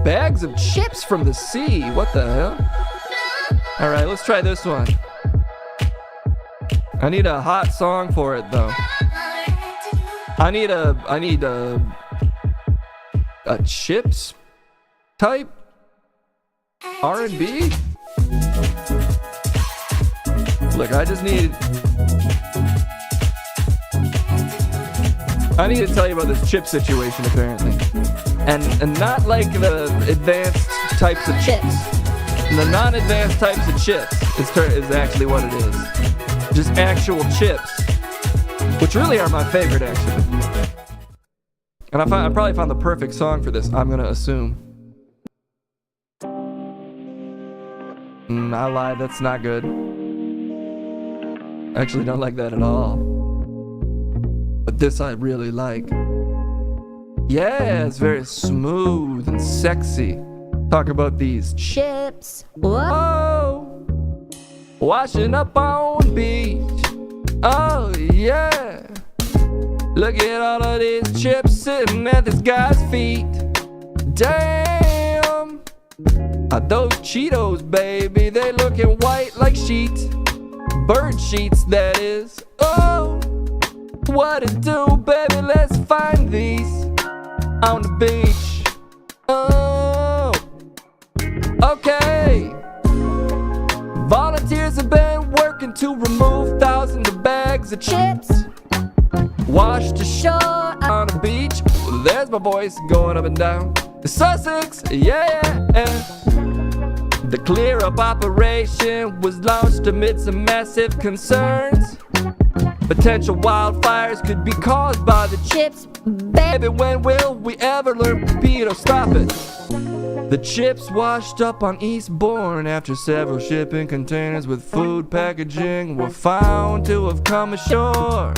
bags of chips from the sea. What the hell? All right, let's try this one. I need a hot song for it though. I need a chips type R&B. Look, I need to tell you about this chip situation apparently, and not like the advanced types of chips. The non-advanced types of chips is actually what it is. Just actual chips, which really are my favorite actually. And I probably found the perfect song for this. I'm gonna assume. I lied. That's not good. I actually don't like that at all. But this I really like. Yeah, it's very smooth and sexy. Talk about these chips. Whoa! Washing up on the beach. Oh, yeah. Look at all of these chips sitting at this guy's feet. Damn. Are those Cheetos, baby? They looking white like sheets. Bird sheets, that is. Oh, what it do, baby? Let's find these on the beach. Oh, okay. Volunteers have been working to remove thousands of bags of chips. washed ashore on a beach. There's my voice going up and down. Sussex, yeah. The clear-up operation was launched amid some massive concerns. Potential wildfires could be caused by the chips. Baby, when will we ever learn to stop it? The chips washed up on Eastbourne after several shipping containers with food packaging were found to have come ashore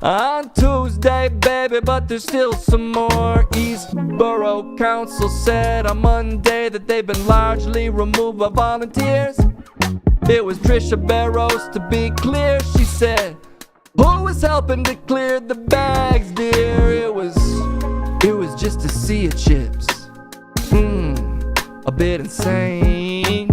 on Tuesday, baby, but there's still some more. East Borough Council said on Monday that they've been largely removed by volunteers. It was Trisha Barrows, to be clear, she said, who was helping to clear the bags, dear? It was just a sea of chips. A bit insane.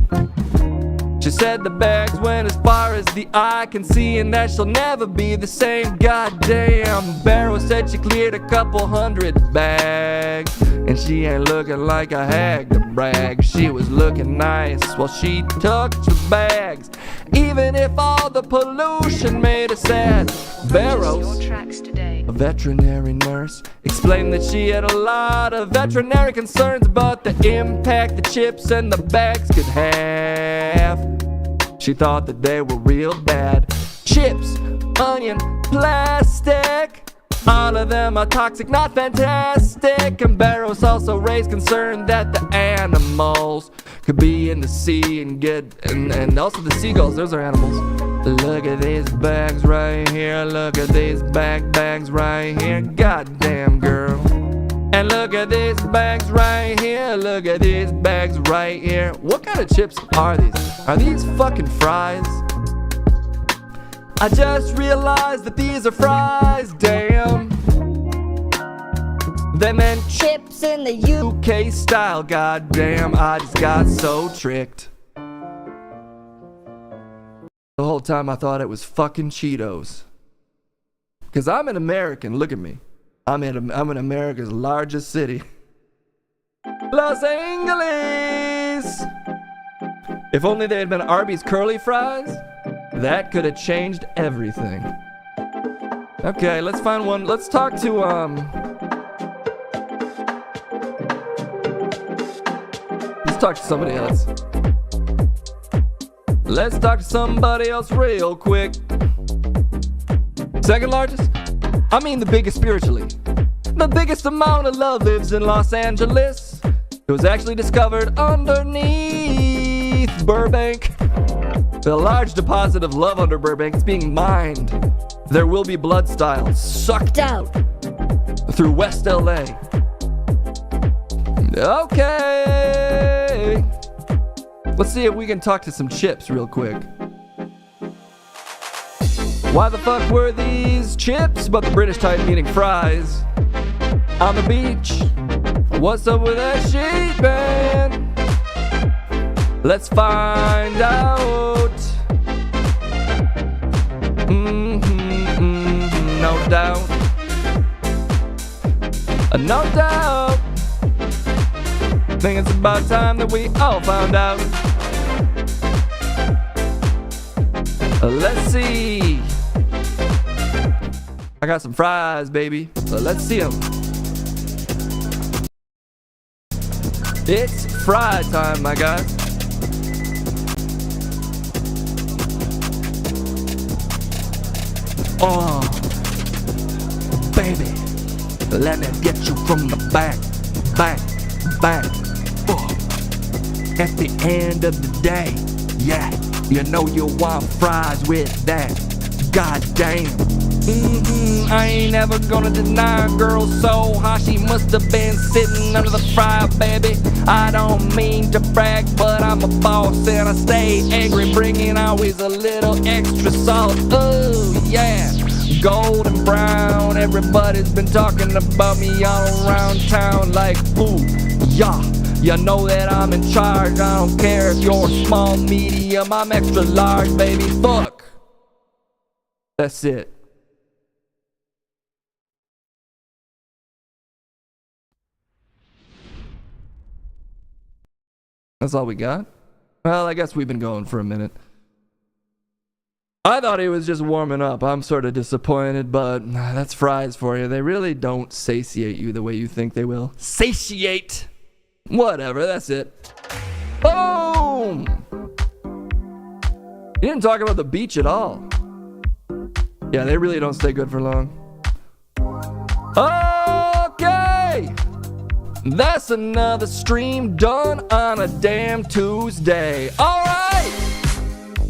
She said the bags went as far as the eye can see, and that she'll never be the same. Goddamn. Barrow said she cleared a couple hundred bags, and she ain't looking like a hag to brag. She was looking nice while she took the bags, even if all the pollution made her sad. Barrows, a veterinary nurse, explained that she had a lot of veterinary concerns about the impact the chips and the bags could have. She thought that they were real bad. Chips, onion, plastic, all of them are toxic, not fantastic. And Barrows also raised concern that the animals could be in the sea and also the seagulls, those are animals. Look at these bags right here, look at these bags right here, goddamn girl. And look at these bags right here, look at these bags right here. What kind of chips are these? Are these fucking fries? I just realized that these are fries, damn. They meant chips in the UK style, goddamn. I just got so tricked. The whole time I thought it was fucking Cheetos. Cause I'm an American, look at me. I'm in America's largest city, Los Angeles. If only they had been Arby's curly fries, that could have changed everything. Okay, let's find one. Let's talk to let's talk to somebody else. Let's talk to somebody else real quick. Second largest? I mean the biggest spiritually. The biggest amount of love lives in Los Angeles. It was actually discovered underneath Burbank. The large deposit of love under Burbank is being mined. There will be blood styles sucked out through West LA. Okay. Let's see if we can talk to some chips real quick. Why the fuck were these chips but the British type meaning fries on the beach? What's up with that shit, man? Let's find out. No doubt. No doubt. Think it's about time that we all found out. Let's see. I got some fries, baby. Let's see them. It's fry time, my guys. Oh, baby, let me get you from the back. Oh. At the end of the day, yeah, you know you want fries with that. God damn. I ain't never gonna deny a girl so hot she must have been sitting under the fryer, baby. I don't mean to brag, but I'm a boss and I stay angry, bringing always a little extra salt. Oh yeah, golden brown. Everybody's been talking about me all around town like, ooh, yeah. You know that I'm in charge. I don't care if you're small, medium, I'm extra large, baby. Fuck. That's it. That's all we got? Well, I guess we've been going for a minute. I thought he was just warming up. I'm sort of disappointed, but that's fries for you. They really don't satiate you the way you think they will. Satiate! Whatever, that's it. Boom! You didn't talk about the beach at all. Yeah, they really don't stay good for long. Okay! That's another stream done on a damn Tuesday. Alright!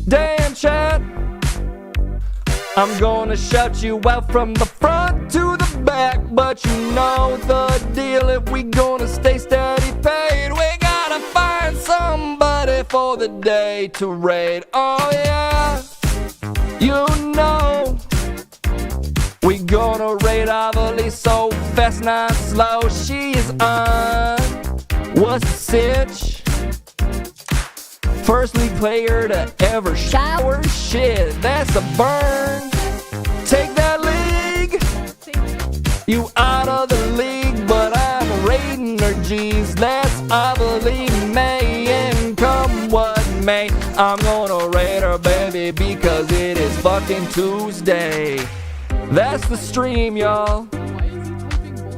Damn chat! I'm gonna shout you out from the front to the back, but you know the deal. If we gonna stay steady paid, we gotta find somebody for the day to raid. Oh yeah, you know we gonna raid Avali so fast, not slow. She is on. What's the sitch? First league player to ever shower shit. That's a burn. Take that league. You out of the league, but I'm raiding her G's. That's Avali May, and come what may, I'm gonna raid her, baby, because it is fucking Tuesday. That's the stream, y'all.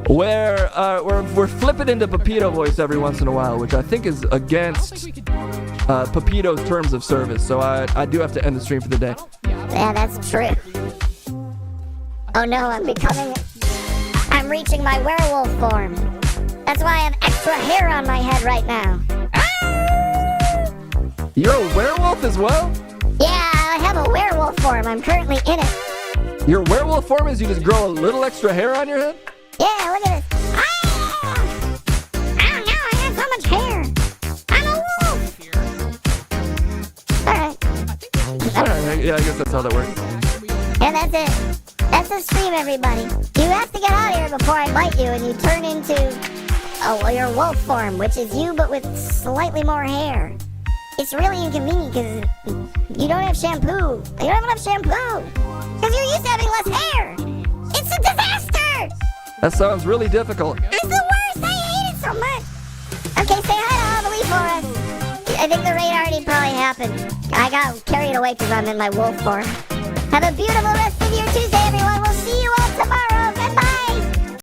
Where we're flipping into Pepito voice every once in a while, which I think is against Pepito's terms of service. So I do have to end the stream for the day. Yeah, that's true. Oh no, I'm reaching my werewolf form. That's why I have extra hair on my head right now. You're a werewolf as well? Yeah, I have a werewolf form. I'm currently in it. Your werewolf form is you just grow a little extra hair on your head? Yeah, look at this. I don't know, I have so much hair. I'm a wolf. Alright, yeah, I guess that's how that works. And that's it. That's the stream, everybody. You have to get out of here before I bite you and you turn into your wolf form, which is you but with slightly more hair. It's really inconvenient because you don't have shampoo. You don't have enough shampoo. Because you're used to having less hair. It's a disaster. That sounds really difficult. It's the worst. I hate it so much. Okay, say hi to Avali for us. I think the raid already probably happened. I got carried away because I'm in my wolf form. Have a beautiful rest of